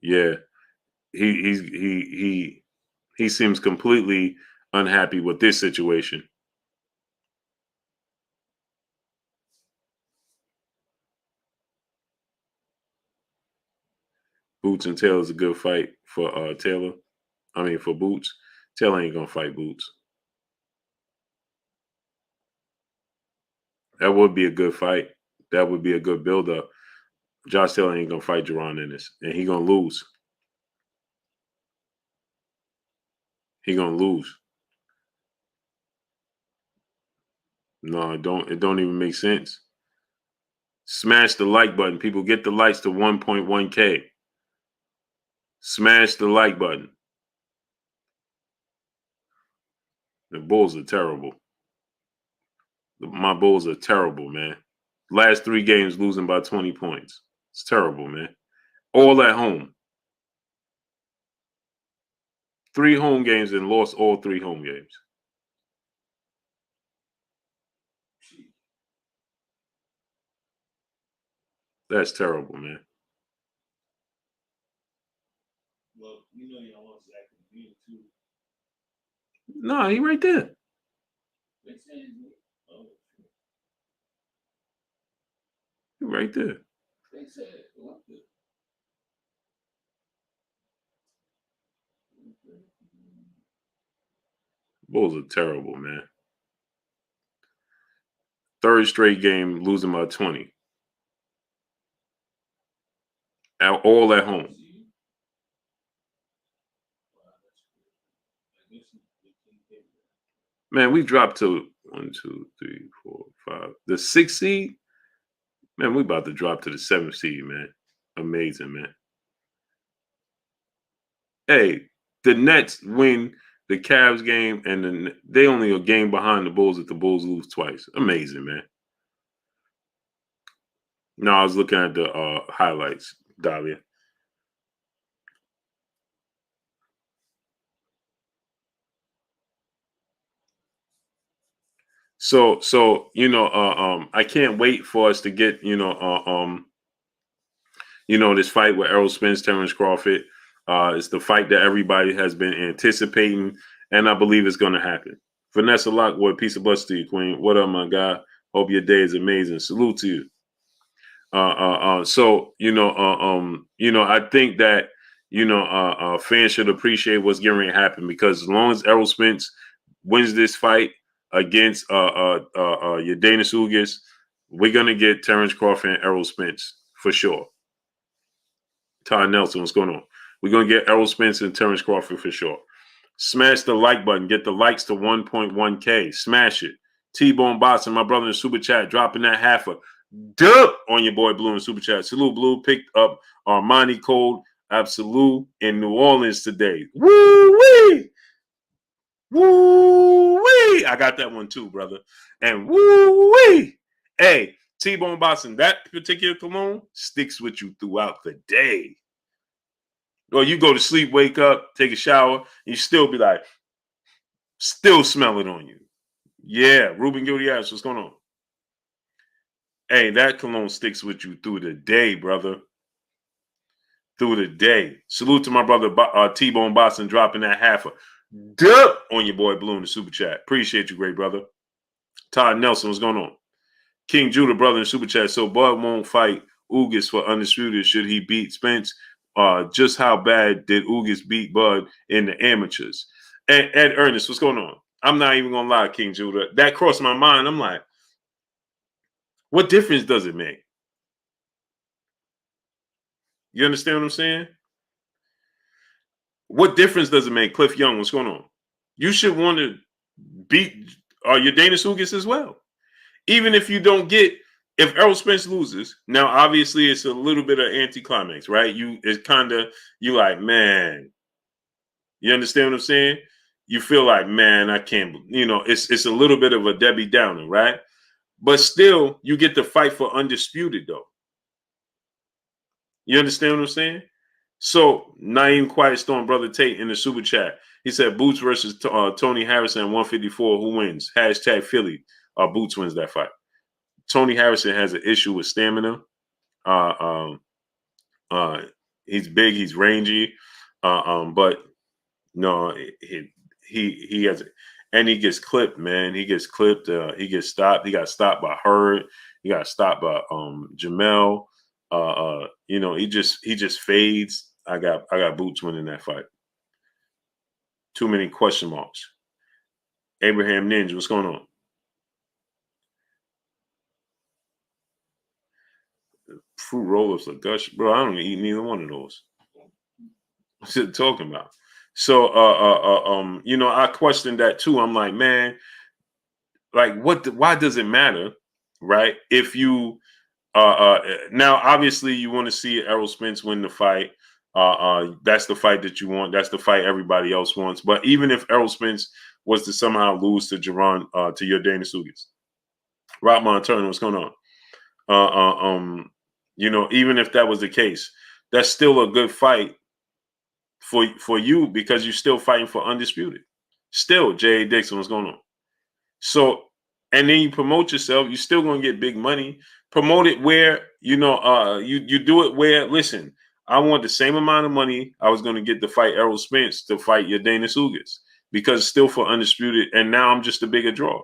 Yeah, he seems completely unhappy with this situation. Boots and Taylor's a good fight for Taylor. I mean, for Boots. Taylor ain't gonna fight Boots. That would be a good fight. That would be a good build-up. Josh Taylor ain't gonna fight Jerron Ennis, and he gonna lose. He gonna lose. No, it don't even make sense. Smash the like button. People, get the likes to 1.1K. Smash the like button. The Bulls are terrible. My Bulls are terrible, man. Last 3 games losing by 20 points. It's terrible, man. All at home. 3 home games and lost all 3 home games. That's terrible, man. Well, you know y'all lost Zach McNeil too. No, he right there. They said, oh, He right there. they said what the. Bulls are terrible, man. 3rd straight game losing by 20. All at home. Man, we dropped to 1, 2, 3, 4, 5. The 6th seed? Man, we about to drop to the 7th seed, man. Amazing, man. Hey, the Nets win the Cavs game, and they only a game behind the Bulls if the Bulls lose twice. Amazing, man. No, I was looking at the highlights, Dahlia. So I can't wait for us to get this fight with Errol Spence, Terence Crawford. It's the fight that everybody has been anticipating, and I believe it's going to happen. Vanessa Lockwood, peace of bless to you, Queen. What up, my guy? Hope your day is amazing. Salute to you. So I think that fans should appreciate what's getting ready to happen, because as long as Errol Spence wins this fight against Yordenis Ugas, we're gonna get Terence Crawford and Errol Spence for sure. Todd Nelson, what's going on? We're gonna get Errol Spence and Terence Crawford for sure. Smash the like button. Get the likes to 1.1K. Smash it. T-Bone Boston, my brother in Super Chat, dropping that half a dub on your boy Blue in Super Chat. Salute Blue picked up Armani Code Absolute in New Orleans today. Woo-wee! Woo-wee! I got that one too, brother. And woo-wee! Hey, T-Bone Boston, that particular cologne sticks with you throughout the day. Or you go to sleep, wake up, take a shower, you still be like, still smell it on you. Yeah, Ruben Gildias, what's going on? Hey, that cologne sticks with you through the day, brother. Through the day. Salute to my brother T-Bone Boston dropping that half a dub on your boy Blue in the Super Chat. Appreciate you, great brother. Todd Nelson, what's going on? King Judah, brother in Super Chat. So Bud won't fight Ugas for undisputed should he beat Spence. Just how bad did Ugas beat Bud in the amateurs? Ed Ernest, what's going on? I'm not even gonna lie, King Judah. That crossed my mind. I'm like, what difference does it make? You understand what I'm saying? What difference does it make? Cliff Young, what's going on? You should want to beat Yordenis Ugas as well. Even if you don't get, if Errol Spence loses, now obviously it's a little bit of anticlimax, right? You like, man, you understand what I'm saying? You feel like, man, I can't, it's a little bit of a Debbie Downer, right? But still, you get to fight for undisputed, though. You understand what I'm saying? So, Naeem Quiet Storm, brother Tate in the super chat. He said Boots versus Tony Harrison at 154. Who wins? Hashtag Philly. Boots wins that fight. Tony Harrison has an issue with stamina. He's big, he's rangy, but no, he has, and he gets clipped, man. He gets clipped. He gets stopped. He got stopped by Hurd. He got stopped by Jamel. He just fades. I got Boots winning that fight. Too many question marks. Abraham Ninja, what's going on? Fruit roll-ups are gush, bro. I don't eat neither one of those. What's it talking about? So, I questioned that too. I'm like, man, like, why does it matter, right? If you, now obviously you want to see Errol Spence win the fight. That's the fight that you want. That's the fight everybody else wants. But even if Errol Spence was to somehow lose to Jerron, to Yordenis Ugas, Rockmont Turner, what's going on? Even if that was the case, that's still a good fight for you because you're still fighting for undisputed. Still, J.A. Dixon, what's going on? So, and then you promote yourself, you're still gonna get big money. Promote it where you do it where. Listen, I want the same amount of money I was gonna get to fight Errol Spence to fight your Dana Sugas because it's still for undisputed, and now I'm just a bigger draw.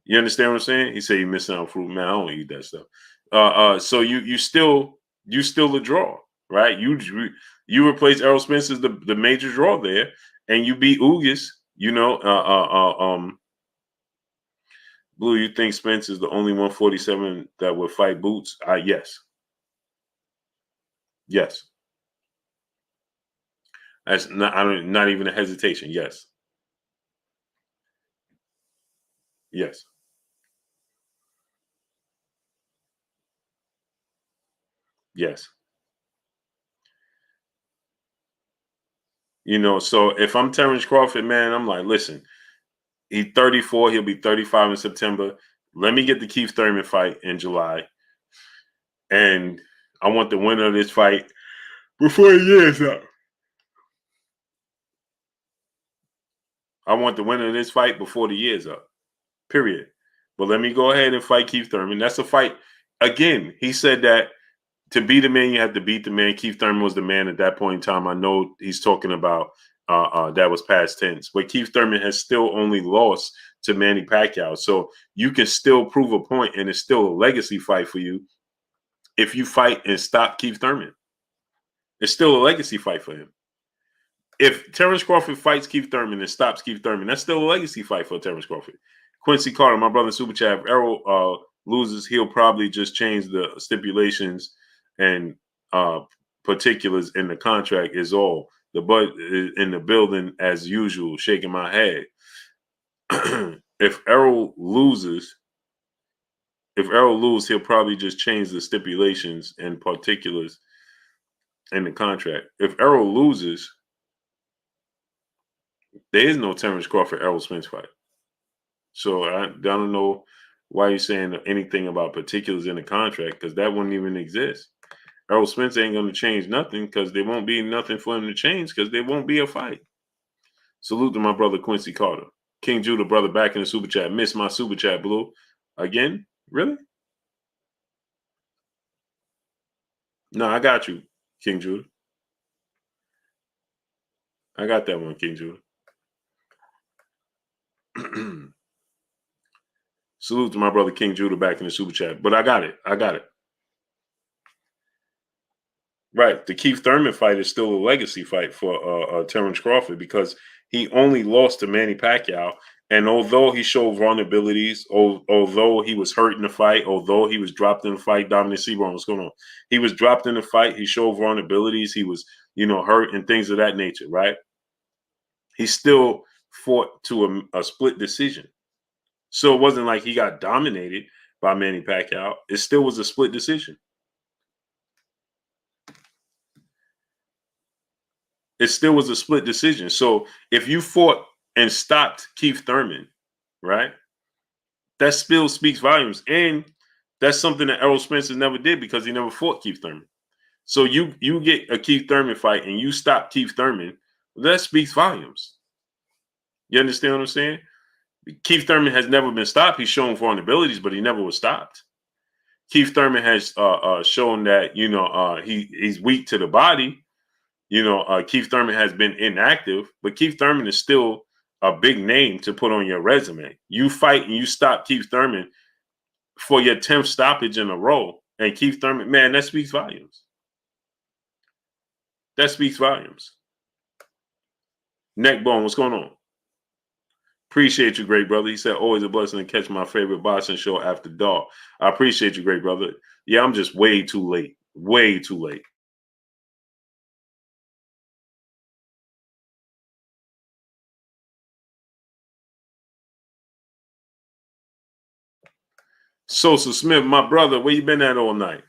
You understand what I'm saying? He said you missing out fruit, man. I don't eat that stuff. So you still a draw, right? You replace Errol Spence as the major draw there, and you beat Ugas. Blue, you think Spence is the only 147 that would fight Boots? Yes. Yes. That's not even a hesitation. Yes. Yes. Yes. So if I'm Terence Crawford, man, I'm like, listen, he's 34. He'll be 35 in September. Let me get the Keith Thurman fight in July. And I want the winner of this fight before the year's up. I want the winner of this fight before the year's up. Period. But let me go ahead and fight Keith Thurman. That's a fight. Again, he said that to be the man, you have to beat the man. Keith Thurman was the man at that point in time. I know he's talking about that was past tense. But Keith Thurman has still only lost to Manny Pacquiao. So you can still prove a point, and it's still a legacy fight for you if you fight and stop Keith Thurman. It's still a legacy fight for him. If Terence Crawford fights Keith Thurman and stops Keith Thurman, that's still a legacy fight for Terence Crawford. Quincy Carter, my brother Super Chat, if Errol loses, he'll probably just change the stipulations and particulars in the contract is all. The butt in the building as usual, shaking my head. If Errol loses, he'll probably just change the stipulations and particulars in the contract. If Errol loses, there is no Terence Crawford Errol Spence fight. So I don't know why you're saying anything about particulars in the contract because that wouldn't even exist. Errol Spence ain't going to change nothing because there won't be nothing for him to change because there won't be a fight. Salute to my brother Quincy Carter. King Judah, brother, back in the Super Chat. Missed my Super Chat, Blue. Again? Really? No, I got you, King Judah. I got that one, King Judah. Salute to my brother King Judah back in the Super Chat. But I got it. Right. The Keith Thurman fight is still a legacy fight for Terence Crawford because he only lost to Manny Pacquiao. And although he showed vulnerabilities, although he was hurt in the fight, although he was dropped in the fight, Dominic Seaborn, what's going on? He was dropped in the fight. He showed vulnerabilities. He was, hurt and things of that nature, right? He still fought to a split decision. So it wasn't like he got dominated by Manny Pacquiao. It still was a split decision. It still was a split decision. So if you fought and stopped Keith Thurman, right, that still speaks volumes. And that's something that Errol Spence never did because he never fought Keith Thurman. So you get a Keith Thurman fight and you stop Keith Thurman, that speaks volumes. You understand what I'm saying? Keith Thurman has never been stopped. He's shown vulnerabilities, but he never was stopped. Keith Thurman has shown that, he's weak to the body. Keith Thurman has been inactive, but Keith Thurman is still a big name to put on your resume. You fight and you stop Keith Thurman for your 10th stoppage in a row. And Keith Thurman, man, that speaks volumes. That speaks volumes. Neckbone, what's going on? Appreciate you, great brother. He said, always a blessing to catch my favorite boxing show after dark. I appreciate you, great brother. Yeah, I'm just way too late. Way too late. Sosa Smith, my brother, where you been at all night?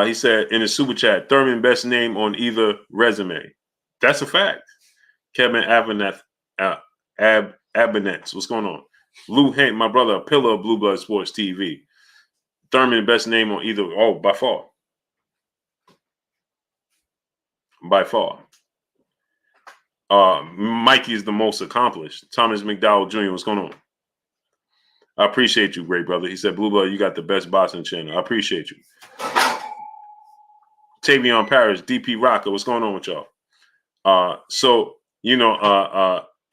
He said in his super chat, Thurman best name on either resume. That's a fact. Kevin Abinetz, what's going on? Lou Hank, my brother, a pillar of Blue Blood Sports TV. Thurman best name on either, by far. by far. Mikey is the most accomplished. Thomas McDowell Jr., what's going on? I appreciate you, great brother. He said, Blue Blood, you got the best boxing channel. I appreciate you. Tavion Parrish, DP Rocker, what's going on with y'all? So, you know,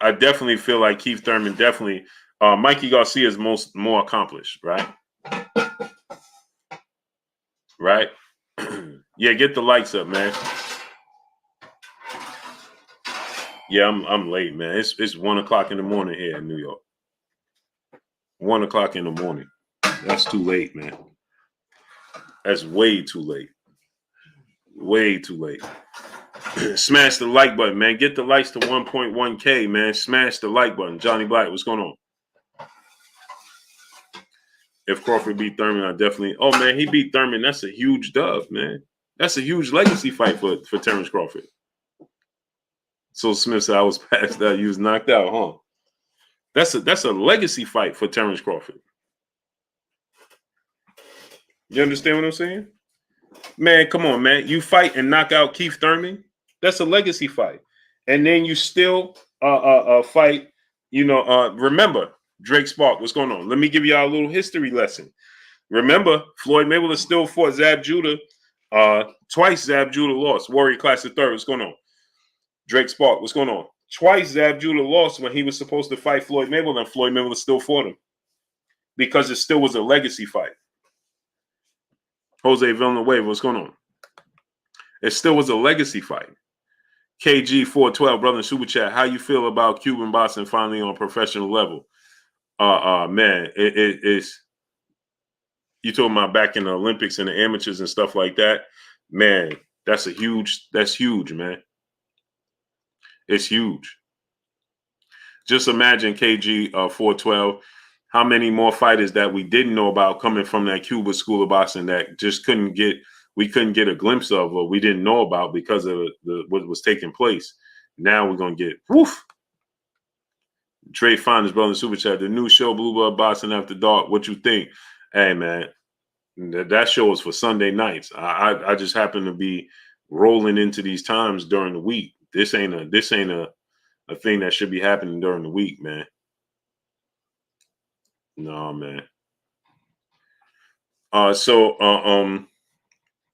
I definitely feel like Keith Thurman definitely, Mikey Garcia is more accomplished, right? Right? Yeah, get the lights up, man. Yeah, I'm late, man. It's 1 o'clock in the morning here in New York. 1 o'clock in the morning. That's too late, man. That's way too late. Way too late. Smash the like button, man. Get the likes to 1.1K, man. Smash the like button. Johnny Black, what's going on? If Crawford beat Thurman, I definitely. Oh, man, he beat Thurman. That's a huge dub, man. That's a huge legacy fight for Terence Crawford. So Smith said I was passed out. You was knocked out, huh? That's a legacy fight for Terence Crawford. You understand what I'm saying? Man, come on, man. You fight and knock out Keith Thurman. That's a legacy fight. And then you still fight, you know, remember, Drake Spark, what's going on? Let me give y'all a little history lesson. Remember, Floyd Mayweather still fought Zab Judah. Twice Zab Judah lost. Warrior Classic third, what's going on? Drake Spark, what's going on? Twice Zab Judah lost when he was supposed to fight Floyd Mayweather, and Floyd Mayweather still fought him because it still was a legacy fight. Jose Villanueva, what's going on? It still was a legacy fight. KG412, brother in Super Chat, how you feel about Cuban boxing finally on a professional level? Man, it's you talking about back in the Olympics and the amateurs and stuff like that. Man, that's huge, man. It's huge. Just imagine KG 412, how many more fighters that we didn't know about coming from that Cuba school of boxing that just we couldn't get a glimpse of, or we didn't know about because of what was taking place. Now we're gonna get woof. Trey Fine, his brother in Super Chat, the new show Blue Blood Boxing After Dark. What you think? Hey man, that show is for Sunday nights. I just happen to be rolling into these times during the week. This ain't a thing that should be happening during the week, man. No, man.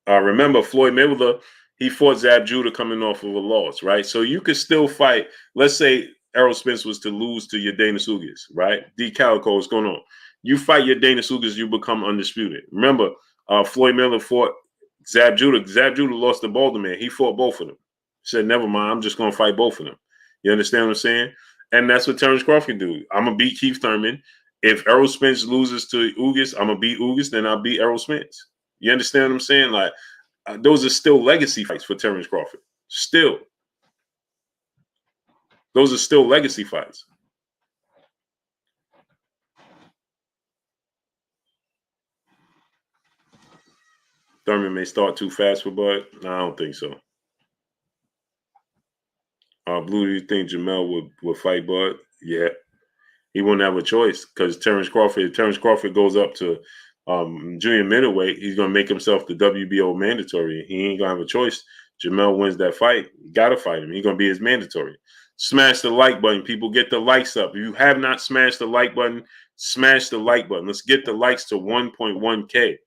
Remember Floyd Mayweather, he fought Zab Judah coming off of a loss, right? So you could still fight. Let's say Errol Spence was to lose to your Dana Sugas, right? D Calico, what's going on? You fight your Dana Sugas, you become undisputed. Remember, Floyd Mayweather fought Zab Judah. Zab Judah lost to Boulder Man. He fought both of them. He said, never mind, I'm just going to fight both of them. You understand what I'm saying? And that's what Terence Crawford do. I'm going to beat Keith Thurman. If Errol Spence loses to Ugas, I'm going to beat Ugas, then I'll beat Errol Spence. You understand what I'm saying? Like, those are still legacy fights for Terence Crawford. Still. Those are still legacy fights. Thurman may start too fast for Bud. No, I don't think so. Blue, do you think Jamel would fight Bud? Yeah. He wouldn't have a choice because Terence Crawford goes up to junior middleweight. He's going to make himself the WBO mandatory. He ain't going to have a choice. Jamel wins that fight. You got to fight him. He's going to be his mandatory. Smash the like button. People, get the likes up. If you have not smashed the like button, smash the like button. Let's get the likes to 1.1K.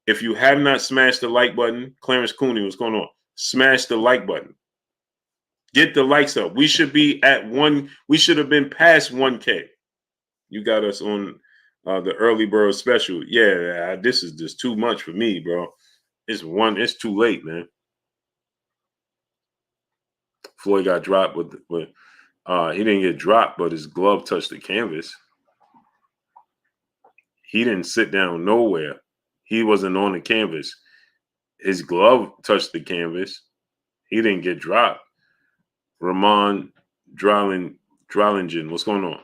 If you have not smashed the like button, Clarence Cooney, what's going on? Smash the like button. Get the likes up. We should be at 1. We should have been past 1K. You got us on the early bird special. Yeah, this is just too much for me, bro. It's too late, man. Floyd got dropped with he didn't get dropped, but his glove touched the canvas. He didn't sit down nowhere. He wasn't on the canvas. His glove touched the canvas. He didn't get dropped. Ramon Drellingen, what's going on?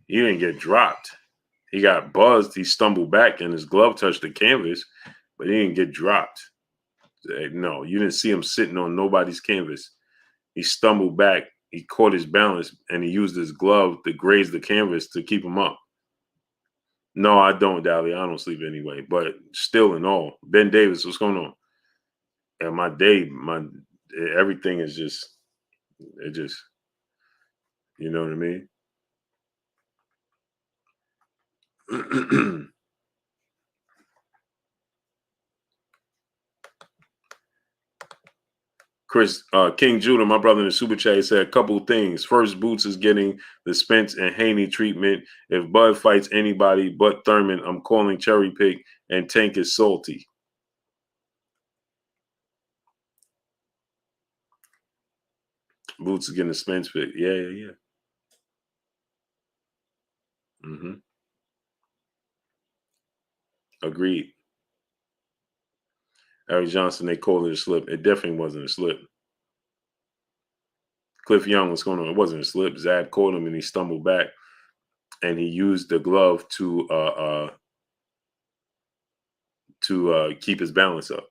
He didn't get dropped. He got buzzed. He stumbled back and his glove touched the canvas, but he didn't get dropped. No, you didn't see him sitting on nobody's canvas. He stumbled back. He caught his balance and he used his glove to graze the canvas to keep him up. No, I don't, Dally. I don't sleep anyway, but still in all. Ben Davis, what's going on? And my day, everything is just, you know what I mean? Chris, King Judah, my brother in the super chat, said a couple of things. First, Boots is getting the Spence and Haney treatment. If Bud fights anybody but Thurman, I'm calling Cherry Pick, and Tank is salty. Boots is getting the Spence pick. Yeah. Mm-hmm. Agreed. Eric Johnson, they called it a slip. It definitely wasn't a slip. Cliff Young, what's going on? It wasn't a slip. Zab caught him and he stumbled back, and he used the glove to keep his balance up.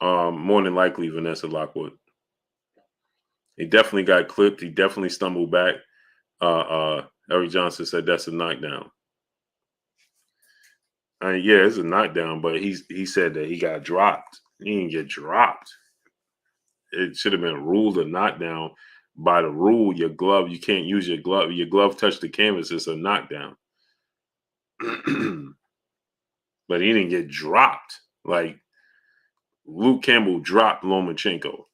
More than likely, Vanessa Lockwood. He definitely got clipped. He definitely stumbled back. Eric Johnson said that's a knockdown. Yeah, it's a knockdown, but he said that he got dropped. He didn't get dropped. It should have been ruled a knockdown. By the rule, your glove, you can't use your glove. Your glove touched the canvas, it's a knockdown. But he didn't get dropped. Like Luke Campbell dropped Lomachenko.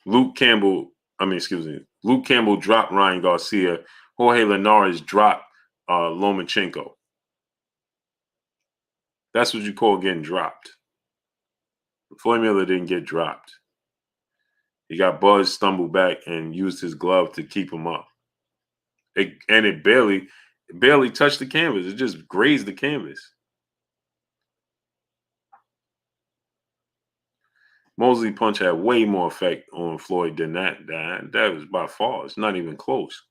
Luke Campbell dropped Ryan Garcia. Jorge Linares dropped Lomachenko. That's what you call getting dropped. Floyd Miller didn't get dropped. He got buzzed, stumbled back, and used his glove to keep him up. It barely touched the canvas. It just grazed the canvas. Mosley punch had way more effect on Floyd than that. That was by far. It's not even close.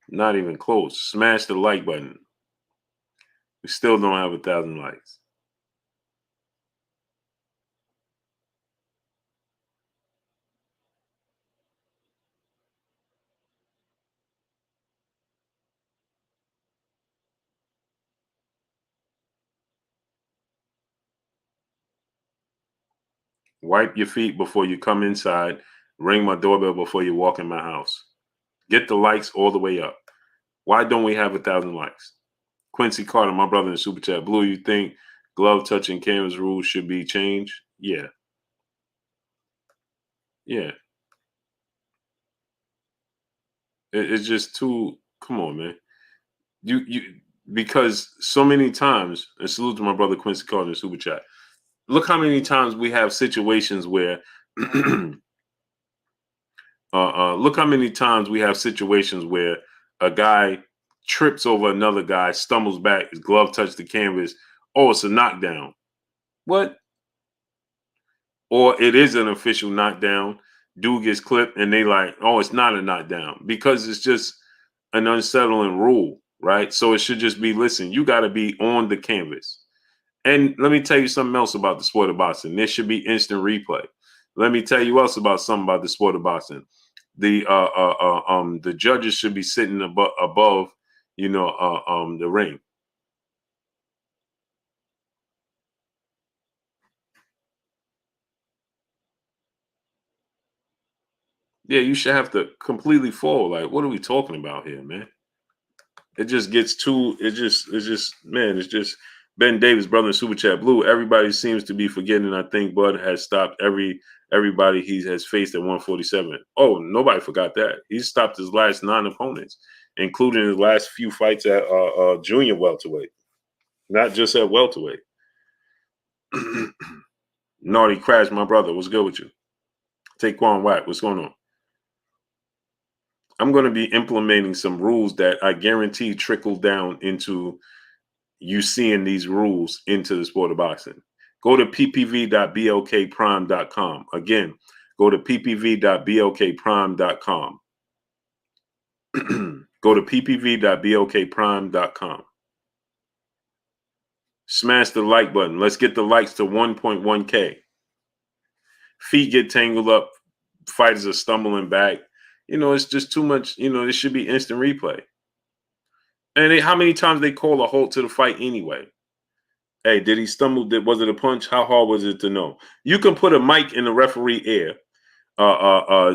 Not even close. Smash the like button. We still don't have 1,000 likes. Wipe your feet before you come inside. Ring my doorbell before you walk in my house. Get the likes all the way up. Why don't we have 1,000 likes? Quincy Carter, my brother in the super chat. Blue, you think glove touching canvas rules should be changed? Yeah. It's just too. Come on, man. You because so many times. And salute to my brother Quincy Carter in the super chat. Look how many times we have situations where. Look how many times we have situations where a guy trips over another guy, stumbles back, his glove touched the canvas. Oh, it's a knockdown. What? Or it is an official knockdown. Dude gets clipped and they like, oh, it's not a knockdown because it's just an unsettling rule, right? So it should just be, listen, you got to be on the canvas. And let me tell you something else about the sport of boxing. There should be instant replay. Let me tell you else about something about the sport of boxing. The judges should be sitting above, the ring. Yeah, you should have to completely fall. Like, what are we talking about here, man? It just gets too. It's just Ben Davis, brother in Super Chat Blue. Everybody seems to be forgetting. I think Bud has stopped everybody he has faced at 147. Oh, nobody forgot that. He stopped his last 9 opponents, including his last few fights at junior welterweight, not just at welterweight. Naughty Crash, my brother. What's good with you? Taquan White, what's going on? I'm going to be implementing some rules that I guarantee trickle down into you seeing these rules into the sport of boxing. Go to ppv.blkprime.com. Again, go to ppv.blkprime.com. Go to ppv.blkprime.com. Smash the like button. Let's get the likes to 1.1K. Feet get tangled up. Fighters are stumbling back. it's just too much. This should be instant replay. And how many times they call a halt to the fight anyway? Hey, did he stumble? Was it a punch? How hard was it to know? You can put a mic in the referee ear.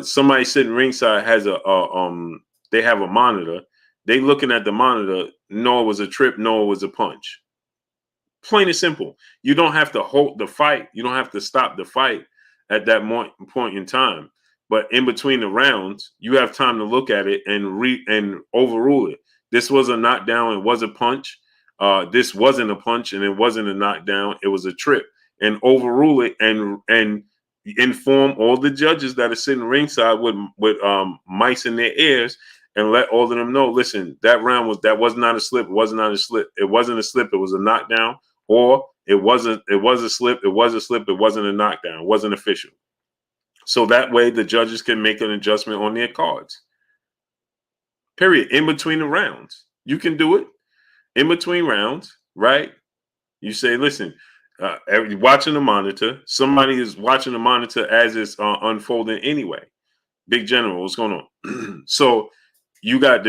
Somebody sitting ringside has they have a monitor. They looking at the monitor. No, it was a trip. No, it was a punch. Plain and simple. You don't have to halt the fight. You don't have to stop the fight at that point in time. But in between the rounds, you have time to look at it and overrule it. This was a knockdown. It was a punch. This wasn't a punch, and it wasn't a knockdown. It was a trip. And overrule it and inform all the judges that are sitting ringside with mics in their ears and let all of them know. Listen, that was not a slip. It was not a slip. It wasn't a slip. It was a knockdown. Or it was a slip. It was a slip. It wasn't a knockdown. It wasn't official. So that way the judges can make an adjustment on their cards. Period. In between the rounds. You can do it. In between rounds, right? You say, listen, watching the monitor. Somebody is watching the monitor as it's unfolding anyway. Big General, what's going on? So he got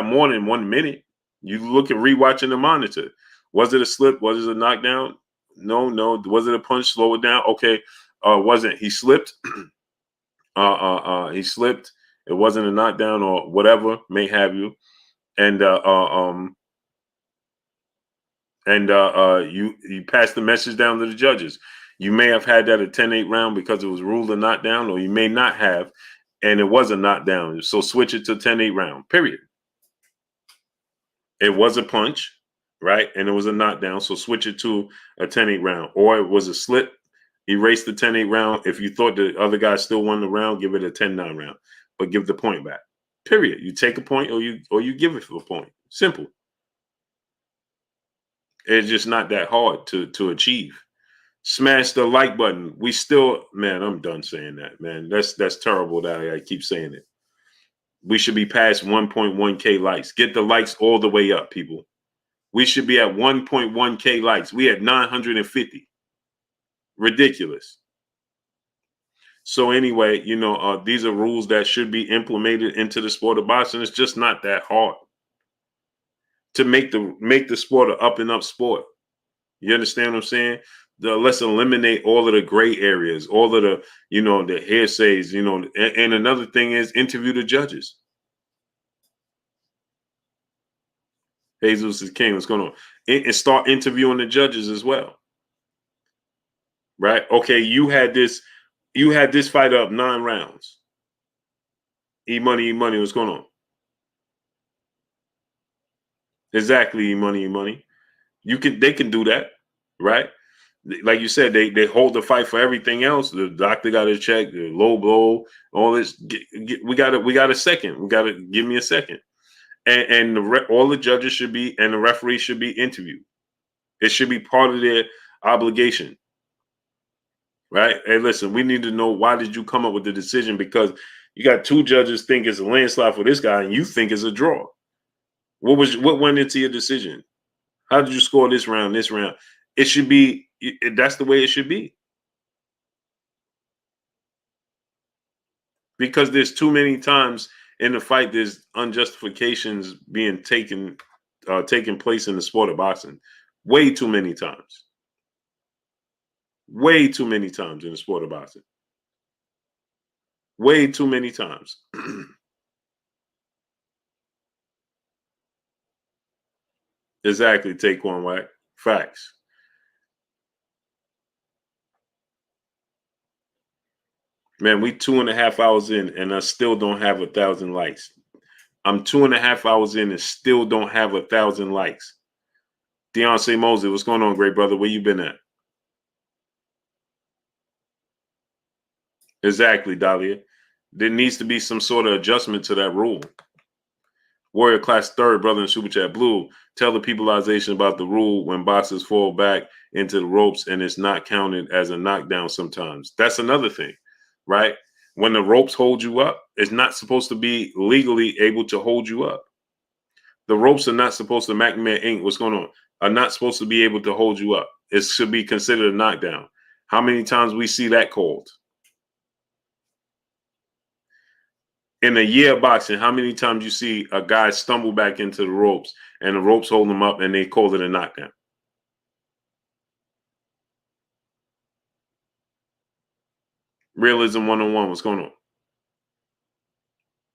more than 1 minute. You look at rewatching the monitor. Was it a slip? Was it a knockdown? No. Was it a punch? Slow it down. Okay. Wasn't. He slipped. He slipped. It wasn't a knockdown or whatever may have you. And you pass the message down to the judges. You may have had that a 10-8 round because it was ruled a knockdown, or you may not have, and it was a knockdown. So switch it to 10-8 round. Period. It was a punch. Right, and it was a knockdown, so switch it to a 10-8 round. Or it was a slip, erase the 10-8 round. If you thought the other guy still won the round, give it a 10-9 round, but give the point back. Period. You take a point, or you give it for a point. Simple. It's just not that hard to achieve. Smash the like button. We still, man, I'm done saying that, man. That's terrible that I keep saying it. We should be past 1.1K likes. Get the likes all the way up, people. We should be at 1.1K likes. We had 950. Ridiculous. So anyway, these are rules that should be implemented into the sport of boxing. It's just not that hard to make the sport an up and up sport. You understand what I'm saying? Let's eliminate all of the gray areas, all of the, the hearsays, and another thing is interview the judges. Jesus is king. What's going on? And start interviewing the judges as well. Right? Okay, you had this fight up 9 rounds. E-money, what's going on? Exactly, E-money. They can do that, right? Like you said, they hold the fight for everything else. The doctor got to check, the low blow, all this. We got a second. We got to give me a second. And all the judges should be, and the referee should be interviewed. It should be part of their obligation, right? Hey, listen, we need to know, why did you come up with the decision? Because you got 2 judges think it's a landslide for this guy, and you think it's a draw. What went into your decision? How did you score this round? It should be. That's the way it should be. Because there's too many times in the fight, there's unjustifications being taking place in the sport of boxing. Way too many times. Way too many times in the sport of boxing. Way too many times. Exactly, Taquan Wack. Facts. Man, we 2.5 hours in, and I still don't have 1,000 likes. I'm 2.5 hours in and still don't have 1,000 likes. Deontay Mosley, what's going on, great brother? Where you been at? Exactly, Dahlia. There needs to be some sort of adjustment to that rule. Warrior Class 3rd, brother in Super Chat. Blue, tell the peopleization about the rule when boxers fall back into the ropes and it's not counted as a knockdown sometimes. That's another thing, right? When the ropes hold you up, it's not supposed to be legally able to hold you up. The ropes are not supposed to, McNamara Inc., what's going on, are not supposed to be able to hold you up. It should be considered a knockdown. How many times we see that called? In a year of boxing, how many times you see a guy stumble back into the ropes and the ropes hold him up and they call it a knockdown? Realism 101, what's going on?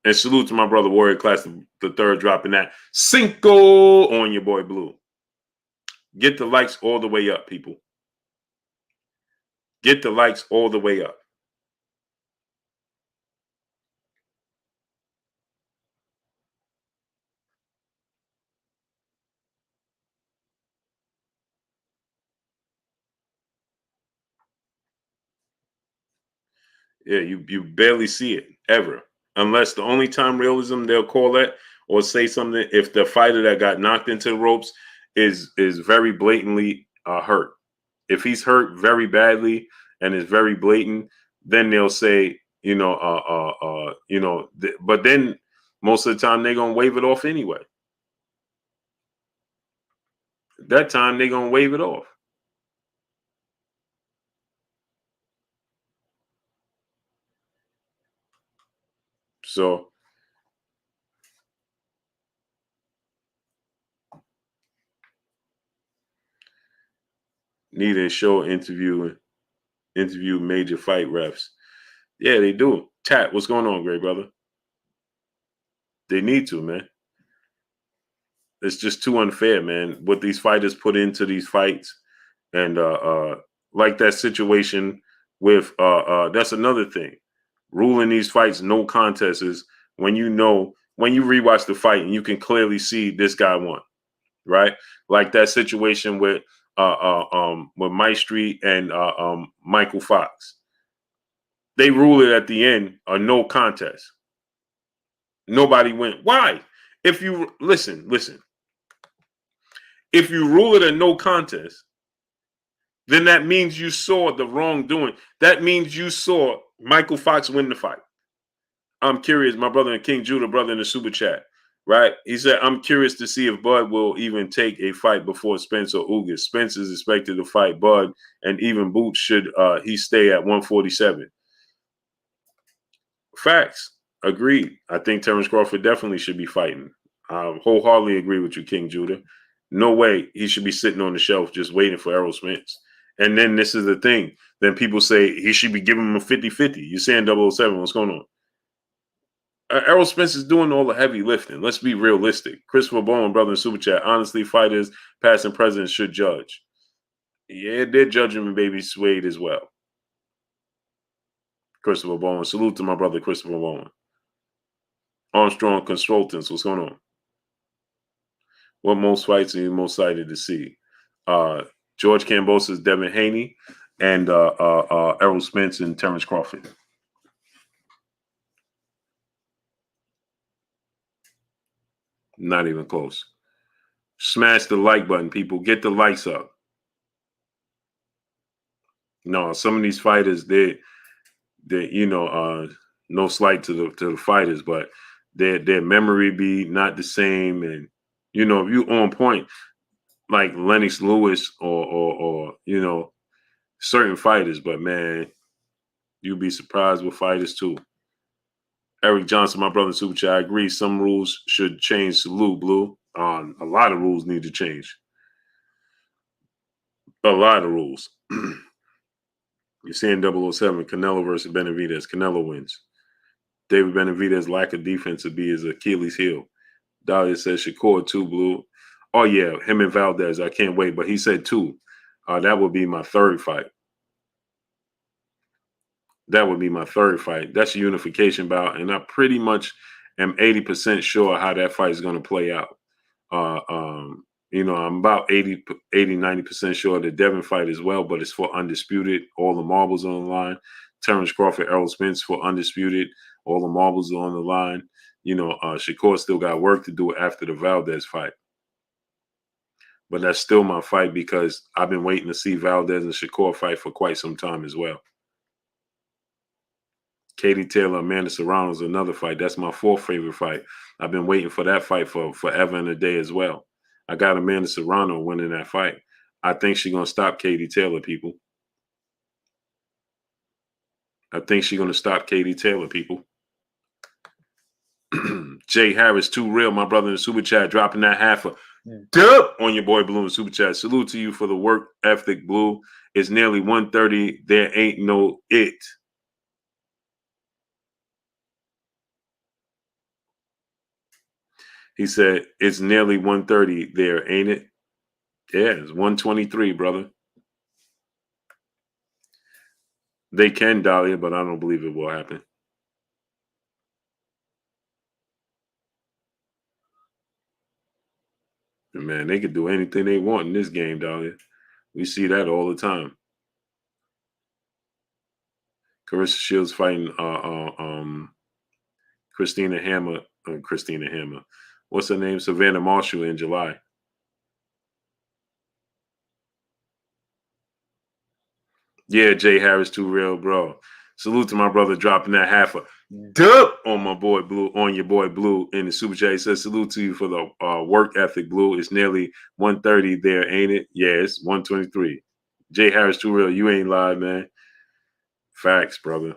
And salute to my brother Warrior Class, the third, dropping that Cinco on your boy Blue. Get the likes all the way up, people. Get the likes all the way up. Yeah, you barely see it ever. Unless the only time realism they'll call that or say something if the fighter that got knocked into the ropes is very blatantly hurt. If he's hurt very badly and is very blatant, then they'll say, but then most of the time they're gonna wave it off anyway. That time they're gonna wave it off. So need a show interview major fight refs. Yeah, they do. Tat, what's going on, great brother? They need to, man. It's just too unfair, man. What these fighters put into these fights, and like that situation with that's another thing. Ruling these fights no contests is when you rewatch the fight and you can clearly see this guy won, right? Like that situation with Maestri and Michael Fox. They rule it at the end a no contest. Nobody went. Why? If you listen. If you rule it a no contest, then that means you saw the wrongdoing. That means you saw Michael Fox win the fight. I'm curious, my brother and King Judah, brother in the super chat, right? He said, I'm curious to see if Bud will even take a fight before Spence or Ugas. Spence is expected to fight Bud, and even Boots should he stay at 147. Facts. Agreed. I think Terence Crawford definitely should be fighting. I wholeheartedly agree with you, King Judah. No way he should be sitting on the shelf just waiting for Errol Spence. And then this is the thing. Then people say he should be giving him a 50-50. You're saying 007. What's going on? Errol Spence is doing all the heavy lifting. Let's be realistic. Christopher Bowen, brother in Super Chat. Honestly, fighters, past and present, should judge. Yeah, they're judging Baby Suede as well. Christopher Bowen. Salute to my brother, Christopher Bowen. Armstrong Consultants. What's going on? What most fights are you most excited to see? George Kambosos, Devin Haney, and Errol Spence and Terence Crawford. Not even close. Smash the like button, people. Get the likes up. No, some of these fighters, they no slight to the fighters, but their memory be not the same, and if you on point like Lennox Lewis or certain fighters, but man, you'd be surprised with fighters too. Eric Johnson, my brother, Super Chat, I agree. Some rules should change. Salute, Blue. A lot of rules need to change. A lot of rules. You're seeing 007, Canelo versus Benavidez. Canelo wins. David Benavidez' lack of defense would be his Achilles heel. Dahlia says Shakur too, Blue. Oh, yeah, him and Valdez. I can't wait. But he said two. That would be my third fight. That would be my third fight. That's a unification bout. And I pretty much am 80% sure how that fight is going to play out. I'm about 80, 90% sure the Devin fight as well, but it's for undisputed. All the marbles on the line. Terence Crawford, Errol Spence for undisputed. All the marbles are on the line. Shakur still got work to do after the Valdez fight. But that's still my fight because I've been waiting to see Valdez and Shakur fight for quite some time as well. Katie Taylor, Amanda Serrano is another fight. That's my fourth favorite fight. I've been waiting for that fight for forever and a day as well. I got Amanda Serrano winning that fight. I think she's going to stop Katie Taylor, people. I think she's going to stop Katie Taylor, people. Jay Harris, too real, my brother in the super chat, dropping that half a dub on your boy Blue in the super chat. Salute to you for the work ethic, Blue. It's nearly 1:30. There ain't no it. He said, it's nearly 1:30 there, ain't it? Yeah, it's 1:23, brother. They can, Dahlia, but I don't believe it will happen. And man, they could do anything they want in this game, Dahlia. We see that all the time. Carissa Shields fighting Christina Hammer. What's her name? Savannah Marshall in July. Yeah, Jay Harris, too real, bro. Salute to my brother dropping that half a dub on my boy Blue, on your boy Blue in the super chat. He says, salute to you for the work ethic, Blue. It's nearly 1:30 there, ain't it? Yeah, it's 1:23. Jay Harris, too real. You ain't lied, man. Facts, brother.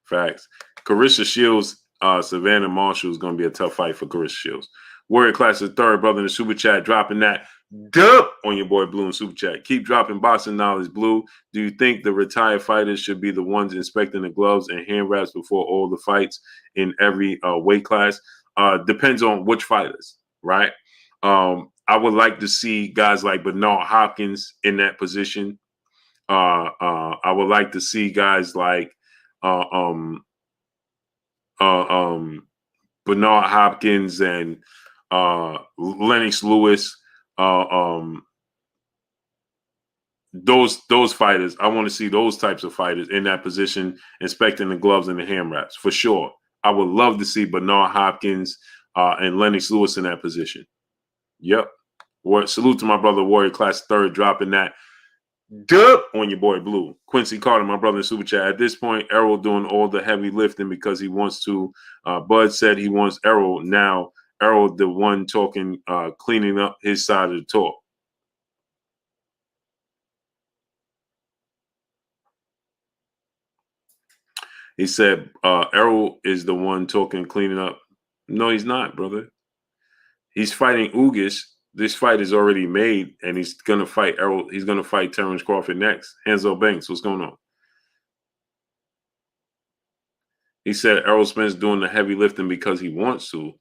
Facts. Carissa Shields, Savannah Marshall is going to be a tough fight for Carissa Shields. Warrior Class is third, brother in the super chat, dropping that dub on your boy Blue in super chat. Keep dropping boxing knowledge, Blue. Do you think the retired fighters should be the ones inspecting the gloves and hand wraps before all the fights in every weight class? Depends on which fighters, right? I would like to see guys like Bernard Hopkins in that position. I would like to see guys like Bernard Hopkins and Lennox Lewis. Those fighters, I want to see those types of fighters in that position, inspecting the gloves and the hand wraps for sure. I would love to see Bernard Hopkins and Lennox Lewis in that position. Yep. Salute to my brother Warrior Class third, dropping that dub on your boy Blue. Quincy Carter, my brother in super chat. At this point, Errol doing all the heavy lifting because he wants to. Bud said he wants Errol. Now Errol, the one talking, cleaning up his side of the talk. He said Errol is the one talking, cleaning up. No, he's not, brother. He's fighting Ugas. This fight is already made, and he's gonna fight Errol. He's gonna fight Terence Crawford next. Hanzo Banks, what's going on? He said Errol Spence doing the heavy lifting because he wants to.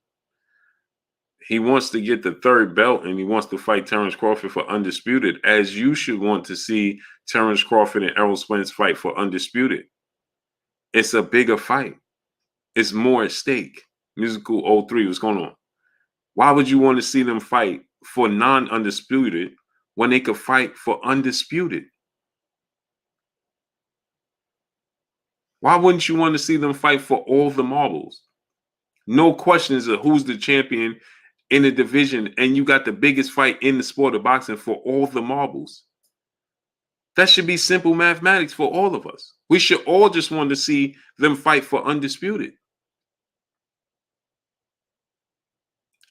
He wants to get the third belt, and he wants to fight Terence Crawford for undisputed, as you should want to see Terence Crawford and Errol Spence fight for undisputed. It's a bigger fight. It's more at stake. Musical 03, what's going on? Why would you want to see them fight for non-undisputed when they could fight for undisputed? Why wouldn't you want to see them fight for all the marbles? No questions of who's the champion in the division, and you got the biggest fight in the sport of boxing for all the marbles. That should be simple mathematics for all of us. We should all just want to see them fight for undisputed.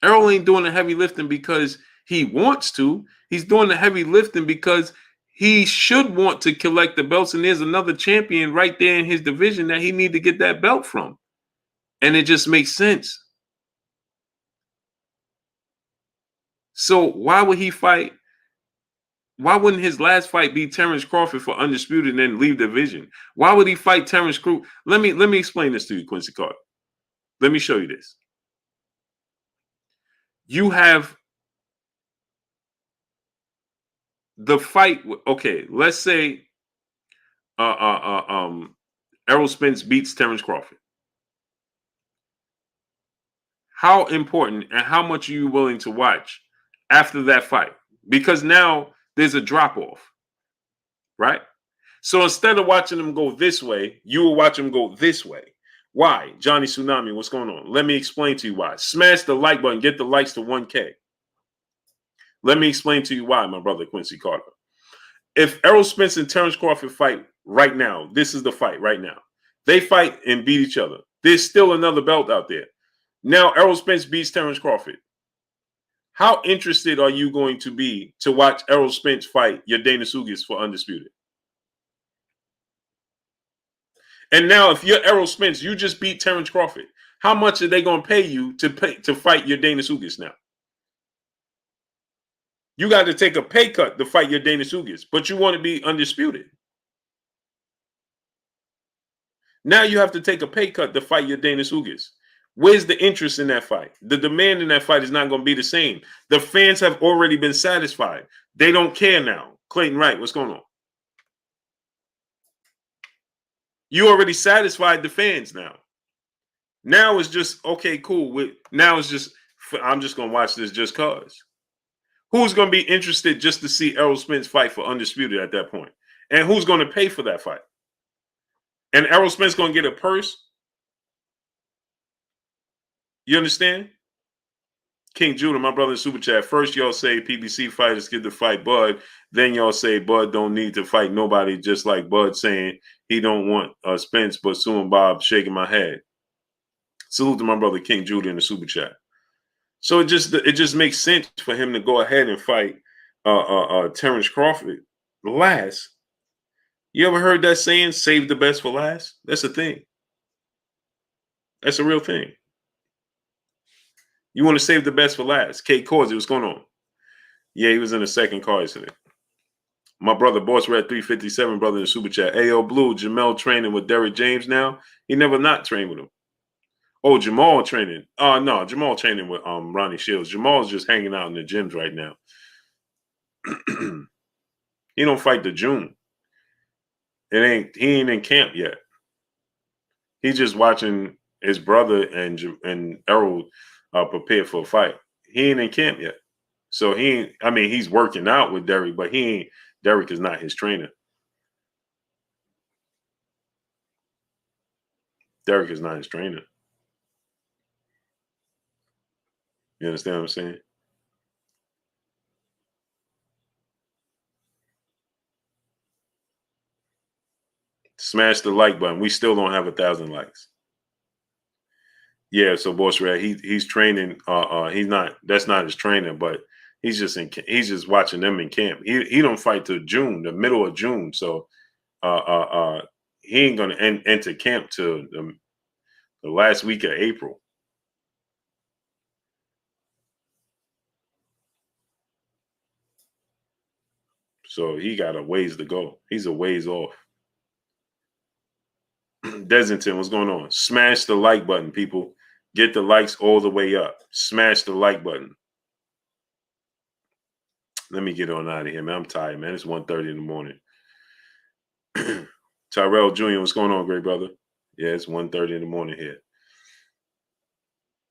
Errol ain't doing the heavy lifting because he wants to. He's doing the heavy lifting because he should want to collect the belts, and there's another champion right there in his division that he need to get that belt from. And it just makes sense. So why would he fight? Why wouldn't his last fight be Terence Crawford for undisputed and then leave the division? Why would he fight Terence Crawford? Let me explain this to you, Quincy Carter. Let me show you this. You have the fight. Okay, let's say Errol Spence beats Terence Crawford. How important and how much are you willing to watch after that fight? Because now there's a drop off, right? So instead of watching them go this way, you will watch them go this way. Why? Johnny Tsunami, what's going on? Let me explain to you why. Smash the like button, get the likes to 1K. Let me explain to you why, my brother Quincy Carter. If Errol Spence and Terence Crawford fight right now, this is the fight right now. They fight and beat each other. There's still another belt out there. Now Errol Spence beats Terence Crawford. How interested are you going to be to watch Errol Spence fight Yordenis Ugas for undisputed? And now if you're Errol Spence, you just beat Terence Crawford. How much are they going to pay you to fight your Dana Ugas now? You got to take a pay cut to fight your Dana Ugas, but you want to be undisputed. Now you have to take a pay cut to fight your Dana Ugas. Where's the interest in that fight? The demand in that fight is not going to be the same. The fans have already been satisfied. They don't care now. Clayton Wright, what's going on? You already satisfied the fans now. Now it's just, okay, cool. Now it's just, I'm just going to watch this just cause. Who's going to be interested just to see Errol Spence fight for undisputed at that point? And who's going to pay for that fight? And Errol Spence going to get a purse? You understand? King Judah, my brother in Super Chat. First, y'all say PBC fighters get to fight Bud. Then y'all say Bud don't need to fight nobody, just like Bud saying he don't want Spence, but soon Bob shaking my head. Salute to my brother King Judah in the Super Chat. So it just makes sense for him to go ahead and fight Terence Crawford last. You ever heard that saying, save the best for last? That's a thing. That's a real thing. You want to save the best for last. Kate Causey, what's going on? Yeah, he was in the second card today. My brother, Boss Red 357, brother in the Super Chat. AO Blue, Jamel training with Derrick James now. He never not trained with him. Oh, Jamal training. No, Jamal training with Ronnie Shields. Jamal's just hanging out in the gyms right now. He don't fight the June. He ain't in camp yet. He's just watching his brother and Errol prepare for a fight. He ain't in camp yet. So he's working out with Derrick, but Derrick is not his trainer. Derrick is not his trainer. You understand what I'm saying? Smash the like button. We still don't have 1,000 likes. Yeah, so Boss Red, he's training. That's not his trainer, but he's just watching them in camp. He don't fight till June, the middle of June. So he ain't gonna enter camp till the last week of April. So he got a ways to go. He's a ways off. Desington, what's going on? Smash the like button, people. Get the likes all the way up. Smash the like button. Let me get on out of here, man. I'm tired, man. It's 1:30 in the morning. Tyrell Jr., what's going on, great brother? Yeah, it's 1:30 in the morning here.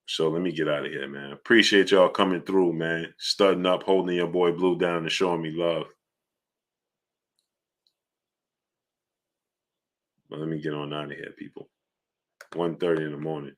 So let me get out of here, man. Appreciate y'all coming through, man. Studding up, holding your boy Blue down and showing me love. But let me get on out of here, people. 1:30 in the morning.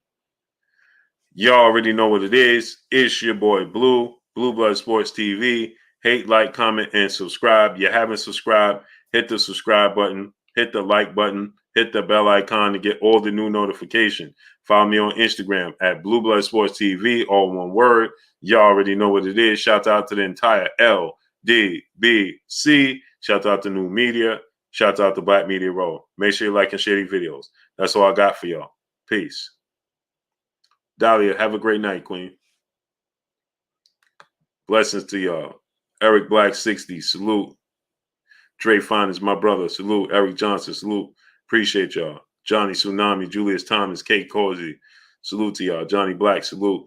Y'all already know what it is. It's your boy Blue, Blue Blood Sports TV. Hate, like, comment, and subscribe. You haven't subscribed, hit the subscribe button, hit the like button, hit the bell icon to get all the new notifications. Follow me on Instagram at Blue Blood Sports TV, all one word. Y'all already know what it is. Shout out to the entire LDBC. Shout out to New Media. Shout out to Black Media Row. Make sure you like and share these videos. That's all I got for y'all. Peace. Dahlia, have a great night, Queen. Blessings to y'all. Eric Black 60, salute. Dre Fine is my brother, salute. Eric Johnson, salute. Appreciate y'all. Johnny Tsunami, Julius Thomas, Kate Causey, salute to y'all. Johnny Black, salute.